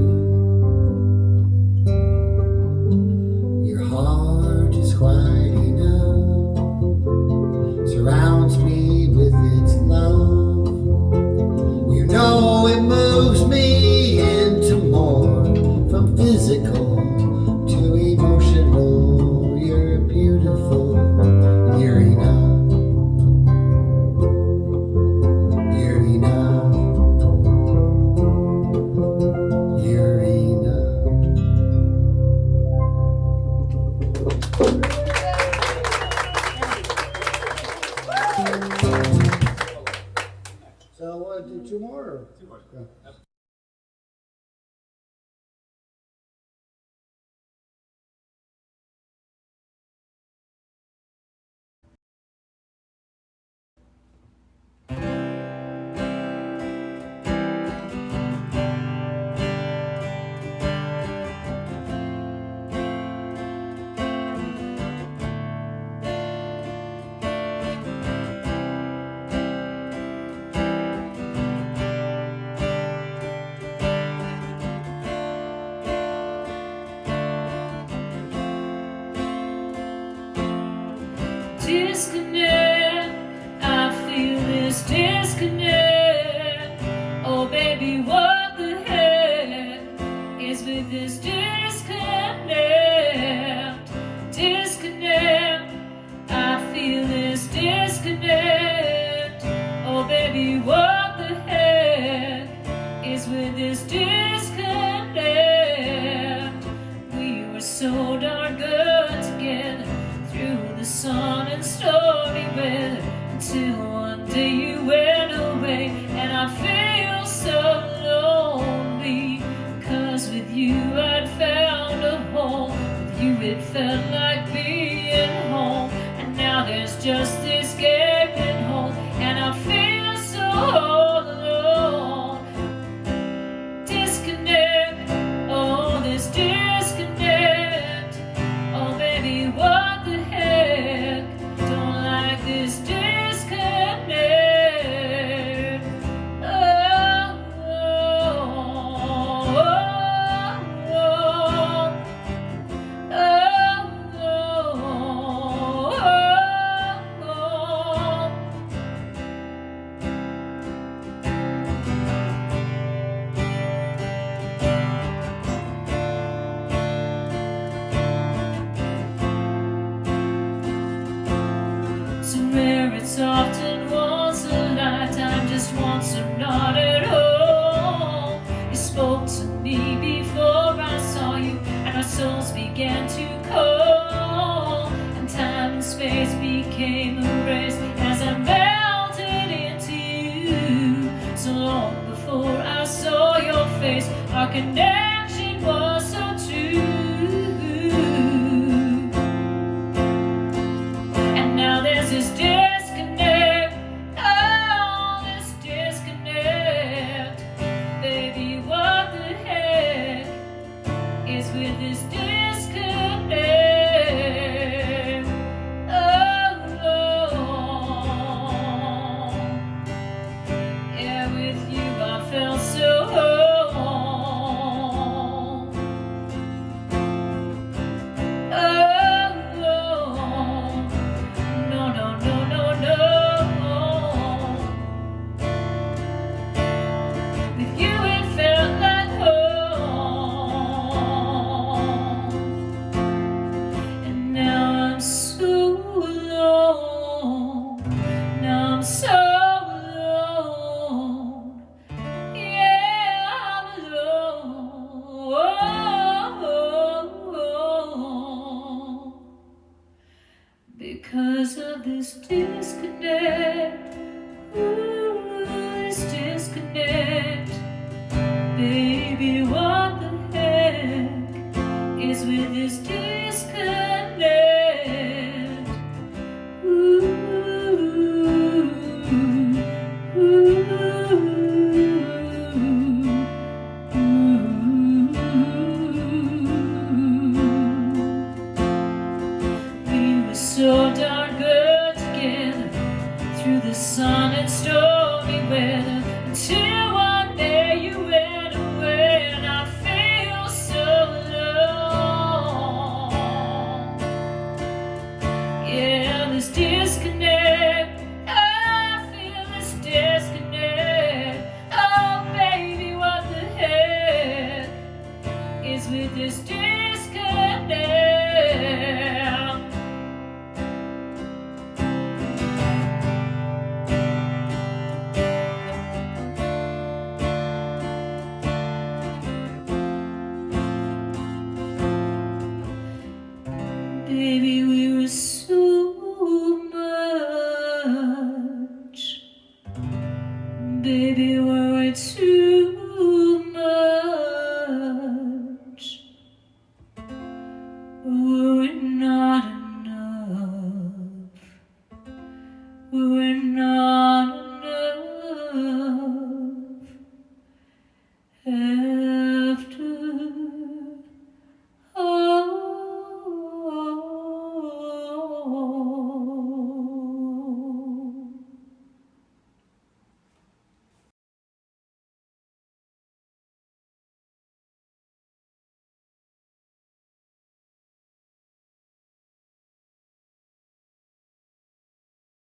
disconnect. I feel this disconnect. Oh baby, what the heck is with this disconnect? Disconnect. I feel this disconnect. Oh baby, what the heck is with this disconnect? We were so darn good together through the sun and stormy weather, until one day you went away, and I feel so lonely. 'Cause with you I'd found a home, with you it felt like being home, and now there's just this gaping hole, and I feel so alone. Disconnect, oh this disconnect. Oh baby, what the heck? Don't like this disconnect. Oh, oh, oh, oh, oh, oh. So where it's often once a lifetime, just once or not at all. You spoke to me before I saw you, and our souls began to call, and time and space became a race as I melted into you. So long before I saw your face, our connection was so true. And now there's this disconnect, oh, this disconnect. Baby, what the heck is with this disconnect? Oh, yeah, with you I felt so home. No, no, no, no, no. With you it felt like home. And now I'm so alone. Now I'm so alone. Yeah, I'm alone. Because of this disconnect. Ooh, this disconnect. Baby, what the heck is with this disconnect? Ooh, ooh, we were so darn good together through the sun and stormy weather, until one day you went away, and I feel so alone. Yeah, this disconnect, I feel this disconnect. Oh baby, what the heck is with this disconnect? Baby, we were so much. Baby, were we too much?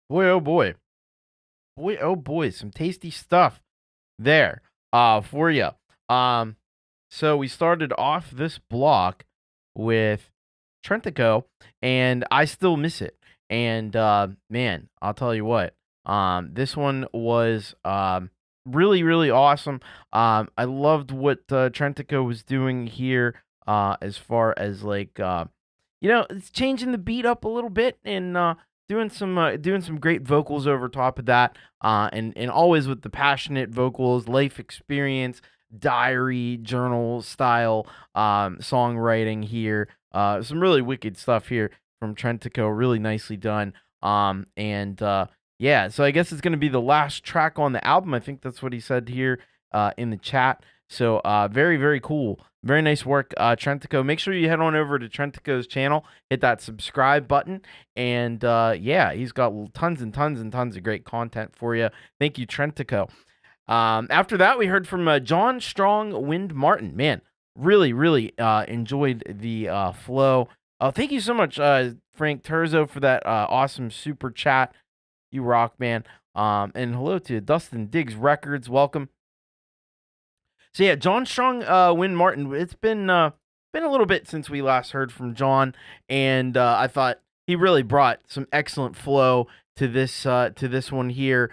Boy, oh boy. Boy, oh boy, some tasty stuff there for you. So we started off this block with Trentico, and I still miss it. And man, I'll tell you what, this one was really, really awesome. I loved what Trentico was doing here, as far as like it's changing the beat up a little bit and doing some great vocals over top of that, and always with the passionate vocals, life experience, diary journal style songwriting here. Some really wicked stuff here from Trentico, really nicely done. And yeah, so I guess it's gonna be the last track on the album. I think that's what he said here in the chat. So very, very cool. Very nice work, Trentico. Make sure you head on over to Trentico's channel, hit that subscribe button, and yeah, he's got tons and tons and tons of great content for you. Thank you, Trentico. After that, we heard from John Strong Wind Martin. Man, really, really enjoyed the flow. Thank you so much, Frank Terzo, for that awesome super chat. You rock, man. And hello to Dustin Diggs Records. Welcome. So yeah, John Strong, Wind Martin. It's been a little bit since we last heard from John, and I thought he really brought some excellent flow to this one here.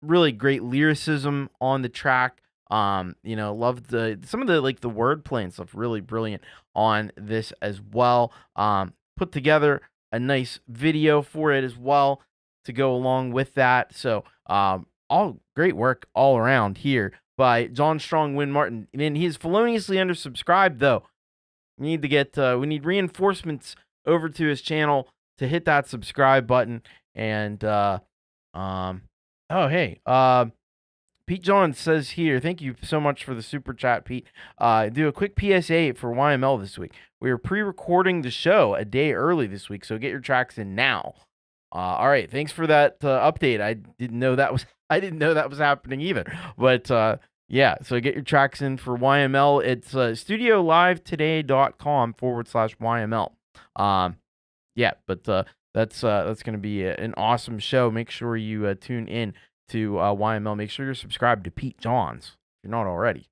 Really great lyricism on the track. Loved some of the the wordplay and stuff. Really brilliant on this as well. Put together a nice video for it as well to go along with that. So all great work all around here by John Strong Wind Martin. And he's feloniously undersubscribed, though. We need reinforcements over to his channel to hit that subscribe button. And Pete John says here, thank you so much for the super chat, Pete. Do a quick PSA for YML this week. We are pre-recording the show a day early this week, so get your tracks in now. All right, thanks for that update. I didn't know that was happening either. But yeah, so get your tracks in for YML. It's studiolivetoday.com/YML. Yeah, but that's going to be an awesome show. Make sure you tune in to YML. Make sure you're subscribed to Pete Johns if you're not already.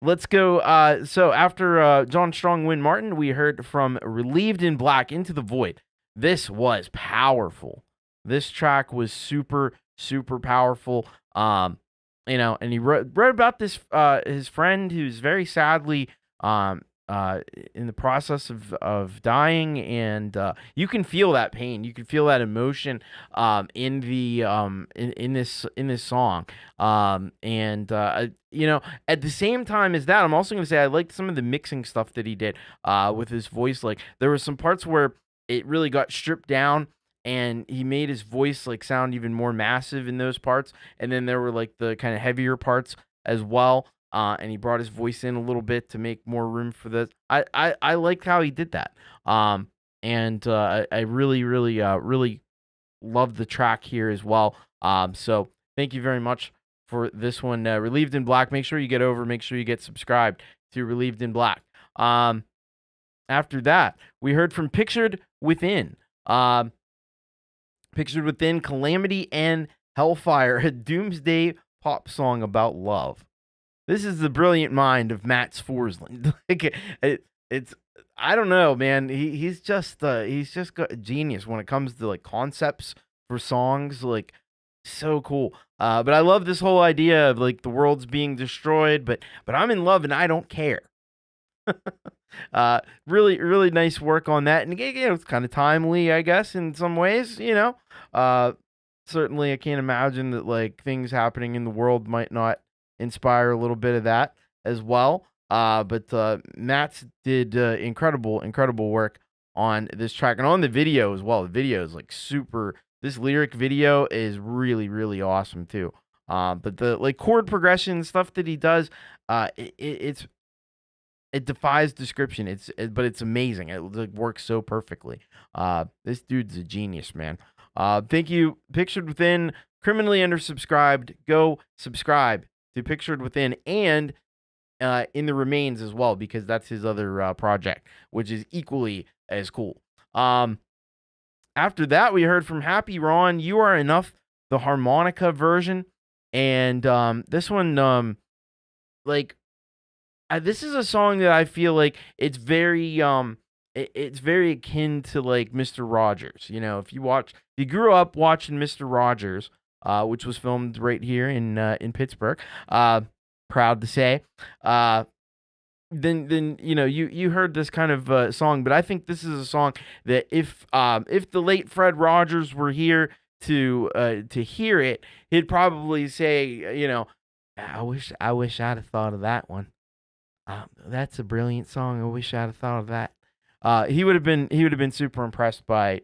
Let's go. So after John Strong Wind Martin, we heard from Relieved in Black, Into the Void. This was powerful. This track was super, super powerful. And he wrote about this his friend who's very sadly in the process of dying, and you can feel that pain, you can feel that emotion in this song. At the same time as that, I'm also going to say I liked some of the mixing stuff that he did with his voice. Like there were some parts where it really got stripped down, and he made his voice sound even more massive in those parts. And then there were the kind of heavier parts as well. And he brought his voice in a little bit to make more room for this. I liked how he did that. I really, really, really loved the track here as well. So thank you very much for this one. Relieved in Black. Make sure you get subscribed to Relieved in Black. After that, we heard from Pictured Within. Pictured Within, Calamity and Hellfire, a doomsday pop song about love. This is the brilliant mind of Matt Forsland. It's I don't know, man. He's just got a genius when it comes to concepts for songs. So cool. But I love this whole idea of the world's being destroyed, but I'm in love and I don't care. Really, really nice work on that, and it's kind of timely, I guess, in some ways. Certainly, I can't imagine that things happening in the world might not inspire a little bit of that as well. But Matt did incredible work on this track and on the video as well. The video is super. This lyric video is really, really awesome too. But the chord progression stuff that he does, it defies description. But it's amazing. It works so perfectly. This dude's a genius, man. Thank you, Pictured Within, criminally undersubscribed. Go subscribe to Pictured Within and In the Remains as well, because that's his other project, which is equally as cool. After that, we heard from Happy Ron, You Are Enough, the harmonica version. And this one, this is a song that I feel like it's very it's very akin to like Mr. Rogers. You know, if you grew up watching Mr. Rogers, which was filmed right here in Pittsburgh, proud to say, then you know you heard this kind of song. But I think this is a song that if the late Fred Rogers were here to hear it, he'd probably say, you know, I wish I'd have thought of that one. That's a brilliant song. I wish I'd have thought of that. He would have been super impressed by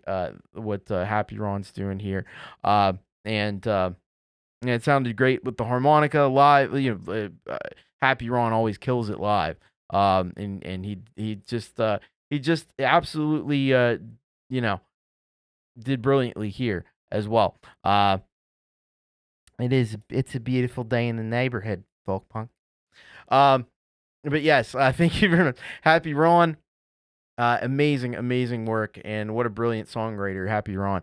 what Happy Ron's doing here. And it sounded great with the harmonica live. You know, Happy Ron always kills it live. And he just absolutely you know, did brilliantly here as well. It's a beautiful day in the neighborhood, Folkpunk. But yes, thank you very much, Happy Ron. Amazing work, and what a brilliant songwriter Happy Ron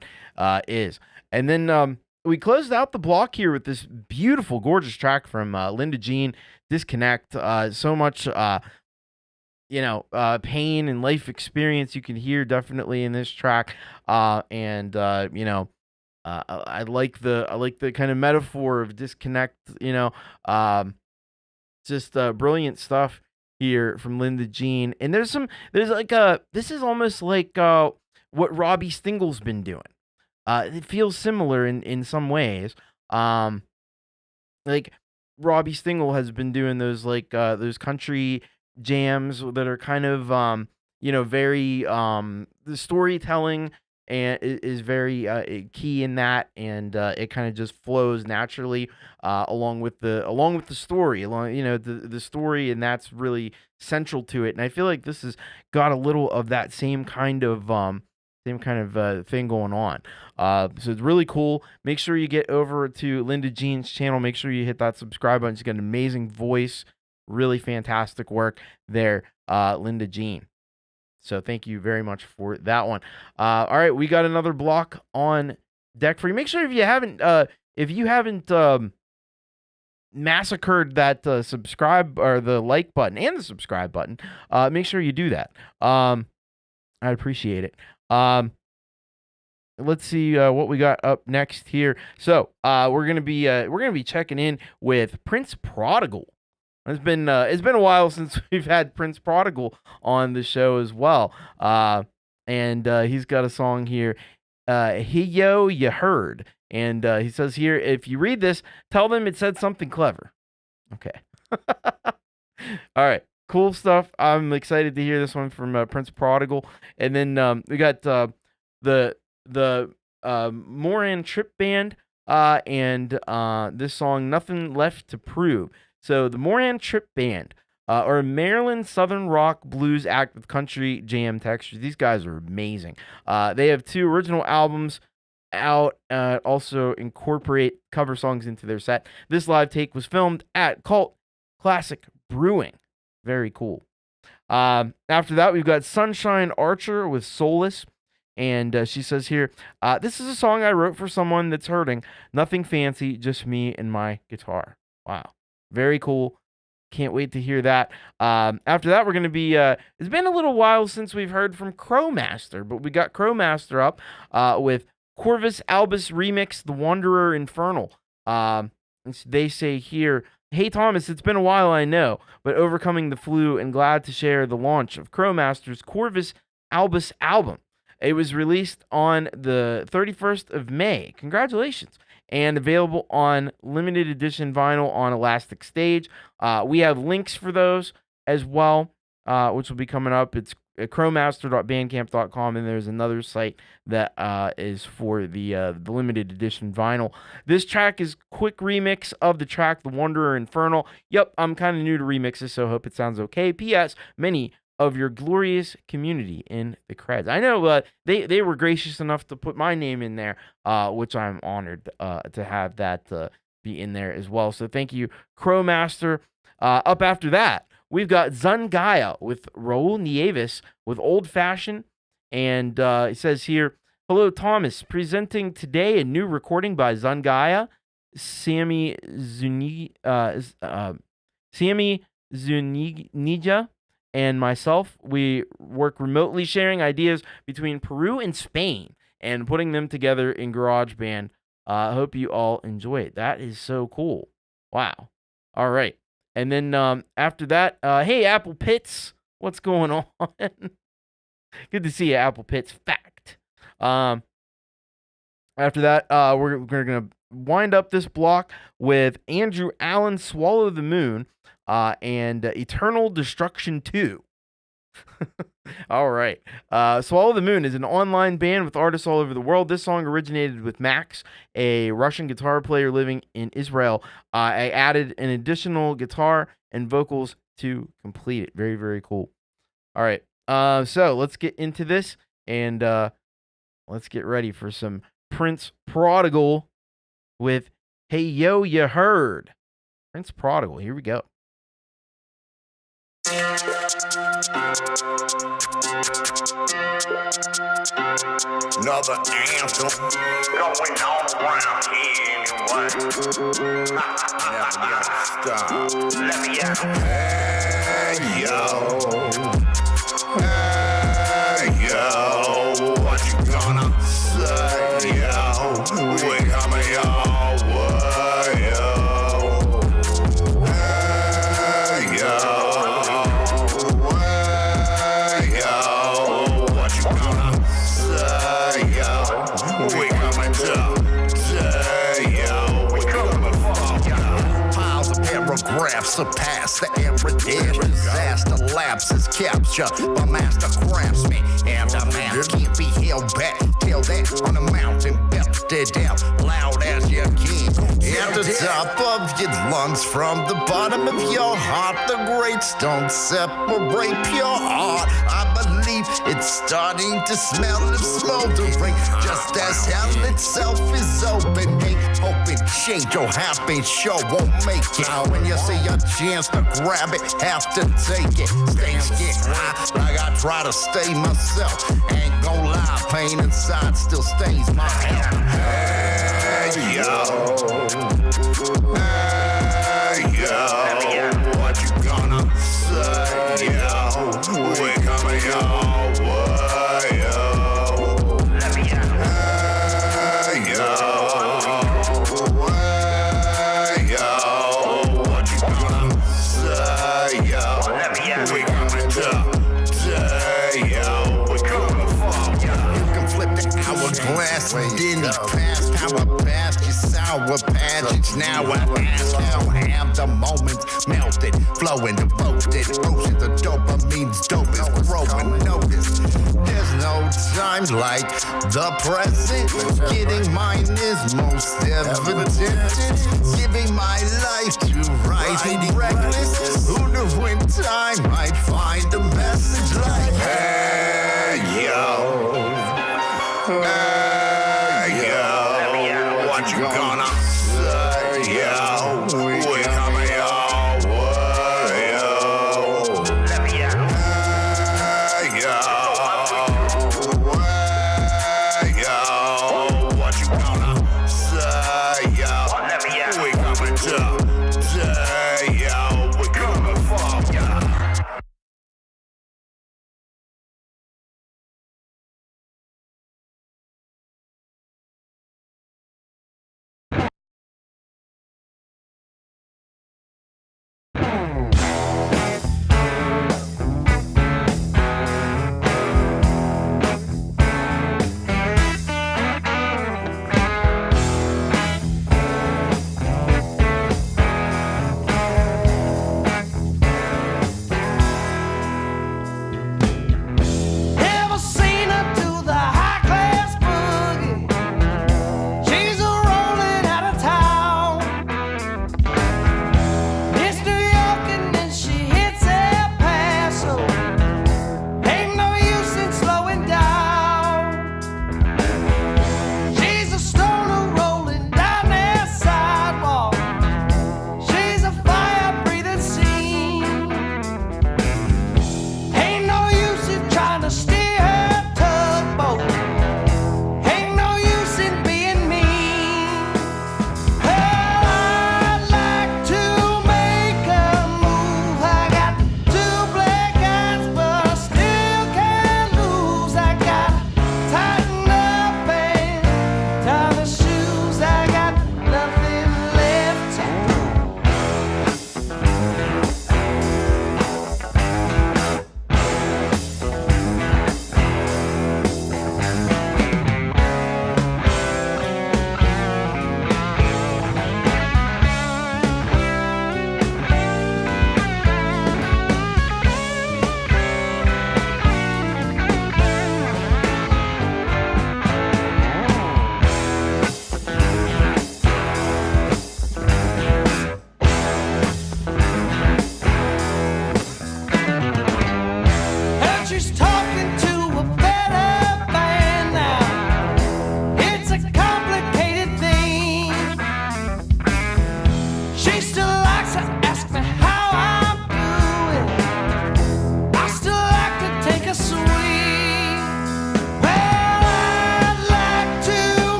is. And then we closed out the block here with this beautiful, gorgeous track from Linda Jean, Disconnect. So much, you know, pain and life experience you can hear definitely in this track. And you know, I like the kind of metaphor of disconnect. You know, just brilliant stuff here from Linda Jean. And there's like this is almost like what Robbie Stingle's been doing. It feels similar in some ways. Like Robbie Stingle has been doing those like those country jams that are kind of you know, very the storytelling and is very key in that, and it kind of just flows naturally along with the story, you know, the story, and that's really central to it. And I feel like this has got a little of that same kind of thing going on. So it's really cool. Make sure you get over to Linda Jean's channel. Make sure you hit that subscribe button. She's got an amazing voice, really fantastic work there, Linda Jean. So thank you very much for that one. All right, we got another block on deck for you. Make sure if you haven't massacred that subscribe or the like button and the subscribe button, make sure you do that. I appreciate it. Let's see what we got up next here. So we're gonna be checking in with Prince Prodigal. It's been a while since we've had Prince Prodigal on the show as well. And he's got a song here, Hey Yo, You Heard. And he says here, if you read this, tell them it said something clever. Okay. All right. Cool stuff. I'm excited to hear this one from Prince Prodigal. And then we got the Moran Trip Band and this song, Nothing Left to Prove. So the Moran Trip Band are a Maryland Southern rock blues act with country jam textures. These guys are amazing. They have 2 original albums out, also incorporate cover songs into their set. This live take was filmed at Cult Classic Brewing. Very cool. After that, we've got Sunshine Archer with Soulless. And she says here, this is a song I wrote for someone that's hurting. Nothing fancy, just me and my guitar. Wow. Very cool. Can't wait to hear that. After that, we're going to be... it's been a little while since we've heard from Crowmaster, but we got Crowmaster up with Corvus Albus Remix, The Wanderer Infernal. They say here, hey, Thomas, it's been a while, I know, but overcoming the flu and glad to share the launch of Crowmaster's Corvus Albus album. It was released on the 31st of May. Congratulations. And available on limited edition vinyl on Elastic Stage. We have links for those as well, which will be coming up. It's crowmaster.bandcamp.com, and there's another site that is for the limited edition vinyl. This track is quick remix of the track The Wanderer Infernal. Yep, I'm kind of new to remixes, so hope it sounds okay. P.S. Many of your glorious community in the creds. I know they were gracious enough to put my name in there, which I'm honored to have that be in there as well. So thank you, Crowmaster. Up after that, we've got Zungaya with Raul Nieves with Old Fashioned. And it says here, Hello, Thomas. Presenting today a new recording by Zungaya, Sammy Zunija, and myself. We work remotely sharing ideas between Peru and Spain and putting them together in GarageBand. I hope you all enjoy it. That is so cool. Wow. All right. And then after that, hey, Apple Pits, what's going on? Good to see you, Apple Pits. Fact. After that, we're going to wind up this block with Andrew Allen, Swallow the Moon, and Eternal Destruction 2. All right. Swallow the Moon is an online band with artists all over the world. This song originated with Max, a Russian guitar player living in Israel. I added an additional guitar and vocals to complete it. Very, very cool. All right. So let's get into this, and let's get ready for some Prince Prodigal with Hey Yo You Heard. Prince Prodigal, here we go. Another anthem going on around here anyway. Never gonna stop. Let me out. Hey yo, what you gonna say, yo? We coming your way, yo. Hey yo. We coming today, yo. We coming for ya. Piles of paragraphs surpass the everyday disaster. Lapses capture by master craftsmen. And the man can't be held back. Tell that on the mountain, belted out loud as you can. At the top of your lungs, from the bottom of your heart, the greats don't separate pure art. I believe it's starting to smell of smoldering, just as hell itself is opening. Hoping change will happen, sure won't make it. Now when you see a chance to grab it, have to take it. Stakes get high, like I try to stay myself. Ain't gon' lie, pain inside still stains my health. Hey yo, hey yo, what you gonna say, yo? We coming your way, yo. Let me out. Hey yo, what you gonna say, yo? Let me out. We coming today, yo. We coming for ya. You can flip the hourglass, then he passed how I passed your sour passage. Now I ask how have the moments melted, flowing, devoted. Oceans of dopamine's dope is growing. Notice there's no time like the present. Getting mine is most evident. Giving my life to rising reckless. Who knew in time I'd find a message like, hey yo, hey yo, what you gonna say, yo? We coming your way, yo. Let me out. Hey yo, what you gonna say, yo? Let me out. We coming today, yo. We coming.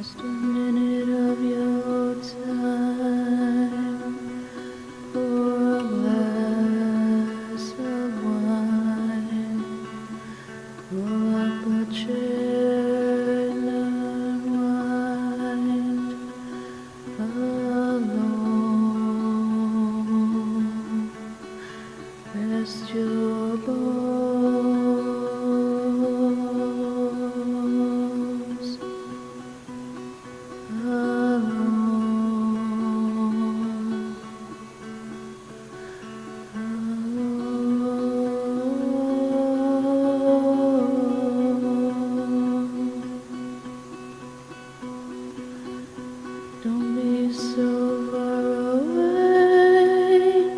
Just a minute of your time for a glass of wine. Pull up a chair and unwind alone. Rest your bones alone. Don't be so far away.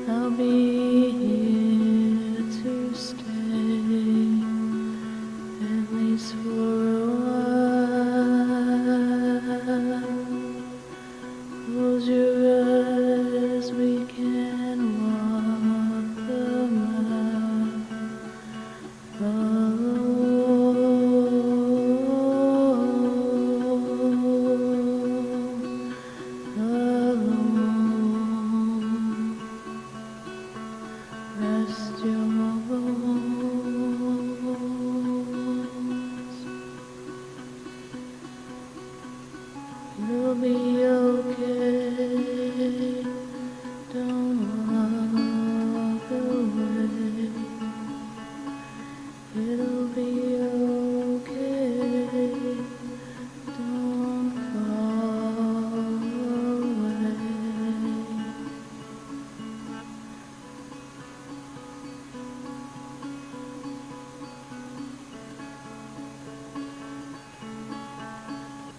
I'll be here to stay, at least for a while. Close your eyes, we can walk the mile alone. Rest your bones. You'll be okay. Don't walk away. It'll be okay. Don't fall away.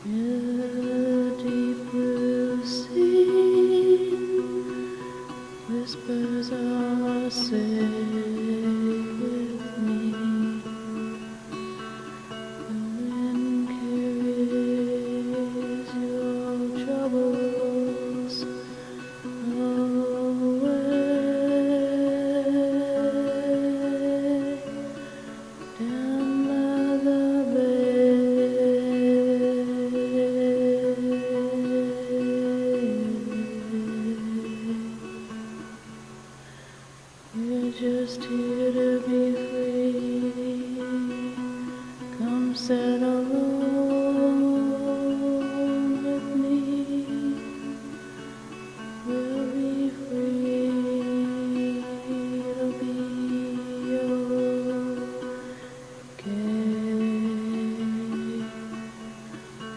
The deep blue sea whispers are safe with me. The wind carries your troubles away down by the We're just here to be free. Come settle alone with me. We'll be free. It'll be okay.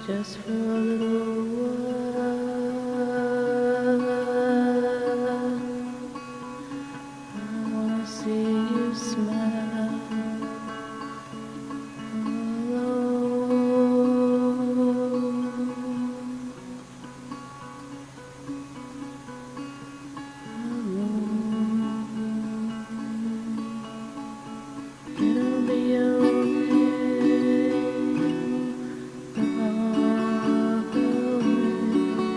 Just for a little while. I wanna see you smile alone. It'll be okay. Walk away.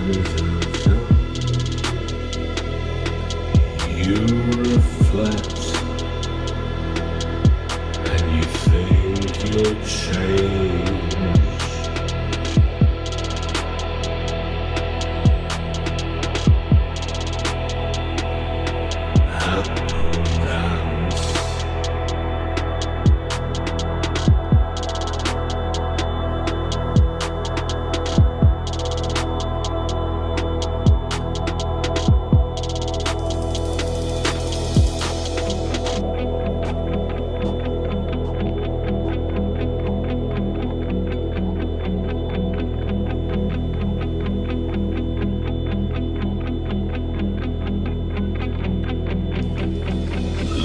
You reflect and you think you'll change. Happiness.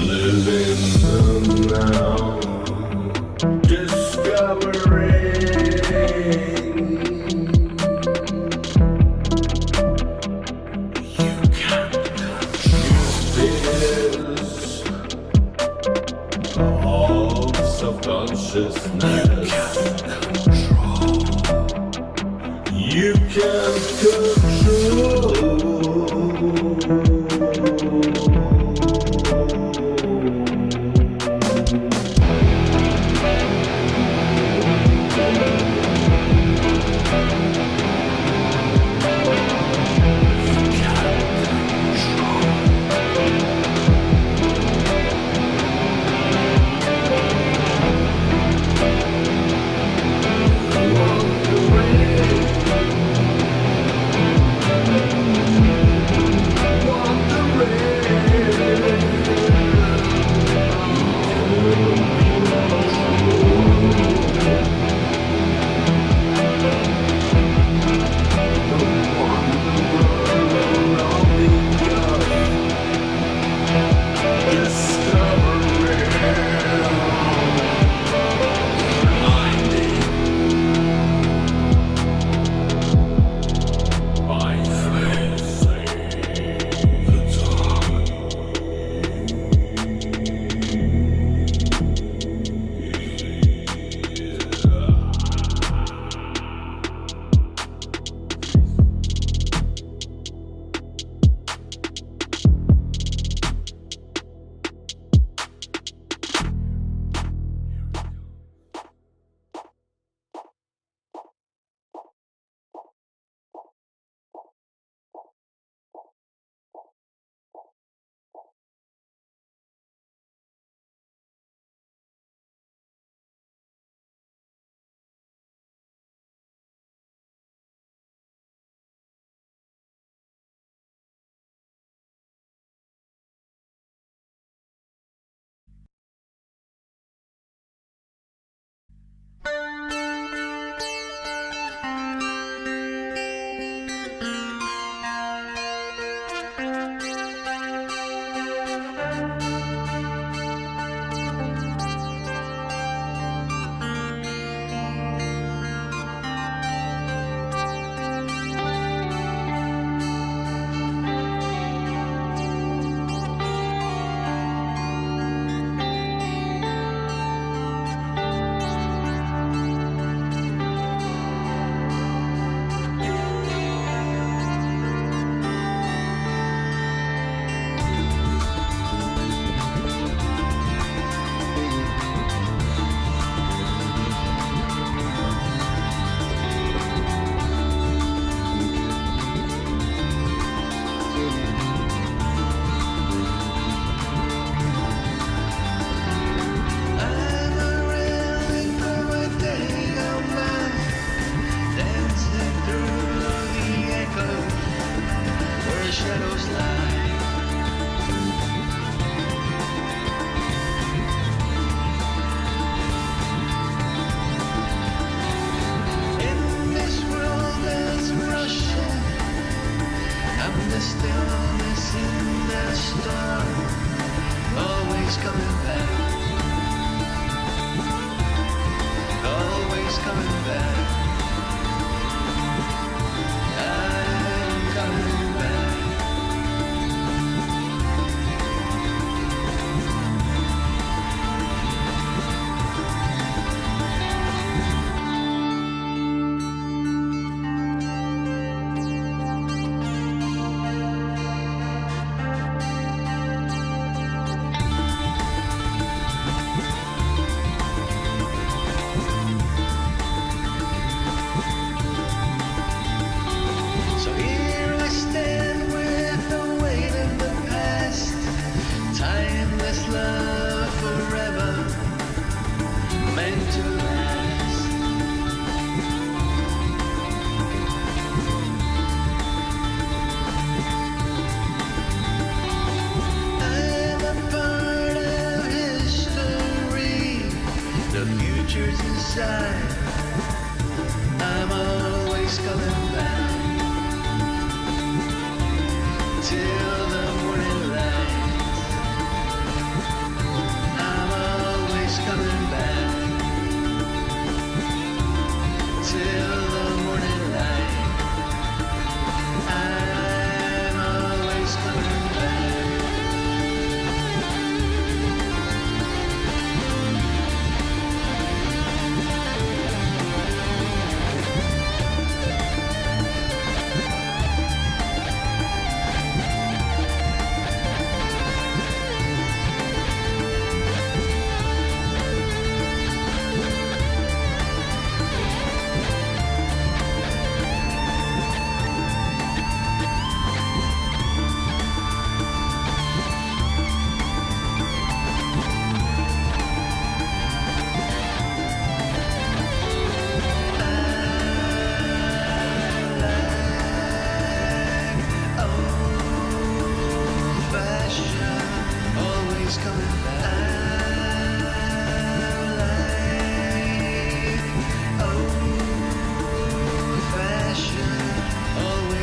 Living the now, discovering you can use this all self-consciousness. You can control.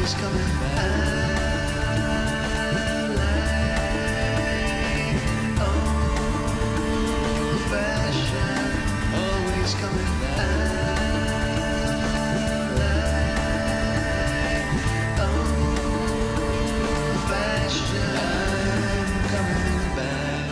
always coming back. Old fashioned, always coming back. Old fashioned, coming back.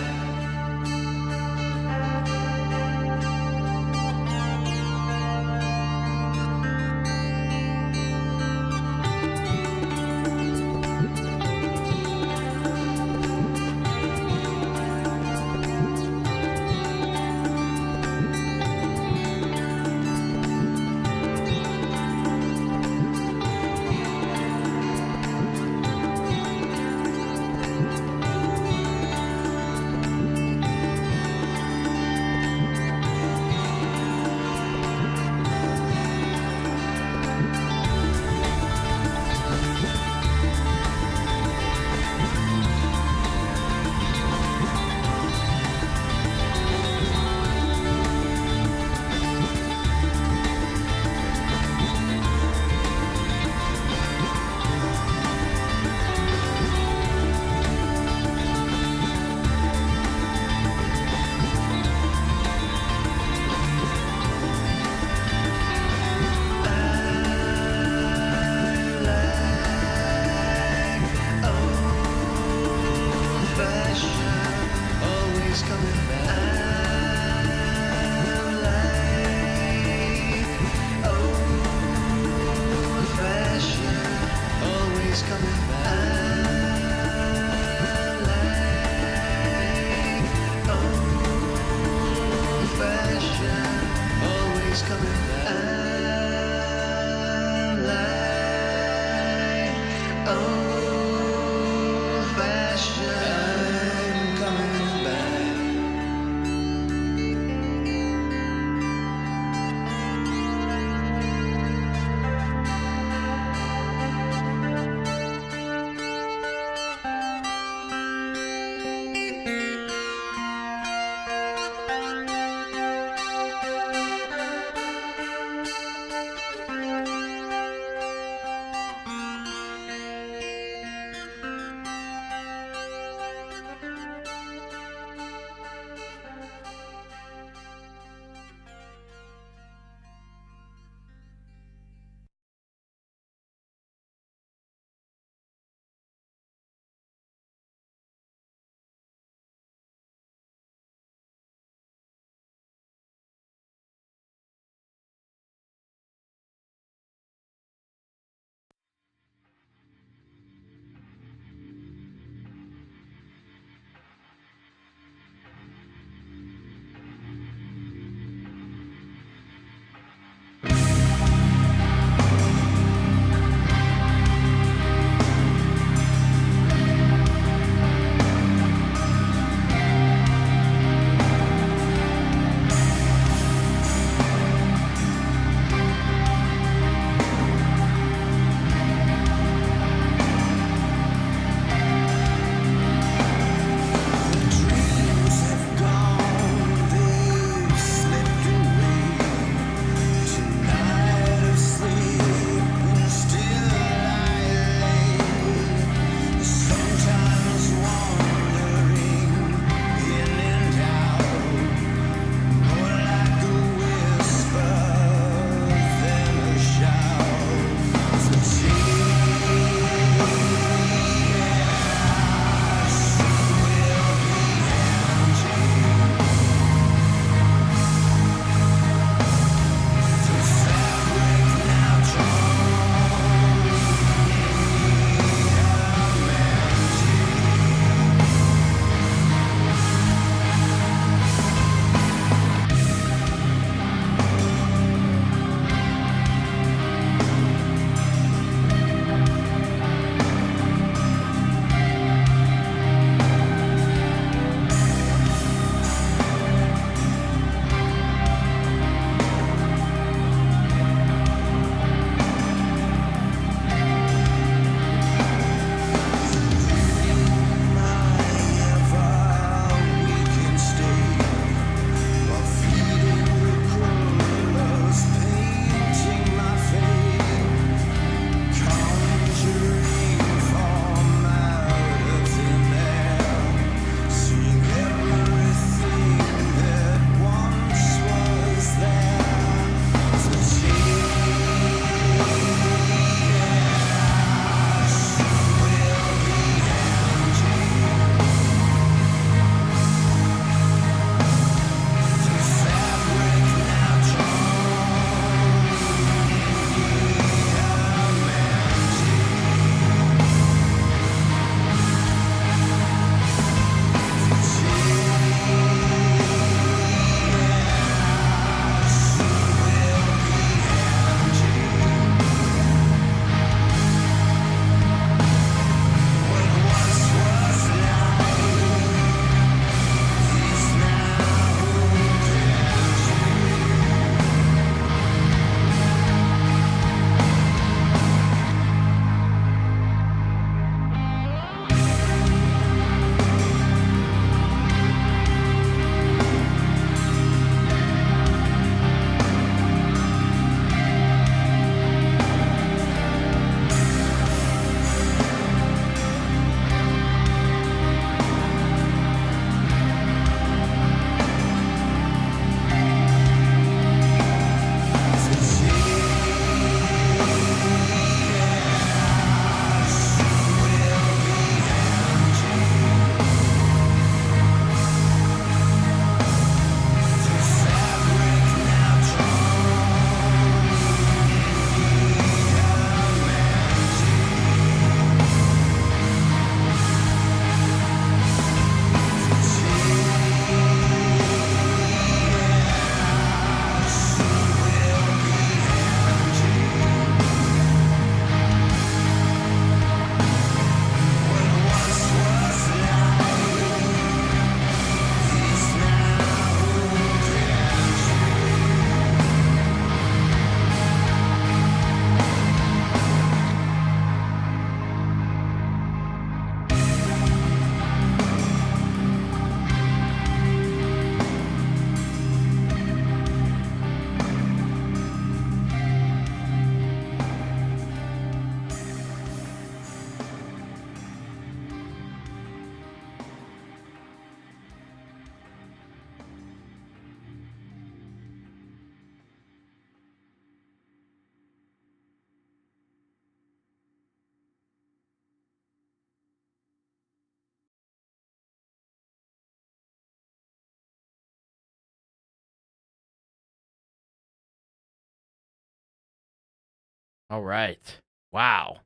All right. Wow.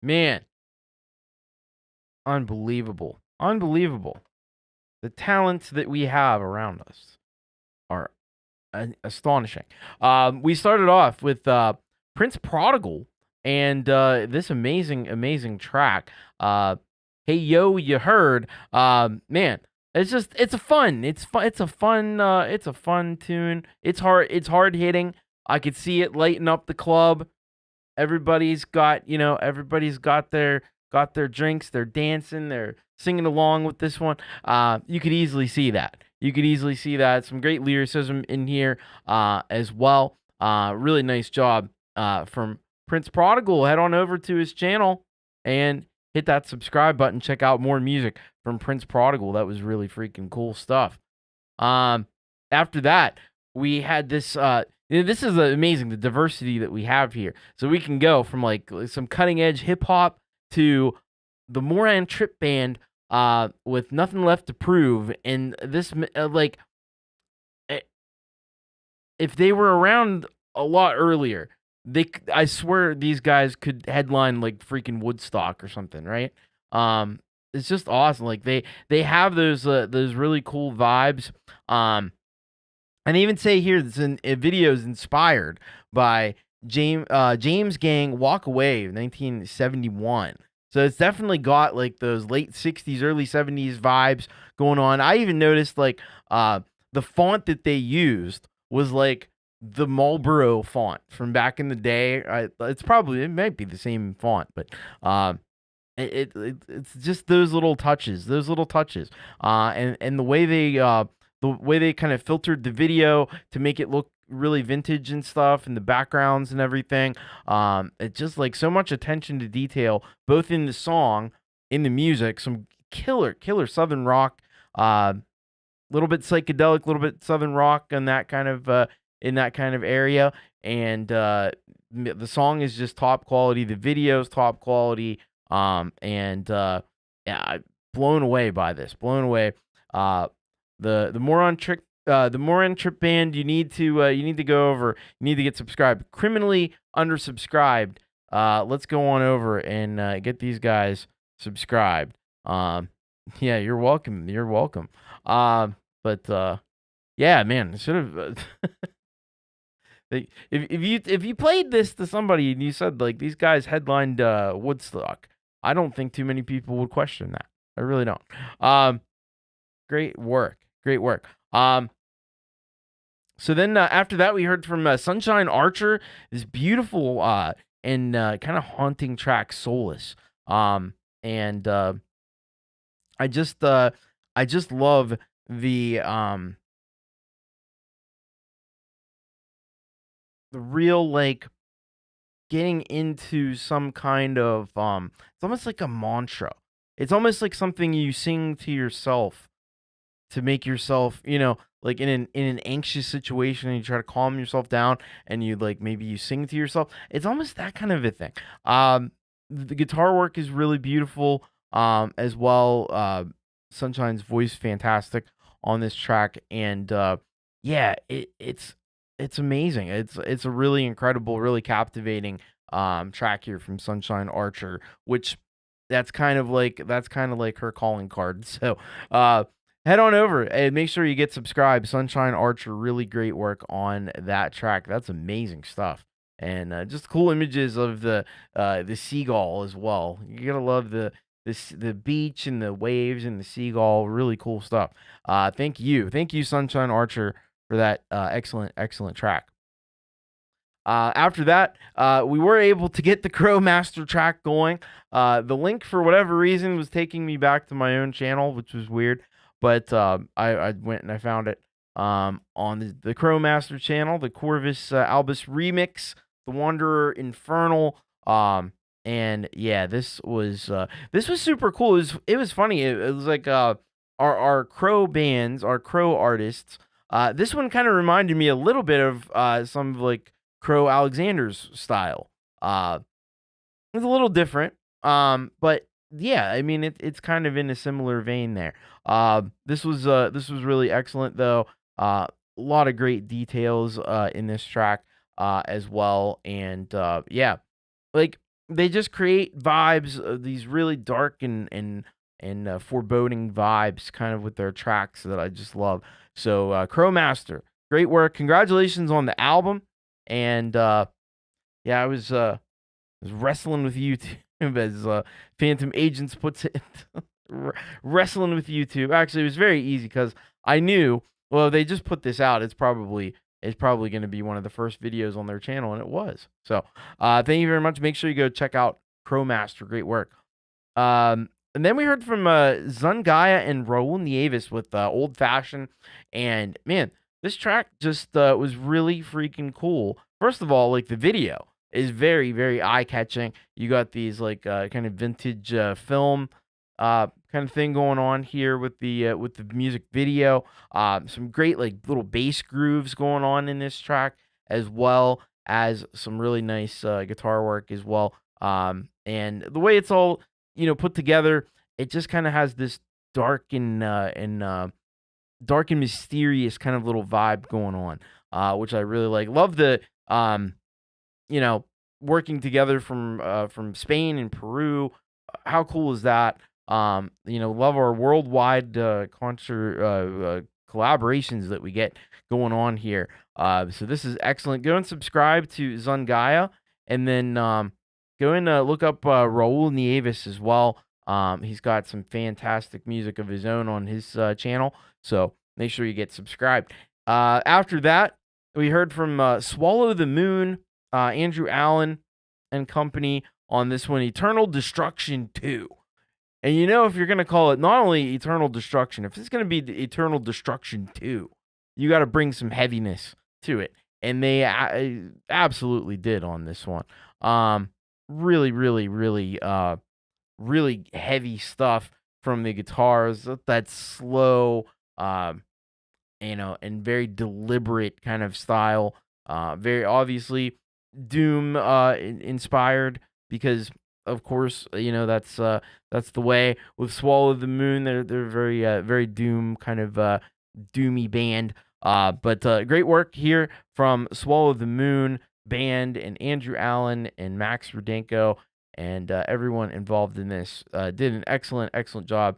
Man. Unbelievable. Unbelievable. The talents that we have around us are astonishing. We started off with Prince Prodigal and this amazing track. Hey Yo, You Heard. Man, it's a fun tune. It's hard hitting. I could see it lighting up the club. Everybody's got their drinks, they're dancing, they're singing along with this one. You could easily see that. Some great lyricism in here as well. Really nice job from Prince Prodigal. Head on over to his channel and hit that subscribe button. Check out more music from Prince Prodigal. That was really freaking cool stuff. After that, we had this. This is amazing, the diversity that we have here. So we can go from like some cutting edge hip hop to the Moran Trip Band with Nothing Left to Prove. And this, if they were around a lot earlier, I swear these guys could headline like freaking Woodstock or something, right? It's just awesome. Like they have those really cool vibes. And they even say here that a video is inspired by James Gang Walk Away 1971. So it's definitely got like those late 60s, early 70s vibes going on. I even noticed like the font that they used was like the Marlboro font from back in the day. It might be the same font, but it's just those little touches, and the way they kind of filtered the video to make it look really vintage and stuff, and the backgrounds and everything. It's just like so much attention to detail, both in the song, in the music, some killer Southern rock, little bit psychedelic, little bit Southern rock in that kind of area. And the song is just top quality. The video's top quality. Yeah, blown away by this. Blown away. The Moran Trip Band, you need to go over. You need to get subscribed. Criminally undersubscribed. Let's go on over and get these guys subscribed. Yeah, you're welcome. But yeah, man, should have. If you played this to somebody and you said like these guys headlined Woodstock, I don't think too many people would question that. I really don't. Great work. So then after that, we heard from Sunshine Archer, this beautiful and kind of haunting track, Solace. And I just love the real like getting into some kind of it's almost like a mantra. It's almost like something you sing to yourself to make yourself, like in an anxious situation, and you try to calm yourself down, and you like maybe you sing to yourself. It's almost that kind of a thing. The guitar work is really beautiful as well. Sunshine's voice fantastic on this track, and yeah, it's amazing. It's a really incredible, really captivating track here from Sunshine Archer, which that's kind of like her calling card. So head on over and make sure you get subscribed. Sunshine Archer, really great work on that track. That's amazing stuff. And just cool images of the seagull as well. You gotta love the beach and the waves and the seagull. Really cool stuff. Thank you, Sunshine Archer, for that excellent track. After that, we were able to get the Krow Master track going. The link, for whatever reason, was taking me back to my own channel, which was weird. But I went and I found it on the Krow Master channel, the Corvus Albus remix, the Wanderer Infernal. And yeah, this was super cool. It was funny. It was like our Krow bands, our Krow artists. This one kind of reminded me a little bit of some of like Krow Alexander's style. It's a little different, but yeah, I mean it's kind of in a similar vein there. This was really excellent though. A lot of great details in this track. as well. And yeah, like they just create vibes of these really dark and foreboding vibes kind of with their tracks that I just love. So Crowmaster, great work. Congratulations on the album. And yeah, I was wrestling with YouTube as Phantom Agents puts it. Wrestling with YouTube. Actually, it was very easy because I knew, well, they just put this out. It's probably going to be one of the first videos on their channel, and it was. So thank you very much. Make sure you go check out Crowmaster. Great work. And then we heard from Zungaya and Raul Nieves with Old Fashioned. And man, this track just was really freaking cool. First of all, like the video is very, very eye-catching. You got these like kind of vintage film kind of thing going on here with the music video. Some great like little bass grooves going on in this track, as well as some really nice guitar work as well. And the way it's all put together, it just kind of has this dark and mysterious kind of little vibe going on, which I really like. Love the working together from Spain and Peru. How cool is that? Love our worldwide concert collaborations that we get going on here. So this is excellent. Go and subscribe to Zungaya, and then go and look up Raul Nieves as well. He's got some fantastic music of his own on his channel, so make sure you get subscribed. After that, we heard from Swallow the Moon, Andrew Allen and company on this one, Eternal Destruction 2. And if you're going to call it not only Eternal Destruction, if it's going to be the Eternal Destruction 2, you got to bring some heaviness to it. And they absolutely did on this one. Really, really, really, really heavy stuff from the guitars. That slow, and very deliberate kind of style. Very obviously Doom inspired, because of course, that's the way with Swallow the Moon. They're very very Doom kind of doomy band. But great work here from Swallow the Moon band and Andrew Allen and Max Rudenko and everyone involved in this did an excellent job.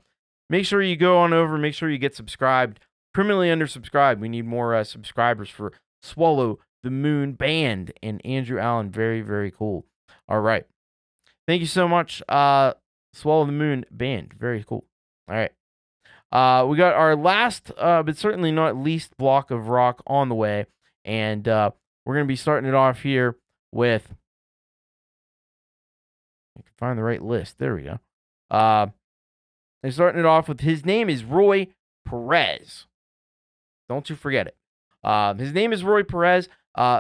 Make sure you go on over. Make sure you get subscribed. Criminally undersubscribed. We need more subscribers for Swallow the Moon band and Andrew Allen. Very, very cool. All right. Thank you so much, Swallow the Moon band. Very cool. All right. We got our last, but certainly not least block of rock on the way. And we're going to be starting it off here with, I can find the right list. There we go. They're starting it off with, his name is Roy Perez. Don't you forget it. His name is Roy Perez.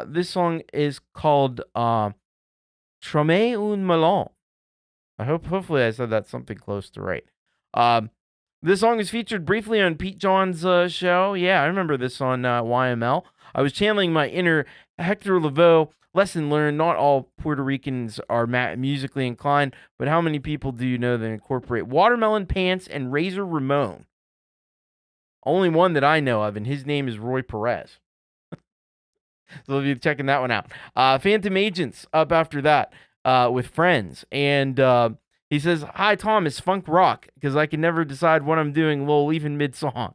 This song is called Tremor un Melon. Hopefully I said that something close to right. This song is featured briefly on Pete John's show. Yeah, I remember this on YML. I was channeling my inner Hector Lavoe. Lesson learned, not all Puerto Ricans are musically inclined, but how many people do you know that incorporate Watermelon Pants and Razor Ramon? Only one that I know of, and his name is Roy Perez. So we'll be checking that one out. Phantom Agents up after that with Friends. And he says, "Hi, Thomas, funk rock, because I can never decide what I'm doing, lol, even mid-song."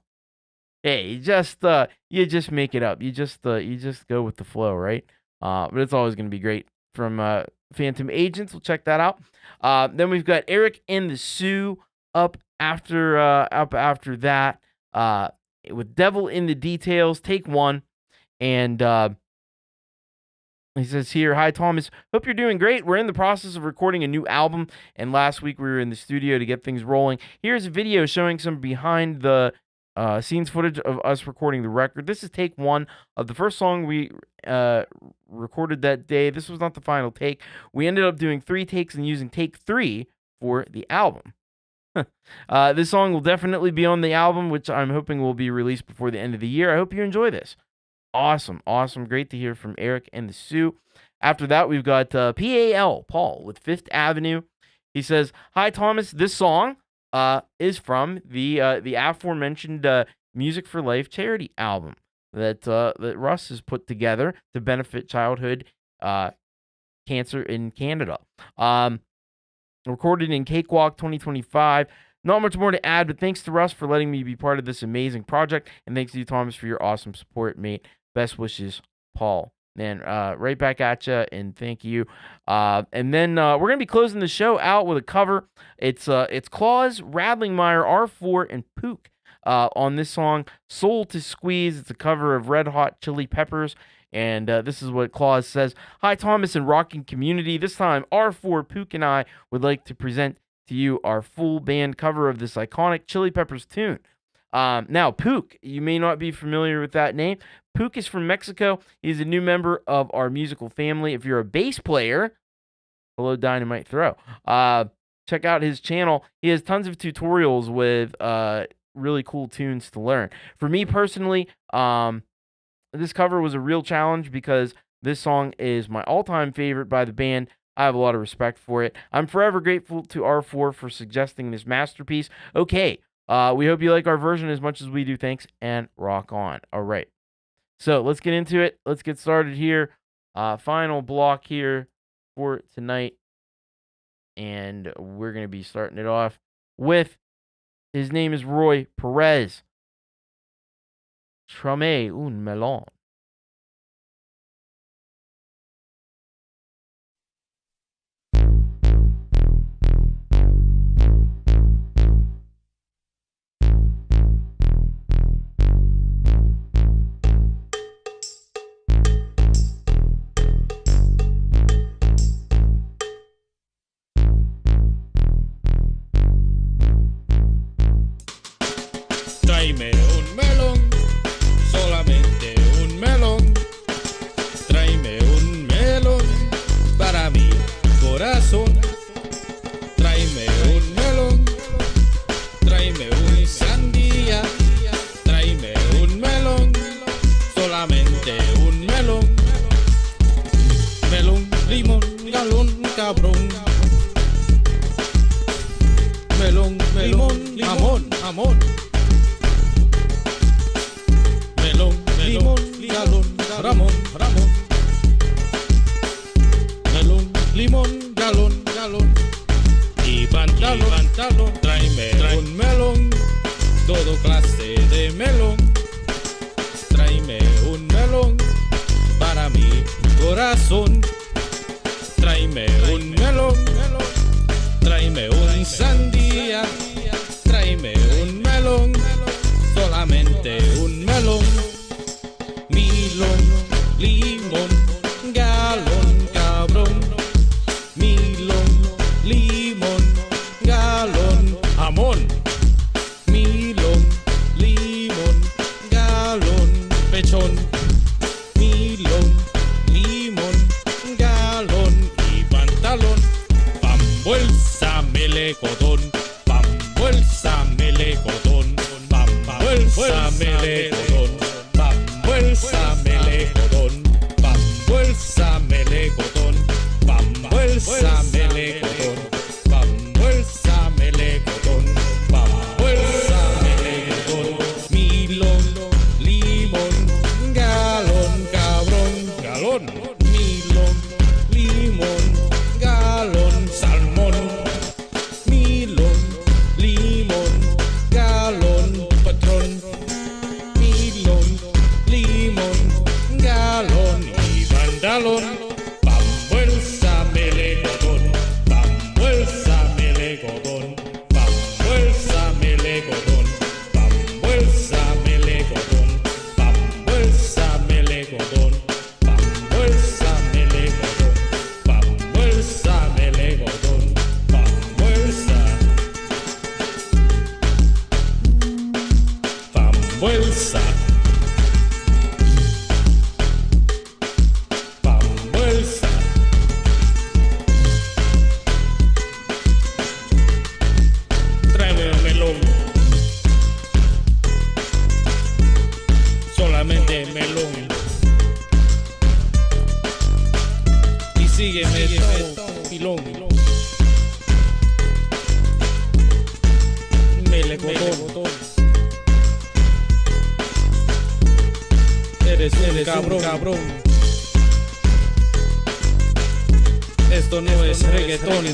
Hey, you just make it up. You just go with the flow, right? But it's always going to be great. From Phantom Agents, we'll check that out. Then we've got Eric and the Sioux up after that with Devil in the Details, take one. And he says here, "Hi, Thomas. Hope you're doing great. We're in the process of recording a new album, and last week we were in the studio to get things rolling. Here's a video showing some behind the scenes footage of us recording the record. This is take one of the first song we recorded that day. This was not the final take. We ended up doing 3 takes and using take 3 for the album. This song will definitely be on the album, which I'm hoping will be released before the end of the year. I hope you enjoy this." Awesome. Great to hear from Eric and the Sioux. After that, we've got Paul with Fifth Avenue. He says, "Hi, Thomas. This song is from the aforementioned Music for Life charity album. that Russ has put together to benefit childhood cancer in Canada. Recorded in Cakewalk 2025. Not much more to add, but thanks to Russ for letting me be part of this amazing project, and thanks to you, Thomas, for your awesome support, mate. Best wishes, Paul. Man, right back at you, and thank you. And then we're gonna be closing the show out with a cover. It's Claus, Radlingmeyer, R4, and Pook on this song, "Soul to Squeeze." It's a cover of Red Hot Chili Peppers, and this is what Claus says: "Hi, Thomas and Rockin community. This time, R4, Pook, and I would like to present to you our full band cover of this iconic Chili Peppers tune." Now, Pook, you may not be familiar with that name. Pook is from Mexico. He's a new member of our musical family. If you're a bass player, hello, Dynamite Throw. Check out his channel. He has tons of tutorials with really cool tunes to learn. For me personally, this cover was a real challenge because this song is my all-time favorite by the band. I have a lot of respect for it. I'm forever grateful to R4 for suggesting this masterpiece. Okay, we hope you like our version as much as we do. Thanks, and rock on. All right, so let's get into it. Let's get started here. Final block here for tonight, and we're going to be starting it off with, his name is Roy Perez. Tremor un melon. Tráeme un melón, solamente un melón. Tráeme un melón para mi corazón. Tráeme un melón, tráeme un sandía. Tráeme un melón, solamente un melón. Melón, limón, galón, cabrón. Melón, limón, jamón, jamón. Limón, galón, Ramón, Ramón. Melón, limón, galón, galón. Y pantalón, pantalón. Tráeme un melón, todo clase de melón. Tráeme un melón para mi corazón. Tráeme un melón, tráeme un sandía. Tráeme un melón, solamente un melón. Milón, limón, galón, cabrón. Milón, limón, galón, jamón. Milón, limón, galón, pechón. Milón, limón, galón y pantalón. Pam, bolsa, melecotón. Pam, bolsa, melecotón. Pam, bolsa, melecotón. Bolsa melocotón, pam, bolsa melocotón, pam, bolsa melocotón, pam, bolsa melocotón, pam, bolsa melocotón. Milón, limón, galón, cabrón, galón. Milón, limón, galón, salmón. Milón, limón, galón, patrón. Limón, galón y pantalón. Pam, bolsa, melecotón. Pam, bolsa, melecotón. Pam, bolsa, melecotón. Pam, bolsa, melecotón. Pam, bolsa, melecotón. Pam, bolsa, melecotón. Pam, bolsa, melecotón. Pam, bolsa. Pam, bolsa. Melón y sígueme todo pilón. Melecotón, eres un cabrón. Esto no es reggaetón.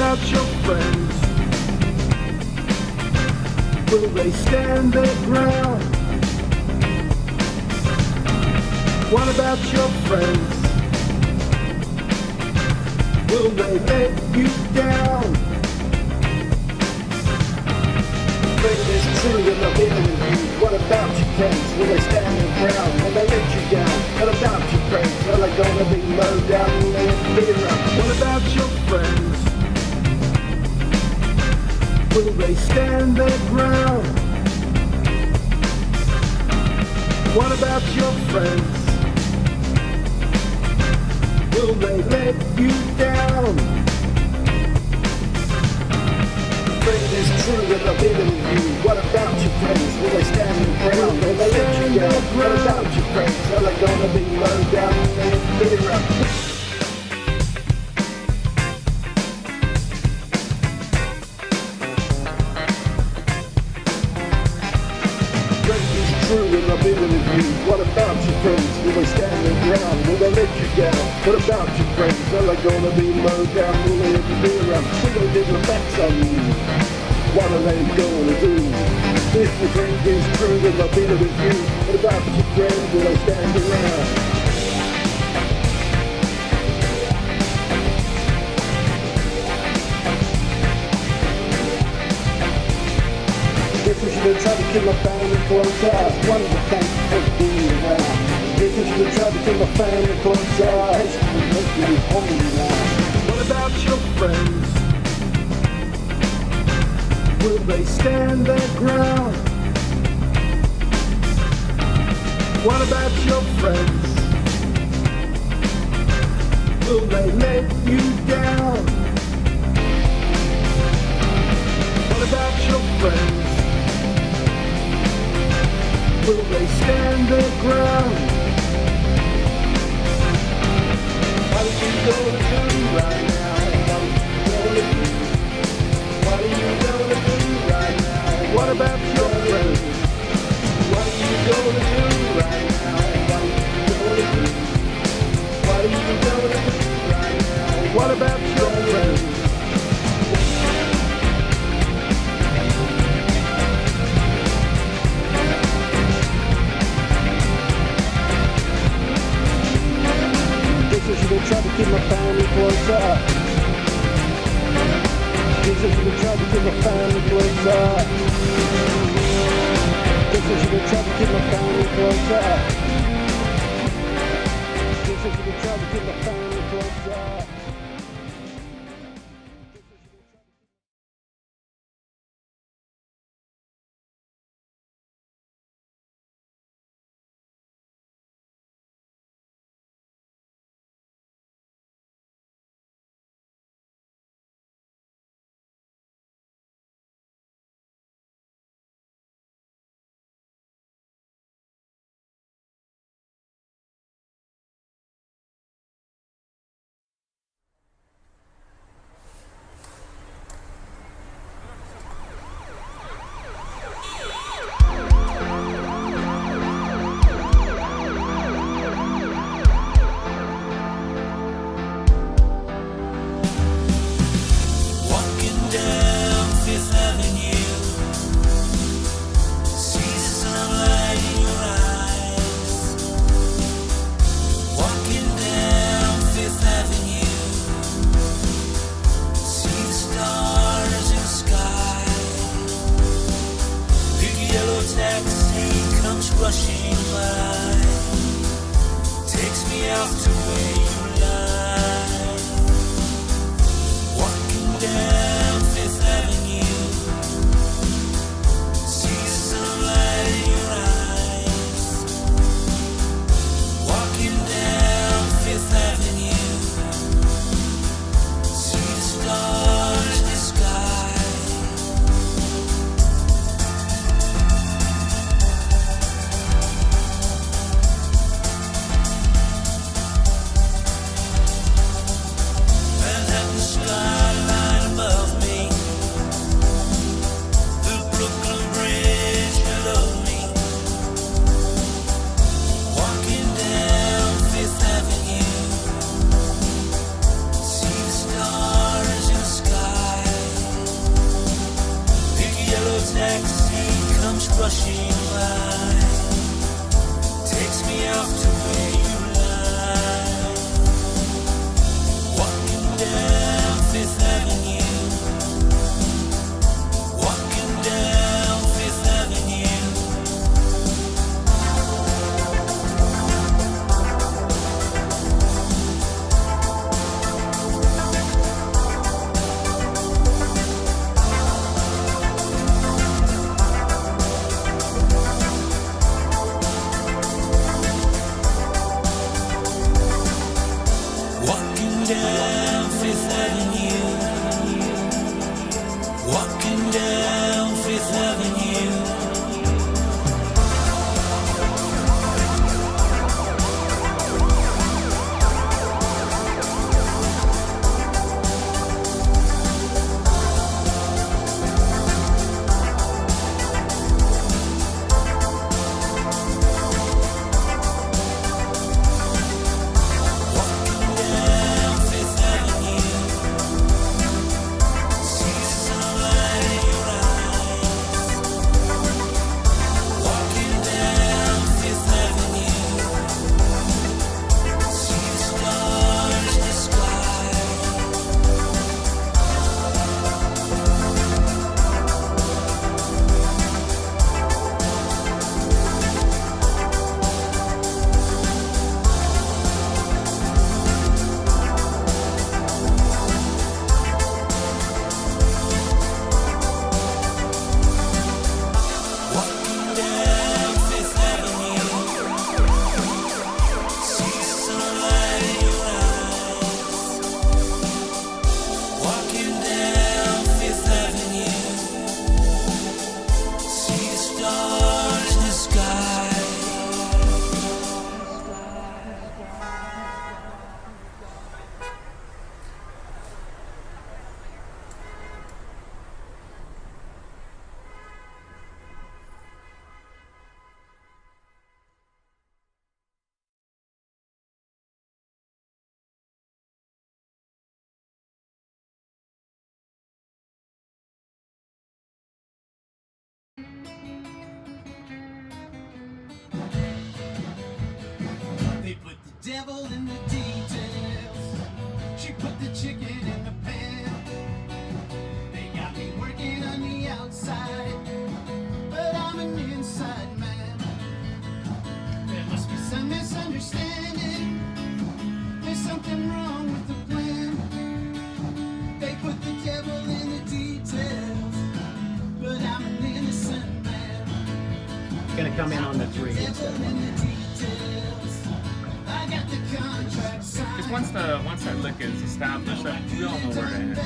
about your friends? Will they stand their ground? What about your friends? Will they let you down? But it is true that I've been with you. What about your friends? Will they stand their ground? Will they let you down? What about your friends? Are they gonna be low down and let you up? What about your friends? Will they stand their ground? What about your friends? Will they let you down? It is true that I've been with you. What about your friends? Will they stand their ground? Will they let you down? What about your friends? Are they gonna be low down and let you up? I've been with you. What about your friends? Will they stand their ground? Will they let you down? What about your friends? Are they gonna be low down? Will they ever be around? Will they do the facts on you? What are they gonna do? If your friend is true, then I've been with you. What about your friends? Will they stand around? Guess I should have tried to kill my family close eyes. One of the things for being around. Guess I should have tried to kill my family close eyes. Make me home now. What about your friends? Will they stand their ground? What about your friends? Will they let you down? What about your friends? Will they stand their ground? What are you gonna do right now? What are you gonna do right now? What about your friends? What are you gonna do right now? What are you gonna do right now? What about your friends? I should have tried to keep my family close up. Guess I This is the trouble to my family closer. This is the trouble to my family closer. This is the trouble to my family closer. devil in the details. She put the chicken in the pan. They got come in on the 3 instead of on the 1. Because once that lick is established, we all know where to hit.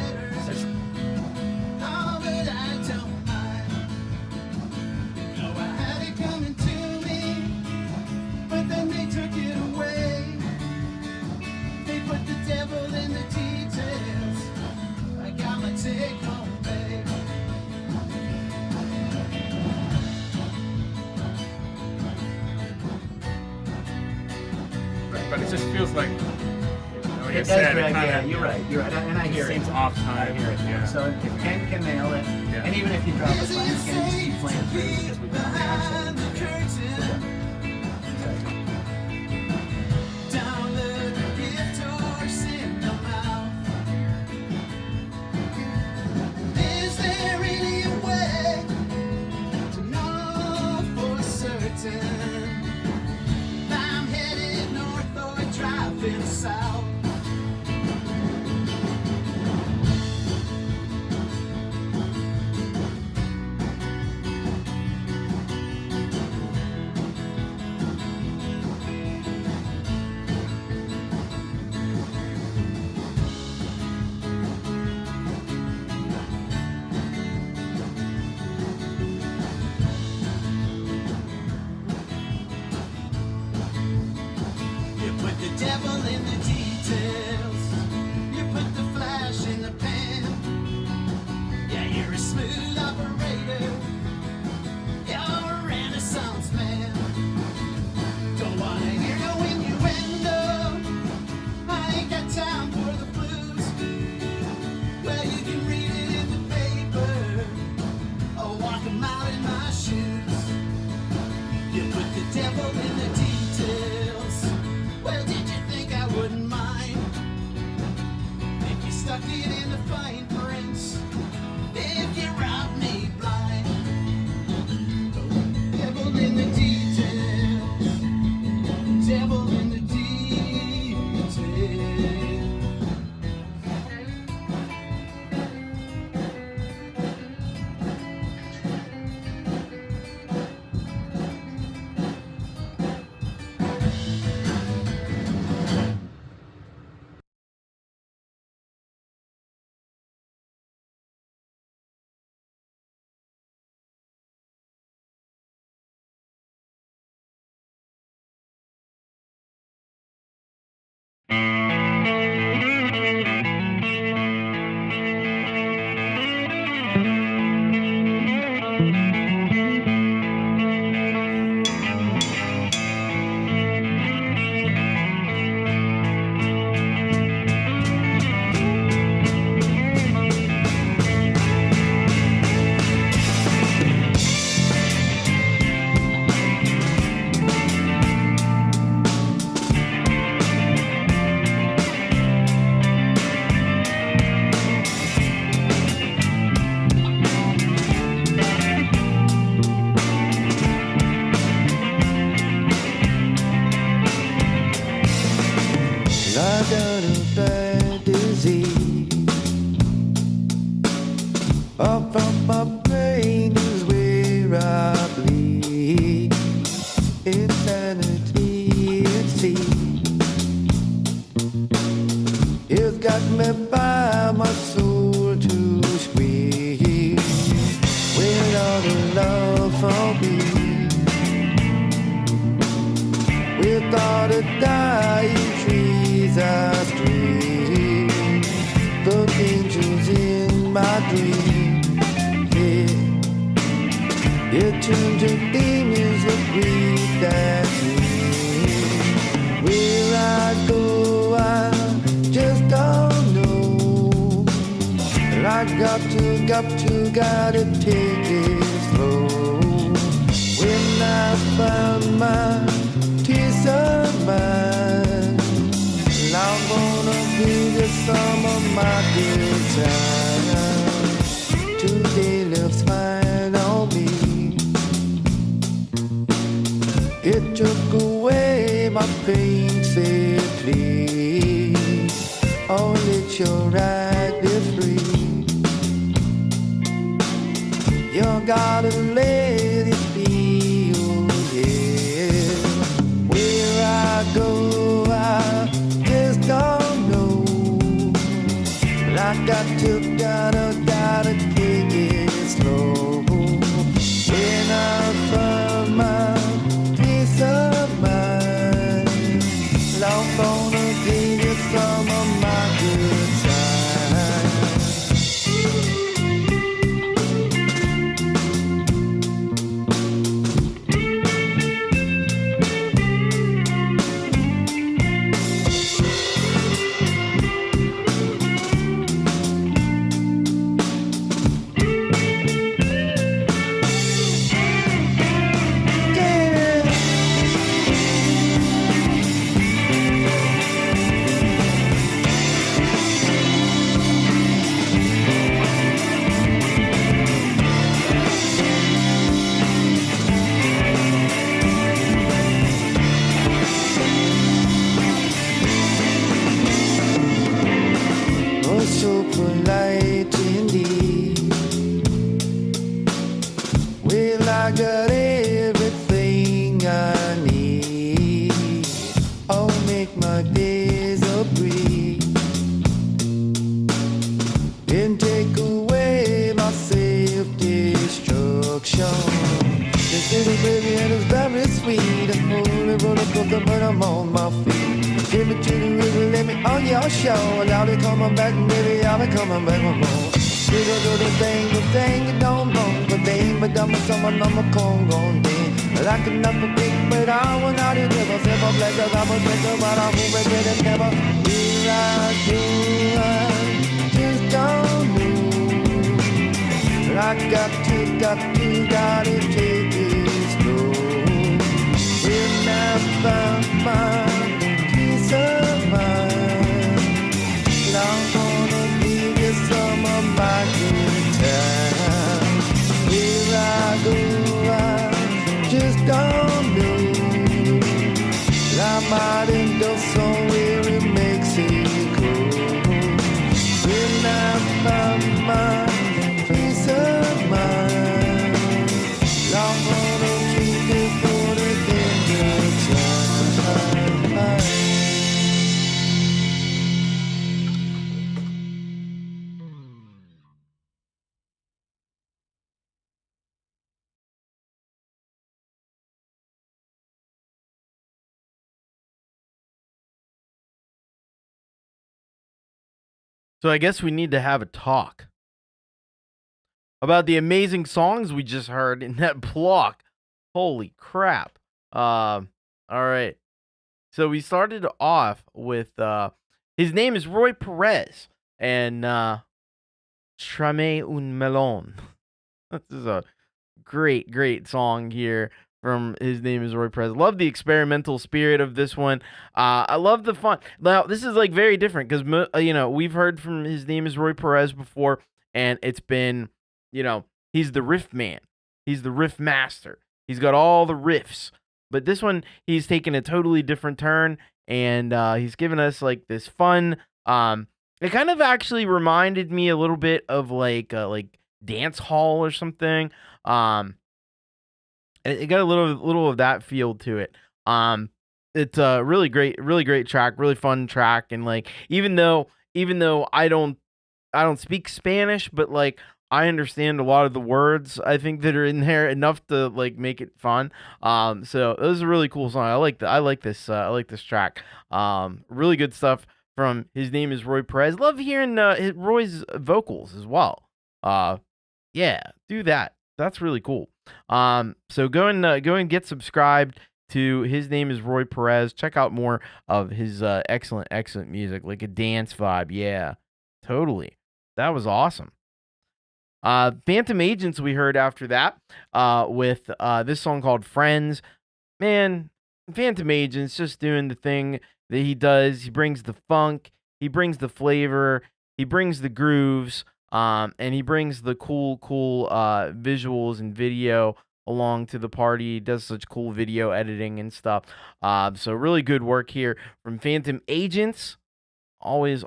But it just feels like, like It does, Greg, yeah, you're right, and I hear it. Seems off time. I hear it, yeah. So if Ken can nail it, and even if you drop a slam, Ken just keep playing through because we've got the accent. Is there any way to know for certain? I'm headed north or driving south. You put the devil in the details. You put the flash in the pan. Yeah, you're a smooth operator. You're a Renaissance man. Don't wanna hear no innuendo. I ain't got time for the blues. Well, you can read it in the paper. Or walk a mile in my shoes. You put the devil in the details. Well, did you think I wouldn't mind if you stuck it in the fine prints? If you robbed me blind, devil in the details, devil in the details. I got a bad disease. Up my brain is where I bleed. Insanity at sea. It's got me by my soul to squeeze. Where all the love for me? With all the dying trees I stream, the angels in my dream, yeah. It turned to demons that breathe at me. Where I go, I just don't know. I gotta take it slow. When I found my peace of mind, I'm gonna be the sum of my good time. Today looks fine on me. It took away my pain, said please. Oh, let your right be free. You gotta let it be your make my days a breeze and take away my self-destruction. This little baby and it's very sweet. I'm only roller coaster, but I'm on my feet. Take me to the river, let me on your show. And I'll be coming back, baby, I'll be coming back for more. We go do the thing you don't know. But they but I'm someone on my Congo day. Like another big, but I will not do never. Several pleasures, I will take a while, I will regret it never. Realize you just don't know. I got to take it slow. When I found my peace of mind, I'm gonna give you some of my good time. Where I go, I just don't know. I might end up somewhere in Mexico. When I found my peace of mind, I'm gonna keep it for the end of time. So I guess we need to have a talk about the amazing songs we just heard in that block. Holy crap. All right. So we started off with his name is Roy Perez and Trame un Melon. This is a great song here from his name is Roy Perez. Love the experimental spirit of this one. I love the fun. Now, this is like very different because, we've heard from his name is Roy Perez before, and it's been, he's the riff man. He's the riff master. He's got all the riffs. But this one, he's taken a totally different turn, and he's given us like this fun. It kind of actually reminded me a little bit of like dance hall or something. It got a little of that feel to it. It's a really great track, really fun track, and like even though I don't speak Spanish, but like I understand a lot of the words I think that are in there enough to like make it fun. So it was a really cool song. I like this track. Really good stuff from his name is Roy Perez. Love hearing Roy's vocals as well. Yeah, do that. That's really cool. So go and get subscribed to his name is Roy Perez. Check out more of his excellent music, like a dance vibe. Yeah, totally. That was awesome. Phantom Agents we heard after that with this song called Friends. Man, Phantom Agents just doing the thing that he does. He brings the funk, he brings the flavor, he brings the grooves, and he brings the cool visuals and video along to the party. He does such cool video editing and stuff. So really good work here from Phantom Agents. Always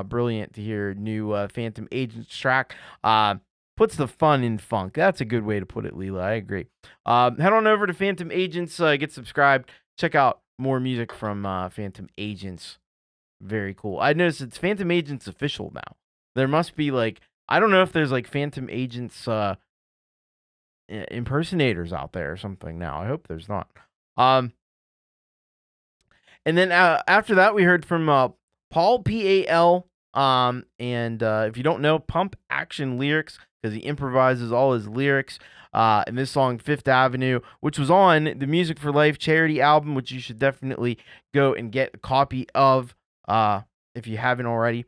brilliant to hear new Phantom Agents track. Puts the fun in funk. That's a good way to put it, Leela. I agree. Head on over to Phantom Agents. Get subscribed. Check out more music from Phantom Agents. Very cool. I noticed it's Phantom Agents official now. There must be like, I don't know if there's like Phantom Agents impersonators out there or something now. I hope there's not. And then after that, we heard from Paul, P-A-L, and if you don't know, Pump Action Lyrics, because he improvises all his lyrics in this song, Fifth Avenue, which was on the Music for Life charity album, which you should definitely go and get a copy of if you haven't already.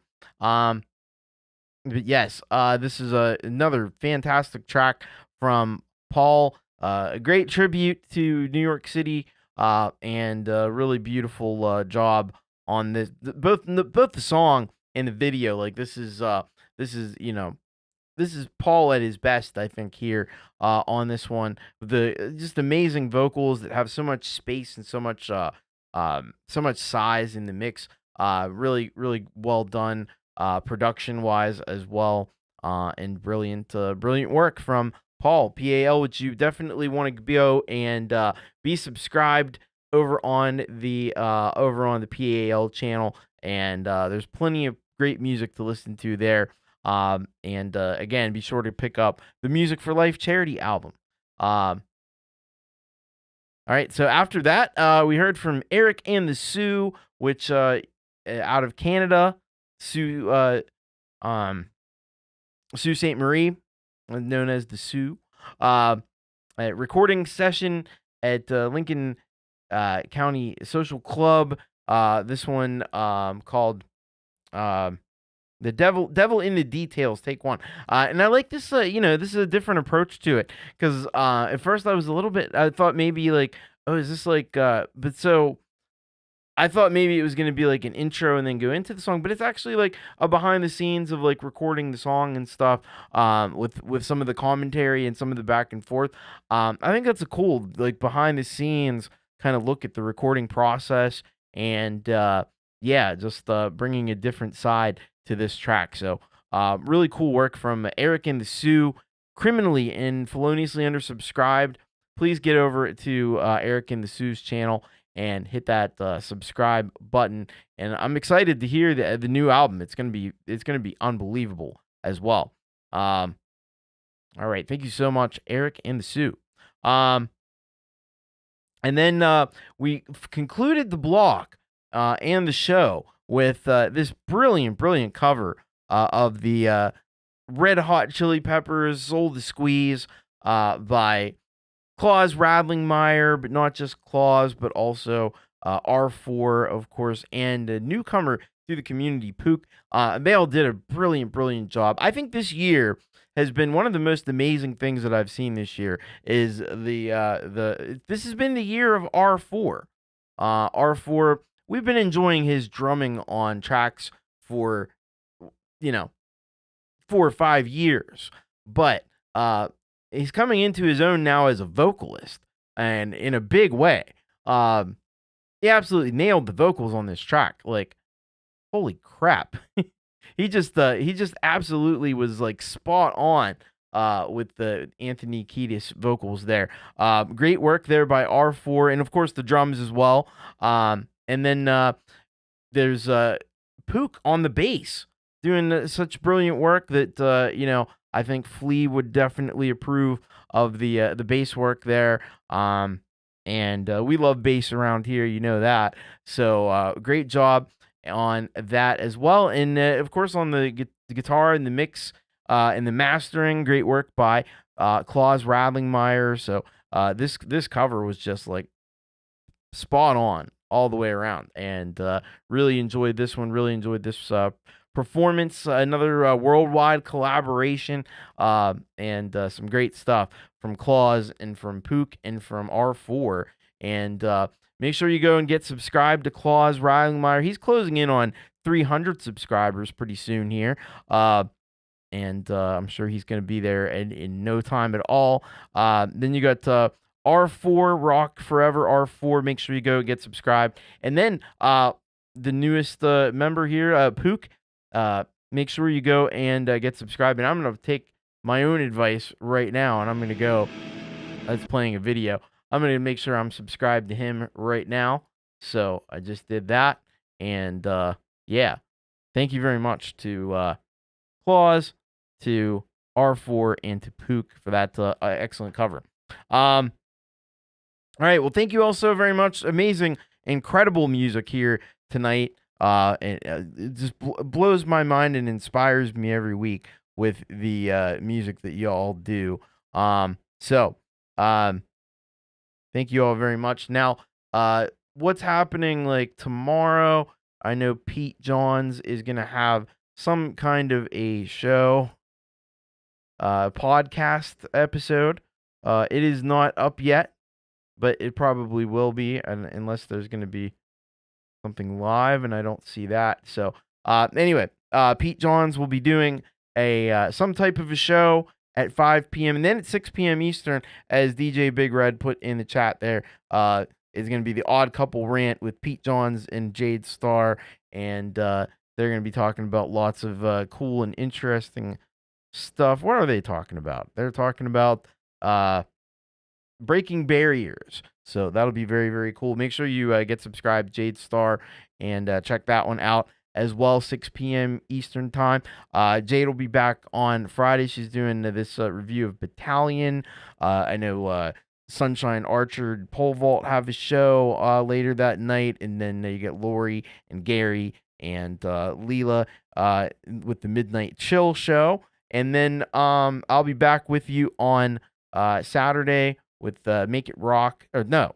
But yes, this is another fantastic track from Paul. A great tribute to New York City, and a really beautiful job on this. Both the song and the video. Like this is Paul at his best, I think, here on this one. The just amazing vocals that have so much space and so much size in the mix. Really well done. Production wise as well, and brilliant work from Paul, P-A-L, which you definitely want to go and be subscribed over on the PAL channel, and there's plenty of great music to listen to there. And again, be sure to pick up the Music for Life charity album. All right, so after that, we heard from Eric and the Sioux, which out of Canada, Sioux Ste. Marie, known as the Sioux, a recording session at Lincoln County Social Club. This one called The Devil in the Details, take 1. And I like this, this is a different approach to it, because at first I thought maybe like, oh, is this like, but so I thought maybe it was going to be like an intro and then go into the song, but it's actually like a behind the scenes of like recording the song and stuff, with some of the commentary and some of the back and forth. I think that's a cool, like, behind the scenes kind of look at the recording process, and just bringing a different side to this track. So really cool work from Eric and the Sioux, criminally and feloniously undersubscribed. Please get over to Eric and the Sioux's channel and hit that subscribe button. And I'm excited to hear the new album. It's gonna be unbelievable as well. All right, thank you so much, Eric and the Sioux. And then we concluded the block and the show with this brilliant cover of the Red Hot Chili Peppers' "Soul to Squeeze" by Claus Radlingmeyer, but not just Claus, but also R4, of course, and a newcomer to the community, Pook. They all did a brilliant job. I think this year has been one of the most amazing things that I've seen this year. Is this has been the year of R4. R4, we've been enjoying his drumming on tracks for 4 or 5 years, but he's coming into his own now as a vocalist, and in a big way. He absolutely nailed the vocals on this track. Like, holy crap. He just absolutely was like spot on with the Anthony Kiedis vocals there. Great work there by R4, and of course the drums as well. And then there's Pook on the bass doing such brilliant work that I think Flea would definitely approve of the bass work there. And we love bass around here, you know that. So great job on that as well. And of course on the guitar and the mix and the mastering, great work by Claus Radlingmeyer. So this cover was just like spot on all the way around, and really enjoyed this one. Really enjoyed this performance. Another worldwide collaboration, and some great stuff from Claus and from Pook and from R4. And make sure you go and get subscribed to Claus Radlingmeyer. He's closing in on 300 subscribers pretty soon here. And I'm sure he's going to be there in no time at all. Then you got R4, Rock Forever R4. Make sure you go get subscribed. And then the newest member here, Pook, make sure you go and get subscribed. And I'm going to take my own advice right now, and I'm going to go, that's playing a video. I'm going to make sure I'm subscribed to him right now. So I just did that. And yeah, thank you very much to Claus, to R4, and to Pook for that excellent cover. All right, well, thank you all so very much. Amazing, incredible music here tonight. It just blows my mind and inspires me every week with the music that you all do. So thank you all very much. Now, what's happening like tomorrow? I know Pete Johns is going to have some kind of a show, podcast episode. It is not up yet, but it probably will be, unless there's going to be something live, and I don't see that. So anyway, Pete Johns will be doing some type of a show at 5 p.m. and then at 6 p.m. Eastern, as DJ Big Red put in the chat there. Is going to be the Odd Couple Rant with Pete Johns and Jade Starr, and they're going to be talking about lots of cool and interesting stuff. What are they talking about? They're talking about breaking barriers. So that'll be very, very cool. Make sure you get subscribed, Jade Star, and check that one out as well, 6 p.m. Eastern time. Jade will be back on Friday. She's doing this review of Battalion. I know Sunshine Archer Pole Vault have a show later that night, and then you get Lori and Gary and Leela with the Midnight Chill show. And then I'll be back with you on Saturday with Make It Rock. Or no.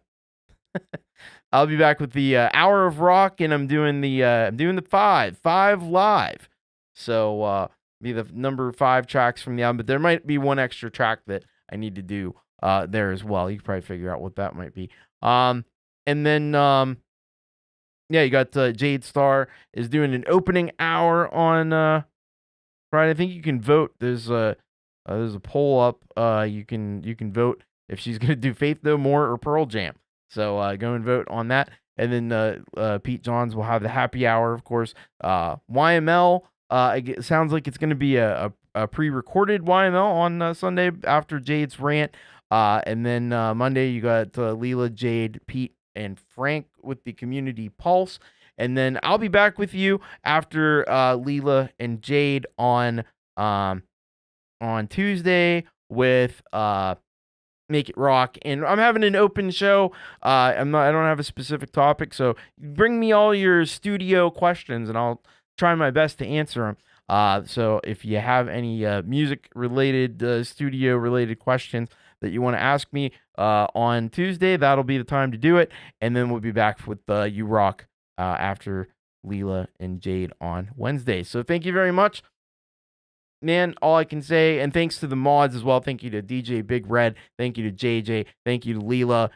I'll be back with the Hour of Rock, and I'm doing the five live. So be the number 5 tracks from the album, but there might be one extra track that I need to do there as well. You can probably figure out what that might be. And then yeah, you got Jade Star is doing an opening hour on Friday. I think you can vote. There's a poll up. You can vote if she's gonna do Faith No More or Pearl Jam. So go and vote on that. And then Pete Johns will have the happy hour, of course. YML, it sounds like it's going to be a pre-recorded YML on Sunday after Jade's rant. And then Monday, you got Leela, Jade, Pete, and Frank with the Community Pulse. And then I'll be back with you after Leela and Jade on Tuesday with Make It Rock, and I'm having an open show. I don't have a specific topic, so bring me all your studio questions, and I'll try my best to answer them. So if you have any music-related, studio-related questions that you want to ask me on Tuesday, that'll be the time to do it, and then we'll be back with You Rock after Leela and Jade on Wednesday. So thank you very much. Man, all I can say, and thanks to the mods as well. Thank you to DJ Big Red. Thank you to JJ. Thank you to Leela.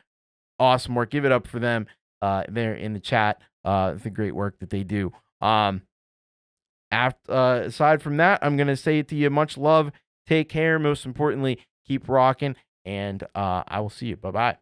Awesome work. Give it up for them there in the chat. The great work that they do. Aside from that, I'm going to say to you, much love. Take care. Most importantly, keep rocking. And I will see you. Bye-bye.